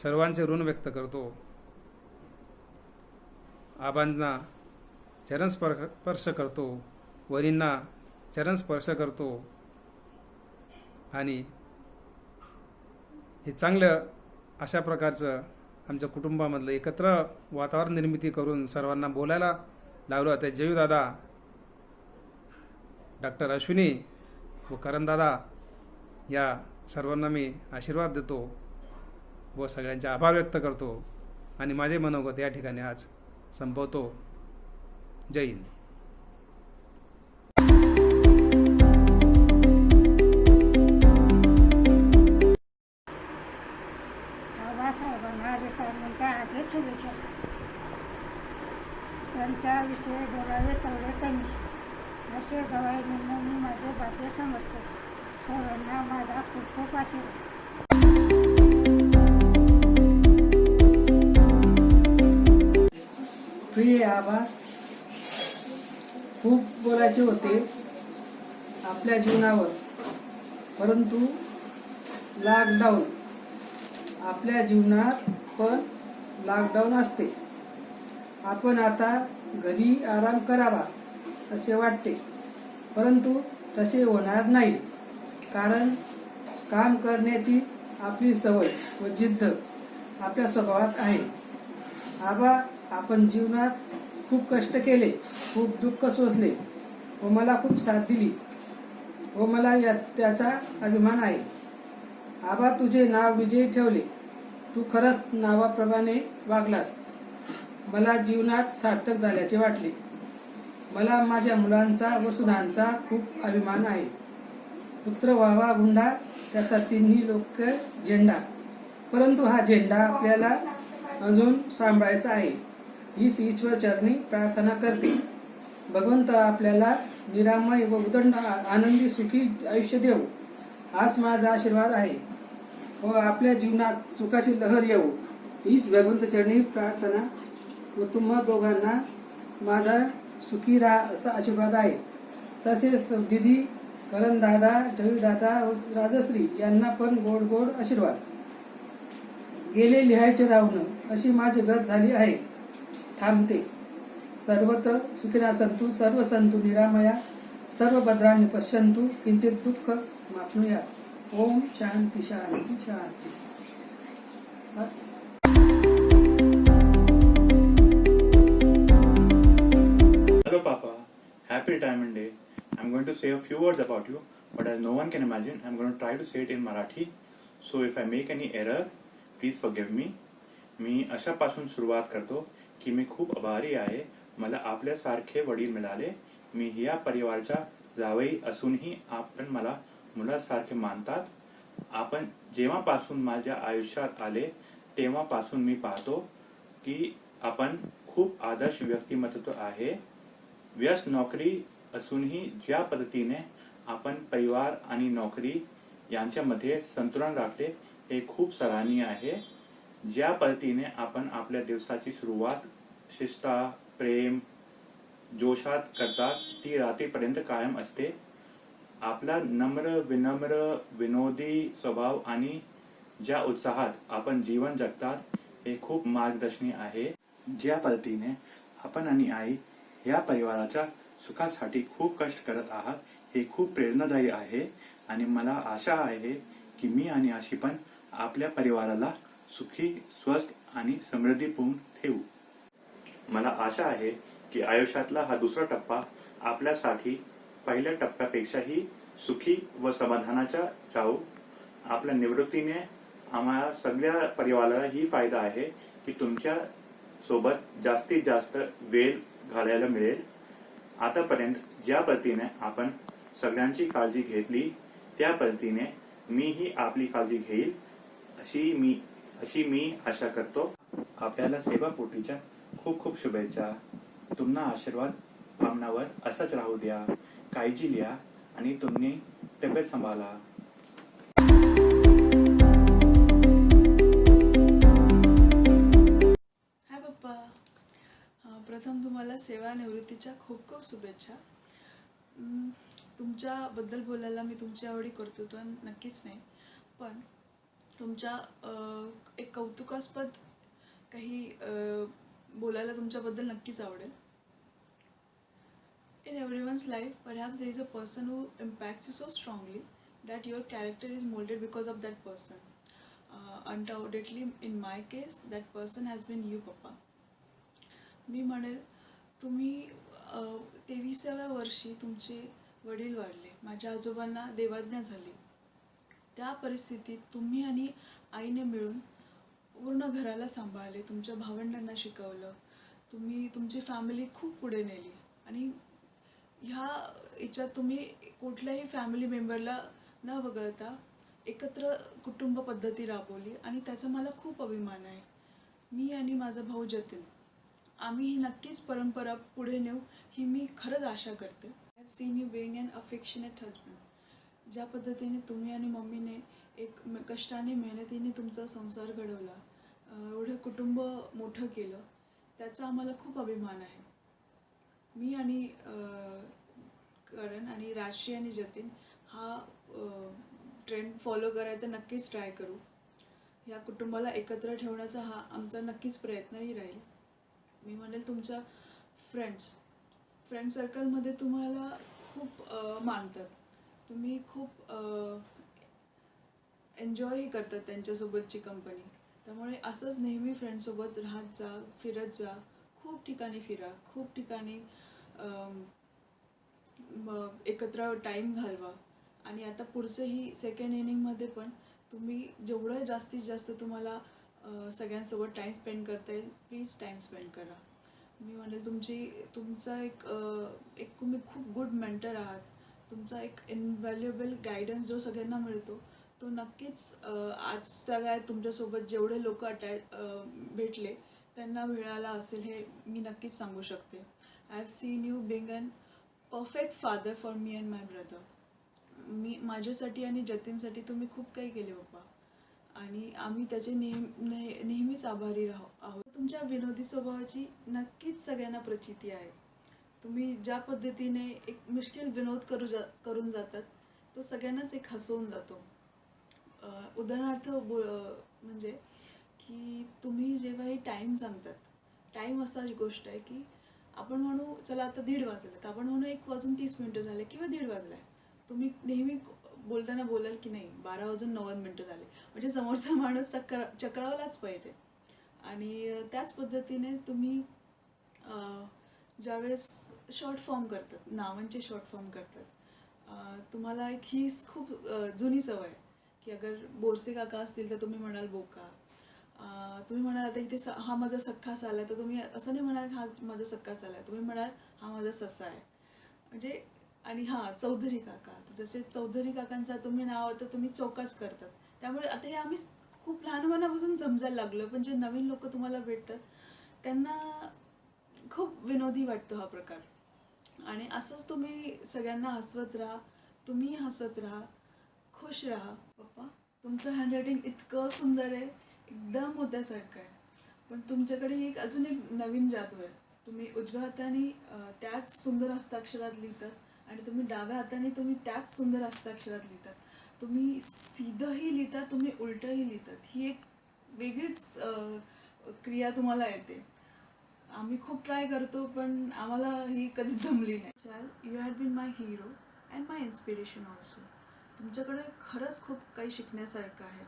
सर्वांचे ऋण व्यक्त करतो. आबांना चरणस्पर्श करतो, वरींना चरणस्पर्श करतो आणि हे चांगलं अशा प्रकारचं आमच्या कुटुंबामधलं एकत्र वातावरण निर्मिती करून सर्वांना बोलायला लागलो. ते जयूदादा, डॉक्टर अश्विनी व करणदादा या सर्वांना मी आशीर्वाद देतो व सगळ्यांचे आभार व्यक्त करतो आणि माझे मनोगत या ठिकाणी आज संपवतो. जय हिंद. आबासाहेबांना रिटायरमेंटच्या हार्दिक शुभेच्छा. त्यांच्याविषयी बोलावे तेवढे कमी. असे जवळ मिळणं मी माझे भाग्य समजते. सर्वांना माझा खूप खूप आशीर्वाद. प्रिय आभास, खूप बोलायचे होते आपल्या जीवनावर, परंतु लॉकडाऊन आपल्या जीवनात पण लॉकडाऊन असते. आपण आता घरी आराम करावा असे वाटते, परंतु तसे होणार नाही. कारण काम करण्याची आपली सवय व जिद्द आपल्या स्वभावात आहे. आबा, आपण जीवनात खूप कष्ट केले, खूप दुःख सोसले व मला खूप साथ दिली व मला त्याचा अभिमान आहे. आबा, तुझे नाव विजय ठेवले. तू खरंच नावाप्रमाणे वागलास. मला जीवनात सार्थक झाल्याचे वाटले. मला माझ्या मुलांचा व सुनांचा खूप अभिमान आहे. पुत्र व्हावा गुंडा, त्याचा तिन्ही लोक झेंडा. परंतु हा झेंडा आपल्याला अजून सांभाळायचा आहे. हीच ईश्वर चरणी प्रार्थना करते. भगवंत आपल्याला निरामय व उदंड आनंदी सुखी आयुष्य देव, हाच माझा आशीर्वाद आहे. व आपल्या जीवनात सुखाची लहर येऊ, हीच भगवंत चरणी प्रार्थना व तुम्हा दोघांना माझा सुखी राहा असा आशीर्वाद आहे. तसेच दिदी, करणदादा, जयूदादा व राजश्री यांना पण गोड गोड आशीर्वाद. गेले लिहायचे राहून अशी माझी गत झाली आहे. थांबते. सर्वत्र सुखिना संतु, सर्व संतु निरामया, सर्व भद्राणि पश्यन्तु, किंचित दुःख माप्नुयात्. ओम शांती शांती शांती. बस. Hello Papa, happy retirement day. I'm going to say a few words about you, but as no one can imagine, I'm going to try to say it in Marathi. So if I make any error, please forgive me. मी अशापासून सुरुवात करतो की मी खूप आभारी आहे. मला आपल्यासारखे वडील मिळाले. मी या परिवाराचा जावई असूनही आपण मला मुलासारखे मानतात. आपण जेव्हापासून माझ्या आयुष्यात आले तेव्हापासून मी पाहतो की आपण खूप आदर्श व्यक्तिमत्व आहे. व्यस्त नोकरी असूनही ज्या पद्धतीने आपण परिवार आणि नोकरी यांच्यामध्ये संतुलन राखले हे खूप सराहनीय आहे. ज्या पद्धतीने आपण आपल्या दिवसाची सुरुवात शिस्ता, प्रेम, जोशात करतात ती रात्रीपर्यंत कायम असते. आपला नम्र, विनम्र, विनोदी स्वभाव आणि ज्या उत्साहात आपण जीवन जगतात हे खूप मार्गदर्शनीय आहे. ज्या पद्धतीने आपण आणि आई या परिवाराच्या सुखासाठी खूप कष्ट करत आहात हे खूप प्रेरणादायी आहे आणि मला आशा आहे की मी आणि आशी पण आपल्या परिवाराला सुखी, स्वस्थ आणि समृद्धीपूर्ण ठेवू. मला आशा आहे की आयुष्यातला हा दुसरा टप्पा आपल्यासाठी पहिल्या टप्प्यापेक्षाही सुखी व समाधानाचा जाऊ. आपल्या निवृत्तीने आम्हाला सगळ्या परिवाराला ही फायदा आहे की तुमच्या सोबत जास्तीत जास्त वेळ घालायला मिळेल. आतापर्यंत ज्या पद्धतीने आपण सगळ्यांची काळजी घेतली त्या पद्धतीने मीही आपली काळजी घेईल अशी मी आशा करतो. आपल्याला सेवापोटीच्या खूप खूप शुभेच्छा. तुमना आशीर्वाद आमनावर असाच राहू द्या. काळजी लिया आणि तुम्ही तब्येत सांभाळा. हाय पप्पा. प्रथम तुम्हाला सेवानिवृत्तीच्या खूप खूप शुभेच्छा. तुमच्याबद्दल बोलायला मी तुमची आवडी कर्तृत्व नक्कीच नाही, पण तुमच्या एक कौतुकास्पद काही बोलायला तुमच्याबद्दल नक्कीच आवडेल. In everyone's life, perhaps there is a person who impacts you so strongly that your character is molded because of that person. Undoubtedly, in my case, that person has been you, Papa. मी म्हणेल तुम्ही 23व्या वर्षी तुमचे वडील वारले. माझ्या आजोबांना देवाज्ञा झाली. त्या परिस्थितीत तुम्ही आणि आईने मिळून पूर्ण घराला सांभाळले, तुमच्या भावंडांना शिकवलं, तुम्ही तुमची फॅमिली खूप पुढे नेली आणि ह्या याच्यात तुम्ही कुठल्याही फॅमिली मेंबरला न वगळता एकत्र कुटुंब पद्धती राबवली आणि त्याचा मला खूप अभिमान आहे. मी आणि माझा भाऊ जतीन आम्ही ही नक्कीच परंपरा पुढे नेऊ ही मी खरंच आशा करते. I have seen you being an affectionate husband. ज्या पद्धतीने तुम्ही आणि मम्मीने एक कष्टाने मेहनतीने तुमचा संसार घडवला, एवढं कुटुंब मोठं केलं, त्याचा आम्हाला खूप अभिमान आहे. मी आणि करण आणि राजश्री आणि जतीन हा ट्रेंड फॉलो करायचा नक्कीच ट्राय करू. या कुटुंबाला एकत्र ठेवण्याचा हा आमचा नक्कीच प्रयत्नही राहील. मी म्हणेल तुमच्या फ्रेंड सर्कलमध्ये तुम्हाला खूप मानतात, तुम्ही खूप एन्जॉयही करतात त्यांच्यासोबतची कंपनी. त्यामुळे असंच नेहमी फ्रेंडसोबत राहत जा, फिरत जा, खूप ठिकाणी फिरा, खूप ठिकाणी एकत्र टाईम घालवा. आणि आता पुढचंही सेकंड इनिंगमध्ये पण तुम्ही जेवढं जास्तीत जास्त तुम्हाला सगळ्यांसोबत टाईम स्पेंड करता येईल, प्लीज टाईम स्पेंड करा. मी म्हणेल तुमचा एक तुम्ही खूप गुड मेंटर आहात. तुमचा एक इनव्हॅल्युएबल गायडन्स जो सगळ्यांना मिळतो तो नक्कीच आज सगळ्यात तुमच्यासोबत जेवढे लोक भेटले त्यांना मिळाला असेल हे मी नक्कीच सांगू शकते. I have seen you being an perfect father for me and my brother. माझ्यासाठी आणि जतीनसाठी तुम्ही खूप काही केले पप्पा आणि आम्ही त्याचे नेहमीच आभारी आहोत. तुमच्या विनोदी स्वभावाची नक्कीच सगळ्यांना प्रचिती आहे. तुम्ही ज्या पद्धतीने एक मुश्किल विनोद करून जातात तो सगळ्यांनाच एक हसवून जातो. उदाहरणार्थ म्हणजे की तुम्ही जेव्हाही टाईम सांगतात, टाईम असा गोष्ट आहे की आपण म्हणू चला आता 1:30 वाजले, तर आपण म्हणू 1:30 झाले किंवा 1:30 वाजला आहे. तुम्ही नेहमी बोलताना बोलाल की नाही 12:90 झाले, म्हणजे समोरचा माणूस चक्रावलाच पाहिजे. आणि त्याच पद्धतीने तुम्ही ज्यावेळेस शॉर्ट फॉर्म करतात, नावांचे शॉर्ट फॉर्म करतात, तुम्हाला एक ही खूप जुनी सवय आहे की अगर बोरसे काका असतील तर तुम्ही म्हणाल बोका. तुम्ही म्हणाल आता इथे हा माझा सख्खा साला आहे, तर तुम्ही असं नाही म्हणाल हा माझा सख्खा साला आहे, तुम्ही म्हणाल हा माझा ससा आहे. म्हणजे आणि चौधरी काका, जसे चौधरी काकांचा तुम्ही नाव तर तुम्ही चौकाच करतात. त्यामुळे आता हे आम्ही खूप लहानपणापासून समजायला लागलो, पण जे नवीन लोक तुम्हाला भेटतात त्यांना खूप विनोदी वाटतो हा प्रकार. आणि असंच तुम्ही सगळ्यांना हसवत राहा, तुम्ही हसत राहा, खुश राहा. पप्पा तुमचं हँडरायटिंग इतकं सुंदर आहे, एकदम मोत्यासारखं आहे. पण तुमच्याकडे अजून एक नवीन जादू आहे. तुम्ही उजव्या हाताने त्याच सुंदर हस्ताक्षरात लिहितात आणि तुम्ही डाव्या हाताने त्याच सुंदर हस्ताक्षरात लिहितात. तुम्ही सीधंही लिहितात, तुम्ही उलटंही लिहितात. ही एक वेगळीच क्रिया तुम्हाला येते. आम्ही खूप ट्राय करतो पण आम्हाला ही कधी जमली नाही. You had been my hero and my inspiration also. तुमच्याकडे खरंच खूप काही शिकण्यासारखं आहे.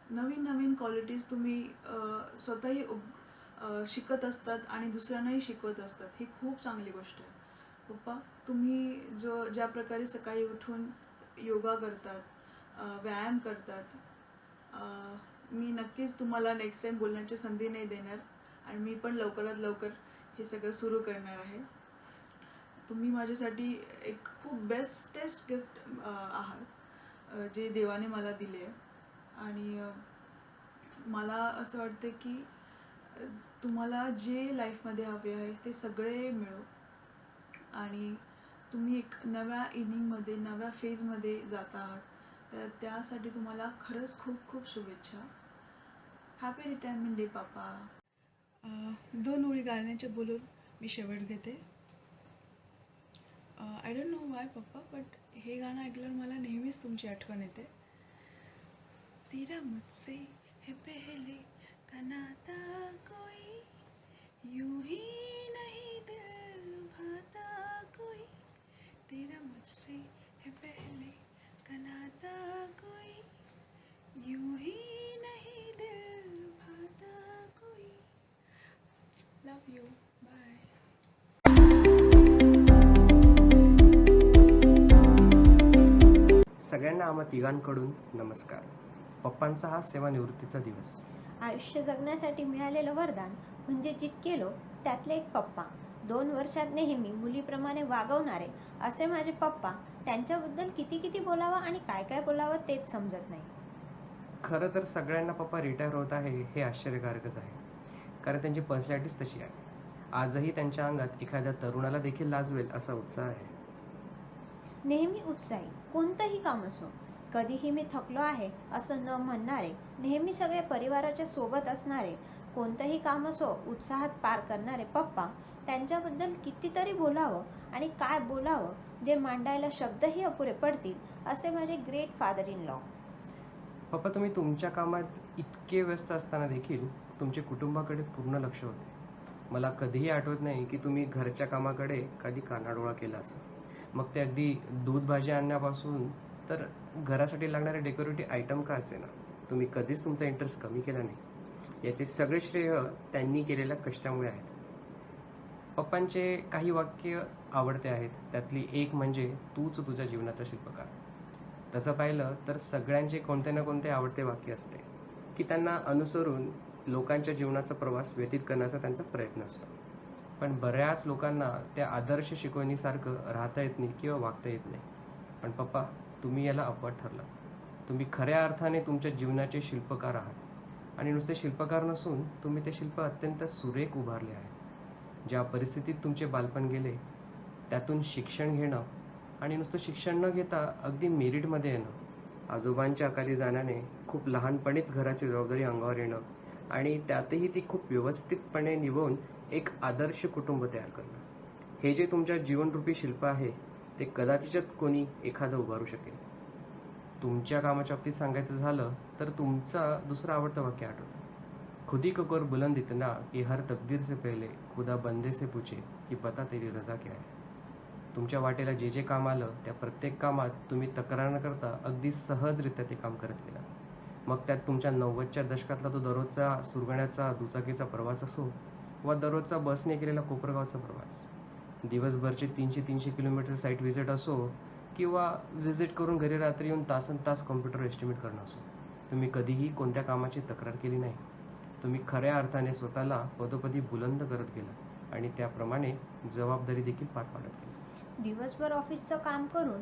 नवीन नवीन क्वालिटीज तुम्ही स्वतःही शिकत असतात आणि दुसऱ्यांनाही शिकवत असतात. ही खूप चांगली गोष्ट आहे. पप्पा तुम्ही ज्या प्रकारे सकाळी उठून योगा करतात, व्यायाम करतात, मी नक्कीच तुम्हाला नेक्स्ट टाईम बोलण्याची संधी नाही देणार आणि मी पण लवकरात लवकर हे सगळं सुरू करणार आहे. तुम्ही माझ्यासाठी एक खूप बेस्टेस्ट गिफ्ट आहात जे देवाने मला दिले. आणि मला असं वाटतं की तुम्हाला जे लाईफमध्ये हवे आहे ते सगळे मिळो आणि तुम्ही एक नव्या इनिंगमध्ये नव्या फेजमध्ये जात आहात, तर त्यासाठी तुम्हाला खरंच खूप खूप शुभेच्छा. हॅपी रिटायरमेंट डे पापा. 2 ओळी गाण्याच्या बोलून मी शेवट घेते. आय डोंट नो वाय पप्पा, बट हे गाणं ऐकल्यावर मला नेहमीच तुमची आठवण येते. तेरा मुझसे है पहले का नाता कोई, यूं ही नहीं दिल लुभाता कोई. तेरा मुझसे है पहले का नाता कोई, यूं ही नहीं दिल लुभाता कोई. लव यू. बाय. सगळ्यांना आम्हा तिघांकडून नमस्कार. पप्पांचा हा सेवानिवृत्तीचा दिवस. आयुष्य जगण्यासाठी मिळालेलं वरदान म्हणजे जितके लोक त्यातले एक पप्पा. 2 वर्षात नेहमी मुलीप्रमाणे वागवणारे असे माझे पप्पा. त्यांच्याबद्दल किती किती बोलावं आणि काय काय बोलावं तेच समजत नाही. खरं तर सगळ्यांना पप्पा रिटायर होत आहे हे आश्चर्यकारकच आहे, कारण त्यांची पर्सनॅलिटीच तशी आहे. आजही त्यांच्या अंगात एखाद्या तरुणाला देखील लाजवेल असा उत्साह आहे. नेहमी उत्साही, कोणतंही काम असो. कधीही मी थकलो आहे असं न म्हणणारे, नेहमी सगळ्या परिवाराच्या सोबत असणारे, कोणतंही काम असो उत्साहात पार करणारे पप्पा. त्यांच्याबद्दल कितीतरी बोलावं आणि काय बोलावं जे मांडायला शब्दही अपुरे पडतील असे माझे ग्रेट फादर इन लॉ. पप्पा, तुम्ही तुमच्या कामात इतके व्यस्त असताना देखील तुमच्या कुटुंबाकडे पूर्ण लक्ष होते. मला कधीही आठवत नाही की तुम्ही घरच्या कामाकडे कधी कानाडोळा केला असं. मग ते अगदी दूध भाजी आणण्यापासून तर घरासाठी लागणारे डेकोरेटिव्ह आयटम का असे ना, तुम्ही कधीच तुमचा इंटरेस्ट कमी केला नाही. याचे सगळे श्रेय त्यांनी केलेल्या कष्टामुळे आहेत. पप्पांचे काही वाक्य आवडते आहेत, त्यातली एक म्हणजे तूच तुझ्या जीवनाचा शिल्पकार. तसं पाहिलं तर सगळ्यांचे कोणते ना कोणते आवडते वाक्य असते की त्यांना अनुसरून लोकांच्या जीवनाचा प्रवास व्यतीत करण्याचा त्यांचा प्रयत्न असतो. पण बऱ्याच लोकांना त्या आदर्श शिकवणीसारखं राहता येत नाही किंवा वागता येत नाही. पण पप्पा, तुम्ही याला अपवाद ठरला. तुम्ही खऱ्या अर्थाने तुमच्या जीवनाचे शिल्पकार आहात आणि नुसते शिल्पकार नसून तुम्ही ते शिल्प अत्यंत सुरेख उभारले आहे. ज्या परिस्थितीत तुमचे बालपण गेले त्यातून शिक्षण घेणं आणि नुसतं शिक्षण न घेता अगदी मेरिटमध्ये येणं, आजोबांच्या अकाली जाण्याने खूप लहानपणीच घराची जबाबदारी अंगावर येणं आणि त्यातही ती खूप व्यवस्थितपणे निभवून एक आदर्श कुटुंब तयार करणं, हे जे तुमच्या जीवनरूपी शिल्प आहे ते कदाचित कोणी एखादं उभारू शकेल. तुमच्या कामाच्या बाबतीत सांगायचं झालं तर तुमचा दुसरं आवडतं वाक्य आठवतं, खुदी को कर बुलंद इतना कि हर तकदीर से पहले खुदा बंदे से पूछे कि पता तेरी रजा क्या है. तुमच्या वाटेला जे जे काम आलं त्या प्रत्येक कामात तुम्ही तक्रार न करता अगदी सहजरित्या ते काम करत गेला. मग त्यात तुमच्या 90च्या दशकातला तो दररोजचा सुरगण्याचा दुचाकीचा प्रवास असो वा दररोजचा बसने केलेला कोपरगावचा प्रवास, दिवसभरचे 300 किलोमीटर साईट व्हिजिट असो किंवा व्हिजिट करून घरी रात्री येऊन तासन तास कॉम्प्युटर एस्टिमेट करणं असो, तुम्ही कधीही कोणत्या कामाची तक्रार केली नाही. तुम्ही खऱ्या अर्थाने स्वतःला पदोपदी बुलंद करत गेला आणि त्याप्रमाणे जबाबदारी देखील पार पाडत गेला. दिवसभर ऑफिसचं काम करून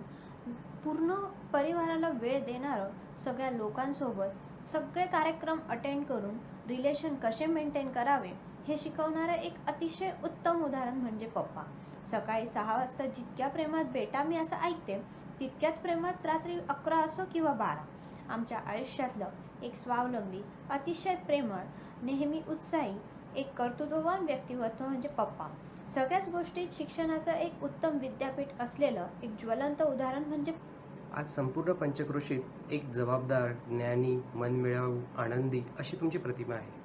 पूर्ण परिवाराला वेळ देणारं, सगळ्या लोकांसोबत सगळे कार्यक्रम अटेंड करून रिलेशन कसे मेंटेन करावे हे शिकवणारं एक अतिशय उत्तम उदाहरण म्हणजे पप्पा. सकाळी 6 वाजता जितक्या प्रेमात बेटा मी असं ऐकते, तितक्याच प्रेमात रात्री 11 असो किंवा 12. आमच्या आयुष्यातलं एक स्वावलंबी, अतिशय प्रेमळ, नेहमी उत्साही, एक कर्तृत्ववान व्यक्तिमत्व म्हणजे पप्पा. सगळ्याच गोष्टीत शिक्षणाचं एक उत्तम विद्यापीठ असलेलं एक ज्वलंत उदाहरण म्हणजे. आज संपूर्ण पंचक्रोशीत एक जबाबदार, ज्ञानी, मनमिळावू, आनंदी अशी तुमची प्रतिमा आहे.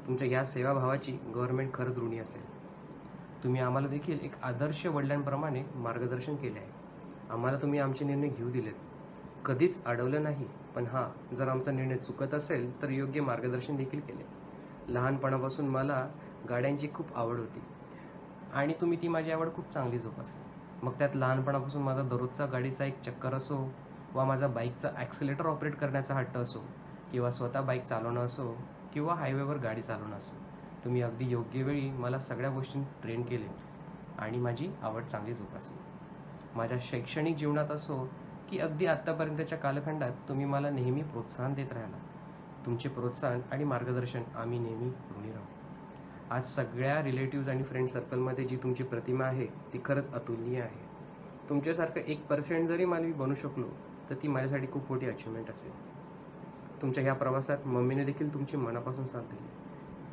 तुमच्या या सेवाभावाची गव्हर्नमेंट खरंच ऋणी असेल. तुम्ही आम्हाला देखील एक आदर्श वडिलांप्रमाणे मार्गदर्शन केले आहे. आम्हाला तुम्ही आमचे निर्णय घेऊ दिलेत, कधीच अडवलं नाही. पण हां, जर आमचा निर्णय चुकत असेल तर योग्य मार्गदर्शन देखील केले. लहानपणापासून मला गाड्यांची खूप आवड होती आणि तुम्ही ती माझी आवड खूप चांगली जोपासली. मग त्यात लहानपणापासून माझा दररोजचा गाडीचा एक चक्कर असो वा माझा बाईकचा ॲक्सिलेटर ऑपरेट करण्याचा हट्ट असो किंवा स्वतः बाईक चालवणं असो किंवा हायवेवर गाडी चालवणं असो, तुम्ही अगदी योग्य वेळी मला सगळ्या गोष्टी ट्रेन केले आणि माझी आवड चांगली जोपासली. माझ्या शैक्षणिक जीवनात असो की अगदी आत्तापर्यंतच्या कालखंडात तुम्ही मला नेहमी प्रोत्साहन देत राहिला. तुमचे प्रोत्साहन आणि मार्गदर्शन आम्ही नेहमी ऋणी राहू. आज सगळ्या रिलेटिव्ज आणि फ्रेंड सर्कलमध्ये जी तुमची प्रतिमा आहे ती खरंच अतुलनीय आहे. तुमच्यासारखं 1% जरी मानवी बनू शकलो तर ती माझ्यासाठी खूप मोठी अचिव्हमेंट असेल. तुमच्या ह्या प्रवासात मम्मीने देखील तुमची मनापासून साथ दिली.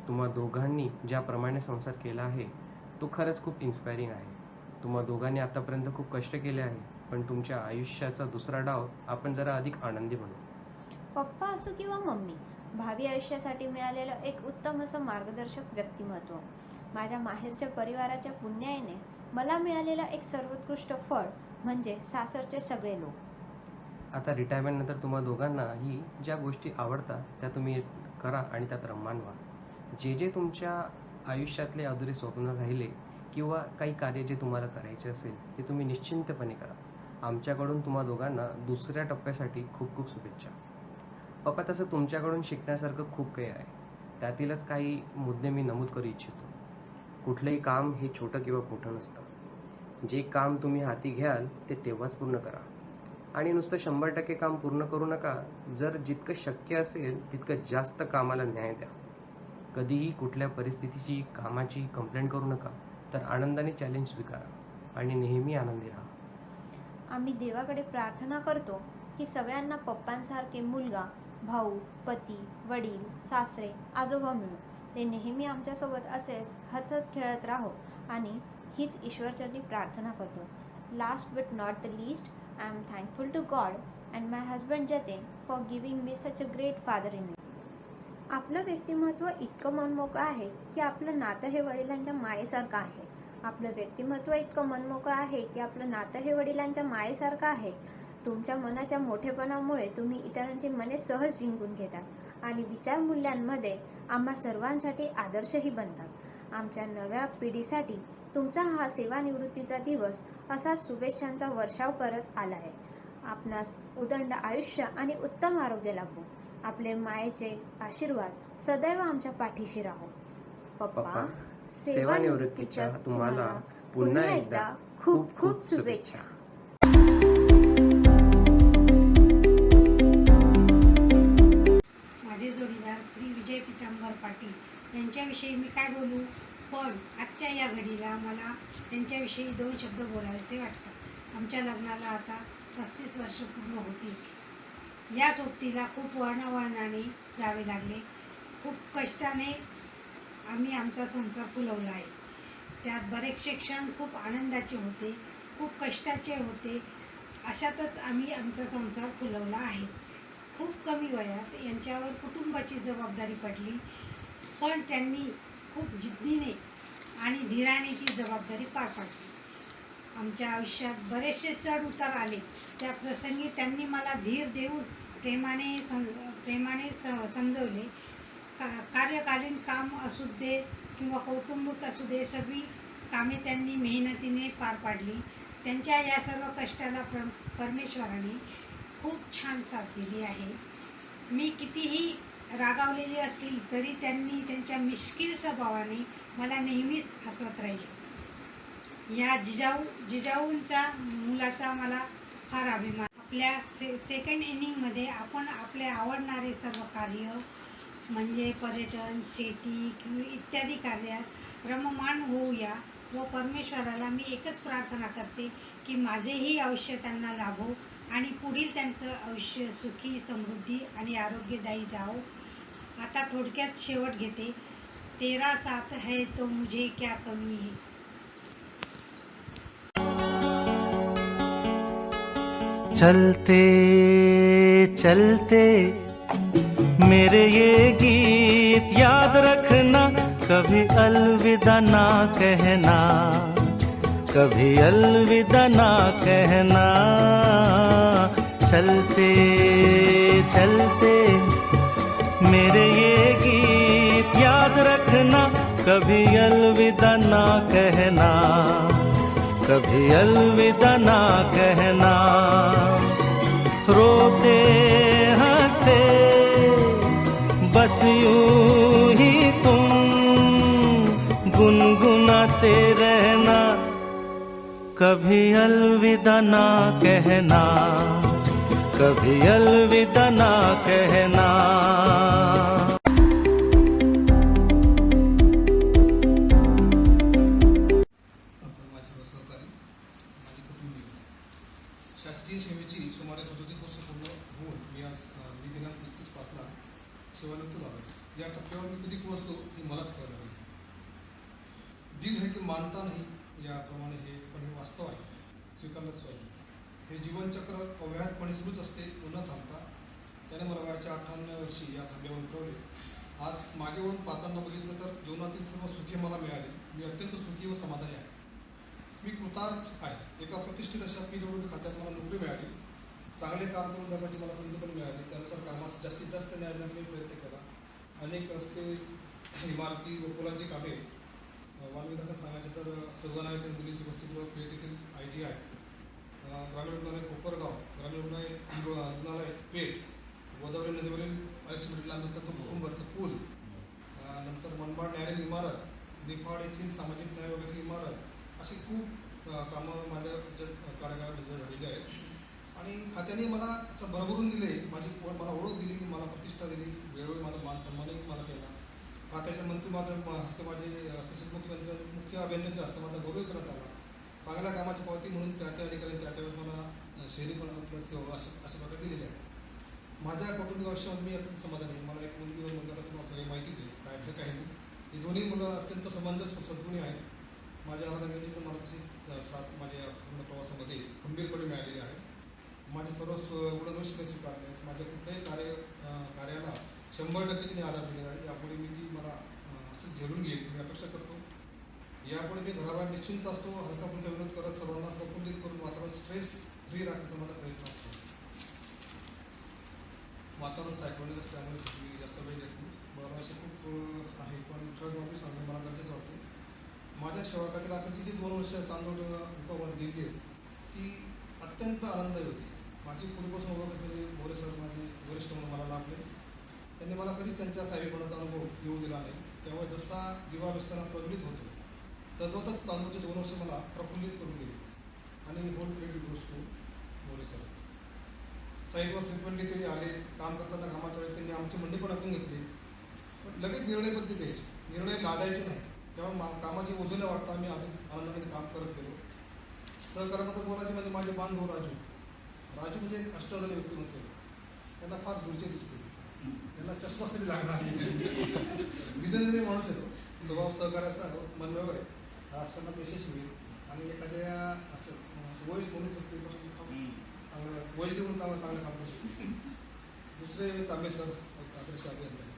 तुम्हा दोघांनी ज्याप्रमाणे संसार केला आहे तो खरंच खूप इन्स्पायरिंग आहे. तुम्हा दोघांनी आतापर्यंत खूप कष्ट केले आहे, पण तुमच्या आयुष्याचा दुसरा डाव आपण जरा अधिक आनंदी बनू. पप्पा असो किंवा मम्मी, भावी आयुष्यासाठी मिळालेलं एक उत्तम असं मार्गदर्शक व्यक्तिमत्व. माझ्या माहेरच्या परिवाराच्या पुण्याईने मला मिळालेलं एक सर्वोत्कृष्ट फळ म्हणजे सासरचे सगळे लोक. आता रिटायरमेंटनंतर तुम्हा दोघांनाही ज्या गोष्टी आवडतात त्या तुम्ही करा आणि त्यात रममान व्हा. जे जे तुमच्या आयुष्यातले अधुरे स्वप्न राहिले किंवा काही कार्य जे तुम्हाला करायचे असेल ते तुम्ही निश्चिंतपणे करा. आमच्याकडून तुम्हा दोघांना दुसऱ्या टप्प्यासाठी खूप खूप शुभेच्छा. पप्पा, तसं तुमच्याकडून शिकण्यासारखं खूप काही आहे. त्यातीलच काही मुद्दे मी नमूद करू इच्छितो. कुठलंही काम हे छोटं किंवा मोठं नसतं. जे काम तुम्ही हाती घ्याल ते तेव्हाच पूर्ण करा आणि नुसतं 100% काम पूर्ण करू नका. जर जितकं शक्य असेल तितकं जास्त कामाला न्याय द्या. कधीही कुठल्या परिस्थितीची कामाची कंप्लेंट करू नका, तर आनंदाने चॅलेंज स्वीकारा आणि नेहमी आनंदी राहा. आम्ही देवाकडे प्रार्थना करतो की सगळ्यांना पप्पांसारखे मुलगा, भाऊ, पती, वडील, सासरे, आजोबा मिळो. ते नेहमी आमच्यासोबत असेच हसत खेळत राहो आणि हीच ईश्वरचरणी प्रार्थना करतो. Last but not the least, I am thankful to God and my husband Jatin for giving me such a great father in me. आपलं व्यक्तिमत्व इतकं मनमोकळं आहे की आपलं नातं हे वडिलांच्या मायेसारखं आहे. आपलं व्यक्तिमत्व इतकं मनमोकळं आहे की आपलं नातं हे वडिलांच्या मायेसारखं आहे. तुमच्या मनाच्या मोठेपणामुळे तुम्ही इतरांची मने सहज जिंकून घेतात आणि विचारमूल्यांमध्ये आम्हा सर्वांसाठी आदर्शही बनतात. आमच्या नव्या पिढीसाठी तुमचा हा सेवानिवृत्तीचा दिवस असाच शुभेच्छांचा वर्षाव करत आला आहे. आपणास उदंड आयुष्य आणि उत्तम आरोग्य लाभो. आपले मायेचे आशीर्वाद सदैव आमच्या पाठीशी राहो. पप्पा, सेवानिवृत्तीच्या तुम्हाला पुन्हा एकदा खूप खूप शुभेच्छा. माझे जोडीदार श्री विजय पितांबर पाटील यांच्याविषयी मी काय बोलू, पण आजच्या या घडीला मला त्यांच्याविषयी 2 शब्द बोलावेसे वाटतात. आमच्या लग्नाला आता 35 वर्ष पूर्ण होती. या सोबतीला खूप वळणावळणाने जावे लागले. खूप कष्टाने आम्ही आमचा संसार फुलवला आहे. त्यात बरेचसे क्षण खूप आनंदाचे होते, खूप कष्टाचे होते. अशातच आम्ही आमचा संसार फुलवला आहे. खूप कमी वयात यांच्यावर कुटुंबाची जबाबदारी पडली, पण त्यांनी खूप जिद्दीने आणि धीराने ती जबाबदारी पार पाडली. आमच्या आयुष्यात बरेचसे चढ उतार आले. त्या प्रसंगी त्यांनी मला धीर देऊन प्रेमाने समजवले. कार्यकालीन काम असू दे किंवा कौटुंबिक असू दे, सगळी कामे त्यांनी मेहनतीने पार पाडली. त्यांच्या या सर्व कष्टाला परमेश्वराने खूप छान साथ दिली आहे. मी कितीही रागावलेली असली तरी त्यांनी त्यांच्या मिश्किल स्वभावाने मला नेहमीच हसवत राहिले. या जिजाऊंच्या मुलाचा मला फार अभिमान. आपल्या सेकंड इनिंगमध्ये आपण आपले आवडणारे सर्व कार्य म्हणजे पर्यटन, शेती किंवा इत्यादी कार्यात रममाण होऊया व परमेश्वराला मी एकच प्रार्थना करते की माझेही आयुष्य त्यांना लाभो आणि पुढील त्यांचं आयुष्य सुखी, समृद्धी आणि आरोग्यदायी जाओ. आता थोडक्यात शेवट घेते. तेरा साथ है तो मुझे क्या कमी है. चलते चलते मेरे ये गीत याद रखना, कभी अलविदा ना कहना, कभी अलविदा ना कहना. चलते चलते मेरे ये गीत याद रखना, कभी अलविदा ना कहना, कभी अलविदा ना कहना. रोते हंसते बस यूं ही तुम गुनगुनाते रहना, कभी अलविदा ना कहना, कभी अलविदा ना कहना. आज मी दिनांक 31/5 सेवानिवृत्त झालो. या टप्प्यावर मी कधी पोहोचलो हे मलाच कळलं नाही. दिल है की मानता नाही याप्रमाणे हे पण हे वास्तव आहे, स्वीकारलंच पाहिजे. हे जीवनचक्र अव्याहतपणे सुरूच असते, न थांबता. त्याने मला वयाच्या 58व्या वर्षी या थांब्यावर उतरवले. आज मागे वळून पाहताना बघितलं तर जीवनातील सर्व सुखी मला मिळाली. मी अत्यंत सुखी व समाधानी आहे. मी कृतार्थ आहे. एका प्रतिष्ठित अशा PWD खात्यात मला नोकरी मिळाली. चांगले काम करून जगण्याची मला संधी पण मिळाली. त्यानुसार कामास जास्तीत जास्त न्याय देण्याचा मी प्रयत्न केला. अनेक रस्ते, इमारती व पुलांची कामे, वानविधानात सांगायचे तर सुरगाणा येथील मुलींची वसतिगृह, पेठ येथील ITI, ग्रामीण रुग्णालय कोपरगाव, ग्रामीण रुग्णालय पेठ, गोदावरी नदीवरील 250 मीटर लांबीचा तो कुंभरचा पूल, नंतर मनमाड न्यायालयीन इमारत, निफाड येथील सामाजिक न्याय विभागाची इमारत, अशी खूप कामं माझ्या कार्यकाळामध्ये झालेली आहेत. आणि खात्याने मला असं भरभरून दिले, मला ओळख दिली, मला प्रतिष्ठा दिली, वेळोवेळी माझा मान सन्मानही मला केला. खात्याच्या मंत्री हस्ते माझे, तसेच मुख्य अभियंत्यांच्या हस्ते माझा गौरव करण्यात आला. चांगल्या कामाची पावती म्हणून त्या अधिकाऱ्यांनी त्यावेळेस मला शहरी पण प्लस घेऊ अशा प्रकारे दिलेले आहे. माझ्या कौटुंबिक आयुष्यामध्ये मी अत्यंत समाधानी आहे. मला एक मुलगी व मुलगा तर तुम्हाला सगळी माहितीच आहे, काय तर काही नाही. ही दोन्ही मुलं अत्यंत समंजस सद्गुणी आहेत. माझ्या आराधनेची पण मला तशी साथ माझ्या पूर्ण प्रवासामध्ये खंबीरपणे मिळालेली आहे. माझे सर्व गुणदोष स्वीकारले आहेत. माझ्या कुठल्याही कार्याला 100% तिने आधार दिलेला आहे. यापुढे मी ती मला असंच झेलून घेईल मी अपेक्षा करतो. यापुढे मी घराबाहेर निश्चिंत असतो. हलका फुलका विनोद करत सर्वांना प्रफुल्लित करून वातावरण स्ट्रेस फ्री राखण्याचा माझा प्रयत्न असतो. वातावरण सायक्लोनिक असल्यामुळे मी जास्त वेळ घेत नाही. बरं असे खूप आहे, पण ठळक सांगणे मला गरजेचं वाटतं. माझ्या सेवाकातील अखेरची जी 2 वर्ष तांदूळ उपवास गेली आहेत ती अत्यंत आनंदायी होती. माझी पूर्वीपासून ओळख असलेले मोरे सर माझे वरिष्ठ म्हणून मला लाभले. त्यांनी मला कधीच त्यांच्या साहेबपणाचा अनुभव येऊ दिला नाही. त्यामुळे जसा दिवा व्यसताना प्रज्वलित होतो तद्वतच चालूचे 2 वर्ष मला प्रफुल्लित करून गेले. आणि होल क्रेडिट गोष्ट टू मोरे सर. साईडवर फ्रिक्वेंटली तरी आले. काम करताना कामाच्या वेळी त्यांनी आमची मंडी पण ऐकून घेतली. पण लगेच निर्णय बदली द्यायचे, निर्णय लादायचे नाही. तेव्हा कामाची ओझं न वाटता आम्ही आनंदाने काम करत गेलो. सहकार्यामध्ये बोलायचे म्हणजे माझे बांधव राजू म्हणजे एक अष्टदली व्यक्तिमत्व. त्यांना फार दूरचे दिसते, त्यांना चष्मा कधी लागणार नाही. विजनरी माणूस आहे तो. स्वभाव सहकार्याचा मनमिळावू आहे. राजकारणात यशस्वी आणि एखाद्या असं वयस बोलू शकते चांगलं वयस देऊन चांगलं काम करू शकते. दुसरे तांबे सर एक आदर्श अभियंता आहे.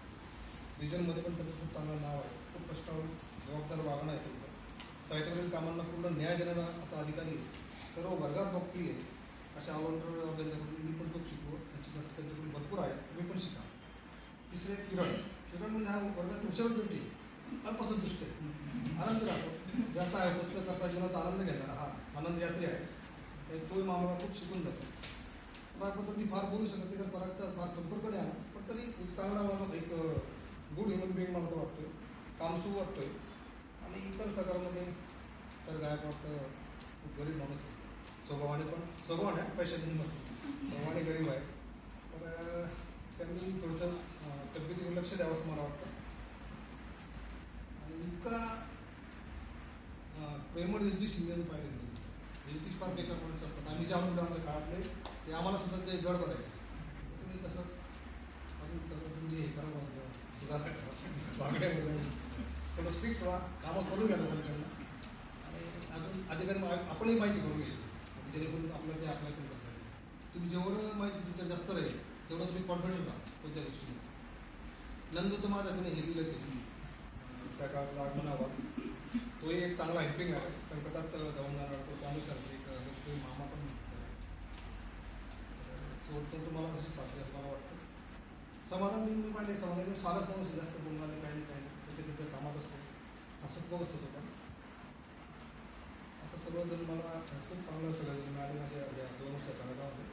रिजनमध्ये पण त्यांचं खूप चांगलं नाव आहे. खूप कष्टावर जबाबदार वागणं आहे त्यांचं. साईटवरील कामांना पूर्ण न्याय देणारा असा अधिकारी सर्व वर्गात लोकप्रिय आहे. अशा ऑलराऊंडर अभियंत्याकडून मी पण खूप शिकलो. त्यांच्याकडून भरपूर आहे, मी पण शिका. तिसरे किरण म्हणजे हा वर्गात हुशार व्यक्ती, अल्पसंत दृष्टी आहे, आनंद राहतो, जास्त आहे पुस्तक करता जीवनाचा आनंद घेताना हा आनंद यात्री आहे. तोही मामाला खूप शिकून जातो. परागबद्दल मी फार बोलू शकत नाही, कारण परागचा फार संपर्क नाही आला, पण तरी एक चांगला मला एक गुड ह्युमन बिईंग मला तो वाटतोय, कामसू वाटतोय. आणि इतर सगळ्यामध्ये सर गायकवाड खूप गरीब माणूस आहे. स्वभावाने पैशातून नसतो, स्वभावाने गरीब आहे. तर त्यांनी थोडंसं तब्येतीवर लक्ष द्यावं असं मला वाटतं. आणि इतका प्रेमळ SD शिंदेने पाहिजे नाही. SD फार बेकार माणसं असतात. आम्ही जे अनुभव आमच्या काळातले ते आम्हाला सुद्धा ते जड बघायचे. तुम्ही तसं तुमचे हे करा सुधारणा करा, वागण्यामध्ये थोडं स्ट्रिक्ट व्हा, कामं करून घ्या लोकांकडनं. आणि अजून अधिकारी आपणही माहिती करून घ्यायची, जेणेकरून आपलं ते आपल्याकडून करता येईल. तुम्ही जेवढं माहिती तुमच्या जास्त राहील तेवढं तुम्ही कॉन्फिडंट राहा कोणत्या गोष्टीमध्ये. नंदू तर माझा तिने हे दिलंच आहे त्या काळातला आगमनावा. तोही एक चांगला हेल्पिंग आहे. संकटात धावून जाणार तो चांदूसारखे एक मामा पण म्हणतात. सोडतो तुम्हाला तशी साध्य असं मला वाटतं. समाधान मी पाहिले, समाधान सारच माणूस जास्त बोलणारे काही नाही त्याच्या कामात असतो, असं खूप असतो तो. पण असं सर्वजण मला खूप चांगलं सगळं मिळालं माझ्या या 2 वर्षाच्या काळामध्ये.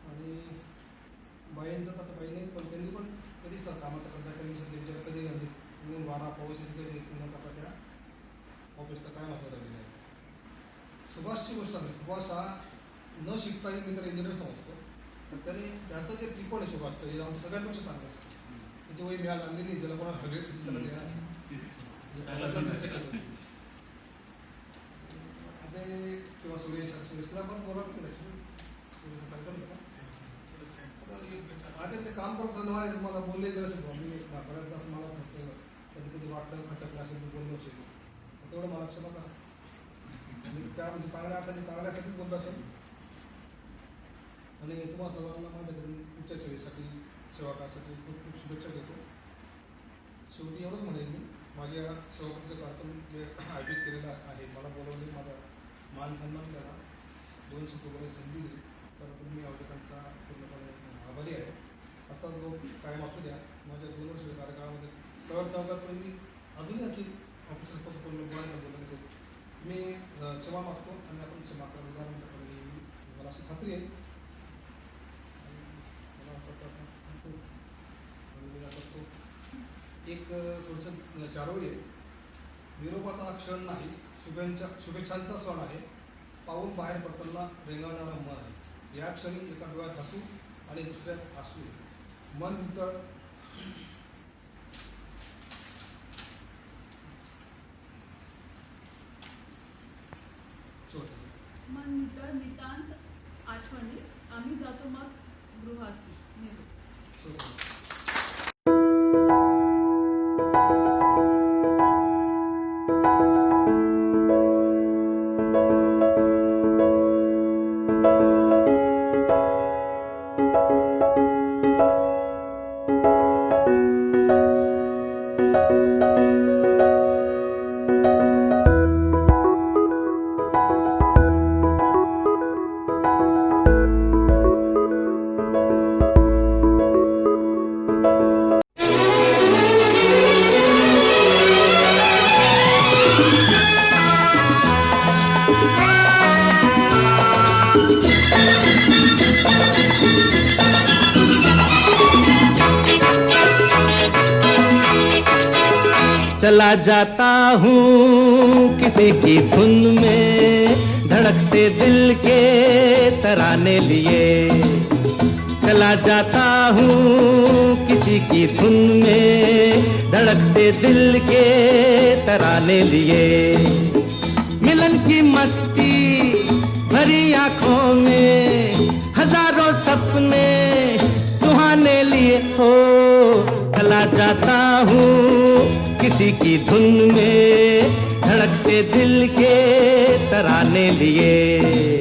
आणि बाईंचं तर बाई नाही, पण त्यांनी पण कधी कामाचा कंटाळ कधी त्यांच्याला कधी ऊन वारा पाऊसाची कधी न करता त्या ऑफिसला काय माझं राहिलेलं आहे. सुभाषची गोष्ट आहे. सुभाष हा न शिकताही मी तर इंजिनियर समजतो, पण त्याने त्याचं जे त्रिकोण आहे सुभाषचं हे आमच्या सगळ्यांपेक्षा चांगलं असतं. त्याची वही मिळाली आणलेली ज्याला कोणाला हवे असेल त्याला देणार. अजय किंवा सुरेश तुला पण बरोबर केलं सुरेश सांगतो ना का आता ते काम करत असताना मला बोलले गेलं असेल मी बऱ्याचदा असं मला कधी कधी वाटलं खटकलं असेल मी बोललो असेल तेवढं मला क्षमा करा आणि त्या म्हणजे चांगल्या अर्थाने चांगल्यासाठीच बोललो असेल आणि तुम्हाला सर्वांना माझ्याकडून पुढच्या सेवेसाठी सेवाकासाठी खूप खूप शुभेच्छा देतो. शेवटी एवढंच म्हणेन मी माझ्या सेवापूरचा कार्यक्रम जे आयोजित केलेला आहे मला बोलवले माझा मान सन्मान केला 2 शब्द संधी दिली तर मी आयोजकांचा पूर्णपणे आभारी आहे. असा लोक कायम असू द्या. माझ्या 2 वर्ष कार्यकाळामध्ये प्रगत चौकात मी अजूनही आणखी ऑफिसर कोण बोलायला बोलत असेल मी क्षमा मागतो आणि आपण क्षमा करा उदाहरण मला अशी खात्री आहे. एक थोडंसं चारोळी आहे. निरोपाचा हा क्षण नाही शुभेच्छांचा सण आहे. पाऊल बाहेर पडताना रेंगाळणारा मन आहे. या क्षणी एका डोळ्यात हसू आणि दुसऱ्यात हसू मन नितळ मन नितळ नितांत आठवणी आम्ही जातो मग गृहासी निरोप. चला जाता हूँ किसी की धुन में धड़कते दिल के तराने लिए. चला जाता हूँ किसी की धुन में धड़कते दिल के तराने लिए. मिलन की मस्ती भरी आँखों में हजारों सपने सुहाने लिए हो. चला जाता हूँ किसी की धुन में धड़कते दिल के तराने लिए.